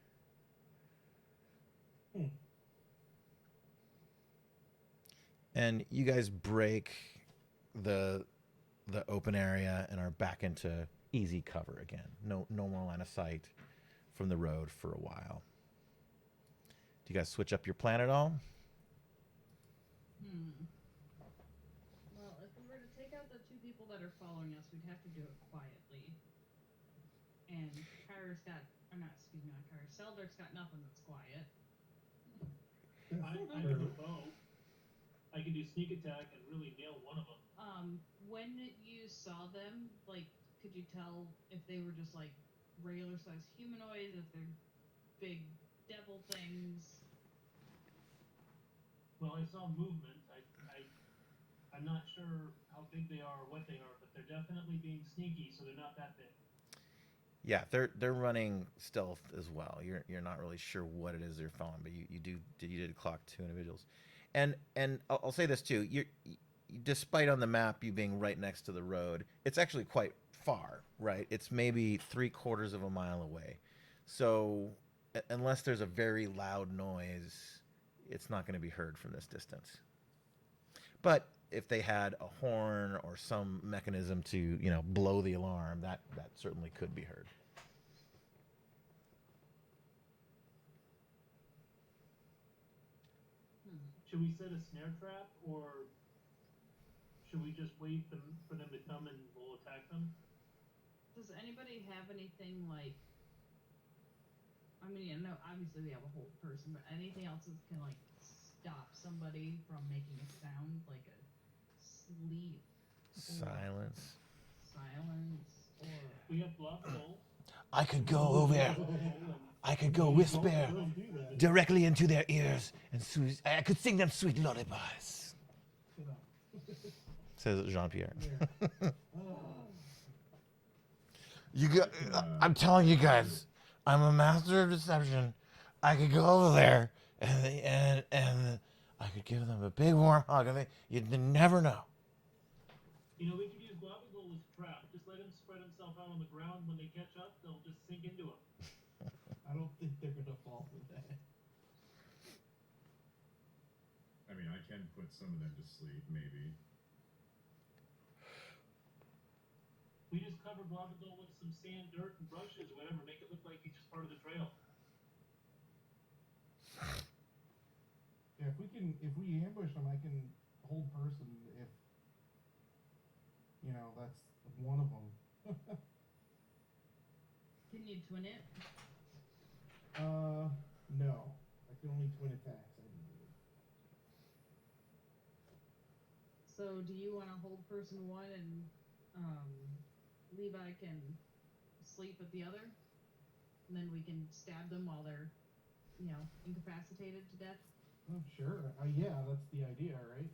And you guys break the open area and are back into easy cover again. No more line of sight from the road for a while. Do you guys switch up your plan at all? Well, if we were to take out the 2 people that are following us, we'd have to do it quietly. And Seldar's got nothing that's quiet. I have a bow. I can do sneak attack and really nail one of them. When you saw them, like, could you tell if they were just like regular sized humanoids, if they're big devil things? Well, I saw movement. I'm not sure how big they are or what they are, but they're definitely being sneaky, so they're not that big. Yeah, they're running stealth as well. You're not really sure what it is they're following, but you did clock two individuals, and I'll say this too. Despite on the map you being right next to the road, it's actually quite far, right? It's maybe 3/4 of a mile away. So unless there's a very loud noise, it's not going to be heard from this distance. But if they had a horn or some mechanism to, blow the alarm, that certainly could be heard. Should we set a snare trap, or should we just wait for them to come and we'll attack them? Does anybody have anything like? I mean, I know obviously we have a hold person, but anything else that can like stop somebody from making a sound, like a sleep, Silence. or We have Bluff Bowl. I could go over there. I could go whisper Don't do that. directly into their ears, and I could sing them sweet lullabies. Shut up. Says Jean-Pierre. Yeah. I'm telling you guys, I'm a master of deception. I could go over there, and I could give them a big warm hug, and you'd never know. We could use Global as a trap. Just let him spread himself out on the ground. When they catch up, they'll just sink into him. I don't think they're gonna fall for that. I mean, I can put some of them to sleep, maybe. We just cover Global with some sand, dirt, and brushes, or whatever. Make it look like he's just part of the trail. Yeah, if we ambush them, I can hold person if, that's one of them. can you twin it? No. I can only twin attacks, I believe. So do you want to hold person one and Levi can sleep at the other, and then we can stab them while they're, incapacitated to death? Oh, sure. Yeah, that's the idea, right?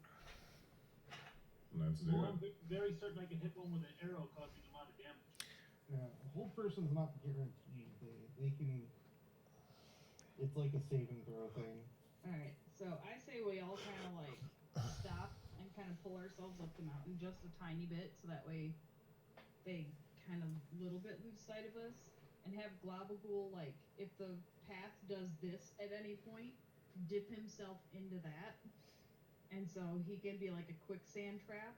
Let's do Well, it. I'm very certain I can hit one with an arrow, causing a lot of damage. Yeah, hold person's not guaranteed. They can. It's like a saving throw thing. All right. So I say we all kind of like stop and kind of pull ourselves up the mountain just a tiny bit, so that way they kind of little bit lose sight of us, and have Globagool, like, if the path does this at any point, dip himself into that, and so he can be like a quicksand trap,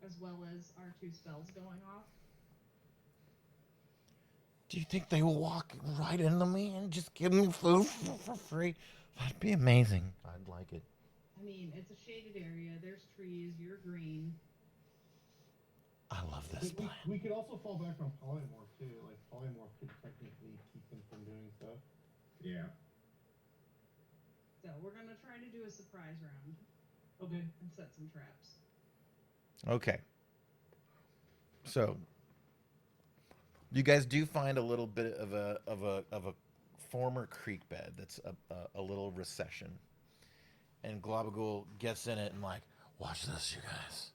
as well as our two spells going off. Do you think they will walk right into me and just give me food for free? That'd be amazing. I'd like it. I mean, it's a shaded area. There's trees. You're green. I love this plan. We could also fall back on polymorph too. Like polymorph could technically keep them from doing stuff. Yeah. So we're gonna try to do a surprise round. Okay. And set some traps. Okay. So you guys do find a little bit of a former creek bed that's a little recession, and Globagool gets in it and like, watch this, you guys.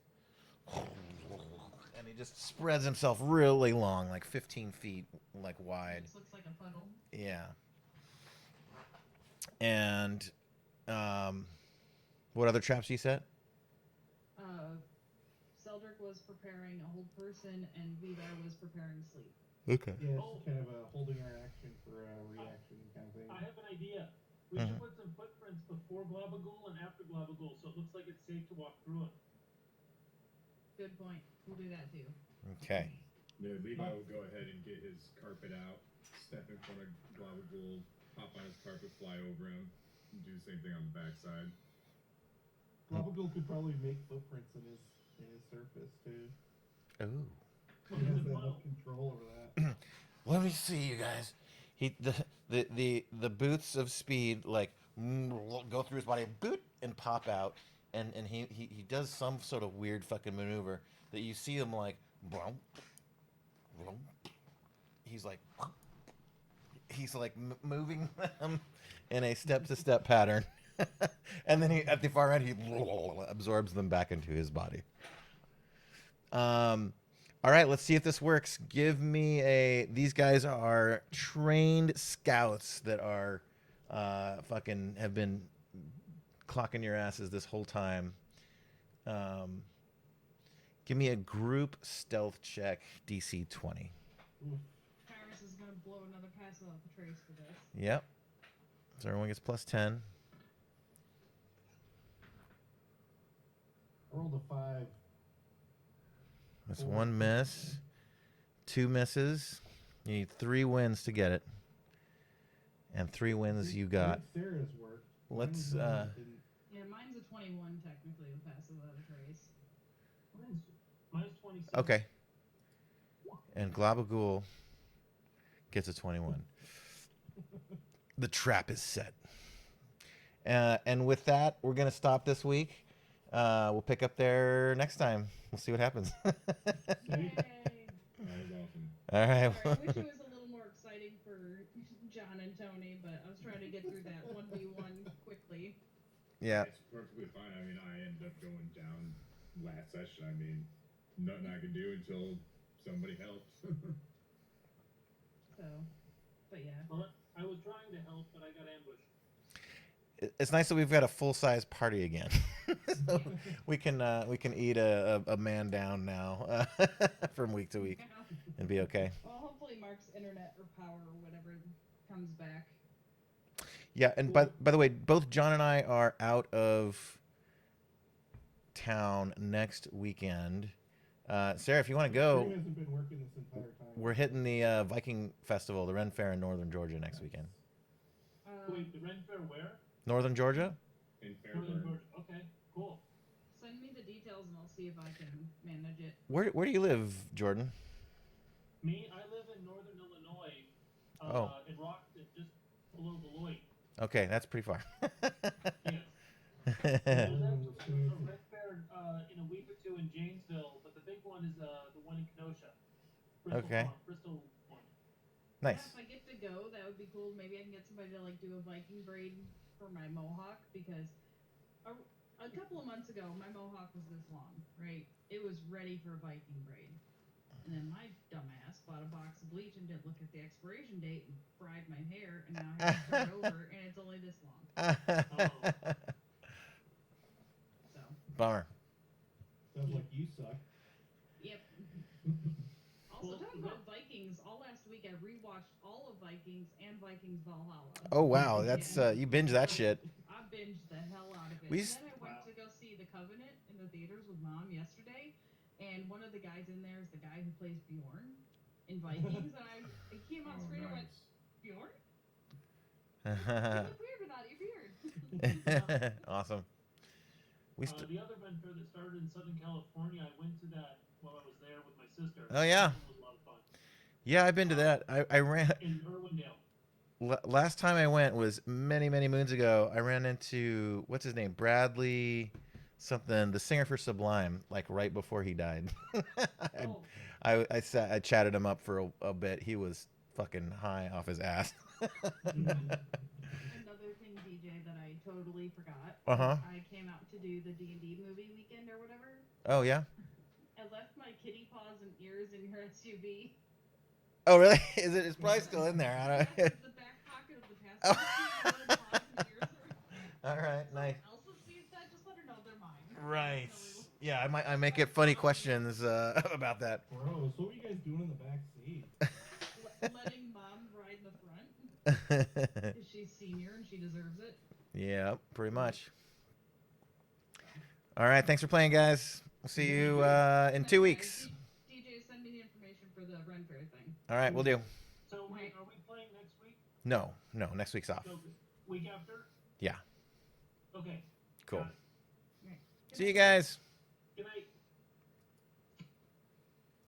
And he just spreads himself really long, like 15 feet, like wide. This looks like a puddle. Yeah. And what other traps do you set? Seldrick was preparing a hold person, and Levi was preparing sleep. Okay. Yeah, it's kind of a holding our action for a reaction kind of thing. I have an idea. We should put some footprints before Globagool and after Globagool, so it looks like it's safe to walk through it. Good point. We'll do that too. Okay. Yeah, Levi will go ahead and get his carpet out, step in front of Globagool, hop on his carpet, fly over him, and do the same thing on the backside. Globagool could probably make footprints in his surface too. Ooh. He has enough control over that. Let me see, you guys. The boots of speed like go through his body, boot, and pop out, and he does some sort of weird fucking maneuver that you see him like, he's like moving them in a step-to-step pattern. And then at the far end, he absorbs them back into his body. All right, let's see if this works. Give me a. These guys are trained scouts that are fucking have been clocking your asses this whole time. Give me a group stealth check, DC 20. Paris is gonna blow another pass off the trace for this. Yep. So everyone gets plus 10. I rolled a 5. That's Four. one miss. 2 misses. You need 3 wins to get it. And 3 wins you got. Sarah's worked. Let's, Didn't. Yeah, mine's a 21 technically with pass without a trace. Mine's 26. Okay. And Globagool gets a 21. The trap is set. And with that, we're going to stop this week. We'll pick up there next time. We'll see what happens. Yay! That was awesome. All right. Sorry, I wish it was a little more exciting for John and Tony, but I was trying to get through that 1v1 quickly. Yeah. It's perfectly fine. I mean, I ended up going down last session. I mean, nothing I could do until somebody helped. So, but yeah. Well, I was trying to help, but I got ambushed. It's nice that we've got a full-size party again. So we can eat a man down now from week to week and be okay. Well, hopefully Mark's internet or power or whatever comes back. Yeah, and by the way, both John and I are out of town next weekend. Sarah, if you want to go, Sarah hasn't been working this entire time. we're hitting the Viking Festival, the Ren Fair in Northern Georgia next weekend. Wait, the Ren Fair where? Northern Georgia? In Northern Fairburn. Georgia. Okay, cool. Send me the details and I'll see if I can manage it. Where do you live, Jordan? Me, I live in northern Illinois. In Rockton, just below Beloit. Okay, that's pretty far. Yes. There's actually a Ren Fair in a week or two in Janesville, but the big one is the one in Kenosha. Bristol Okay. Farm, Bristol one. Nice. Yeah, if I get to go, that would be cool. Maybe I can get somebody to like do a Viking braid for my mohawk because a couple of months ago my mohawk was this long, right? It was ready for a Viking braid. And then my dumbass bought a box of bleach and didn't look at the expiration date and fried my hair, and now I have to start over, and it's only this long. So, Bummer. Sounds like you suck. yep. Also, talking about Vikings, all last week I rewatched all of Vikings and Vikings Valhalla. Oh wow, that's you binge that shit. I binged the hell out of it. We And then I went to go see The Covenant in the theaters with Mom yesterday, and one of the guys in there is the guy who plays Bjorn in Vikings, and I came on Oh, screen and went, nice. Bjorn? You look weird without your beard. Awesome. The other Ren Fair that started in Southern California, I went to that while I was there with my sister. Oh, yeah. It was a lot of fun. Yeah, I've been to that. I ran. In Irwindale. Last time I went was many moons ago. I ran into what's his name, Bradley, something, the singer for Sublime, like right before he died. Oh, I chatted him up for a bit. He was fucking high off his ass. Another thing, DJ, that I totally forgot. Uh-huh. I came out to do the D&D movie weekend or whatever. Oh yeah. I left my kitty paws and ears in your SUV. Oh really? Is it? It's probably still in there. I don't. The back pocket of the passenger seat, and the paws and ears are. All right, nice. If Elsa sees that, just let her know they're mine. Right. Yeah, I might get funny questions about that. Gross. What were you guys doing in the back seat? Letting Mom ride in the front. Because she's senior and she deserves it. Yeah, pretty much. All right, thanks for playing, guys. We'll see you in 2 weeks. DJ, send me the information for the Ren Fair thing. All right, we'll do. so wait, are we playing next week? No, next week's off. So, week after? Yeah. Okay. Cool. Got it. Right. See you guys. Good night.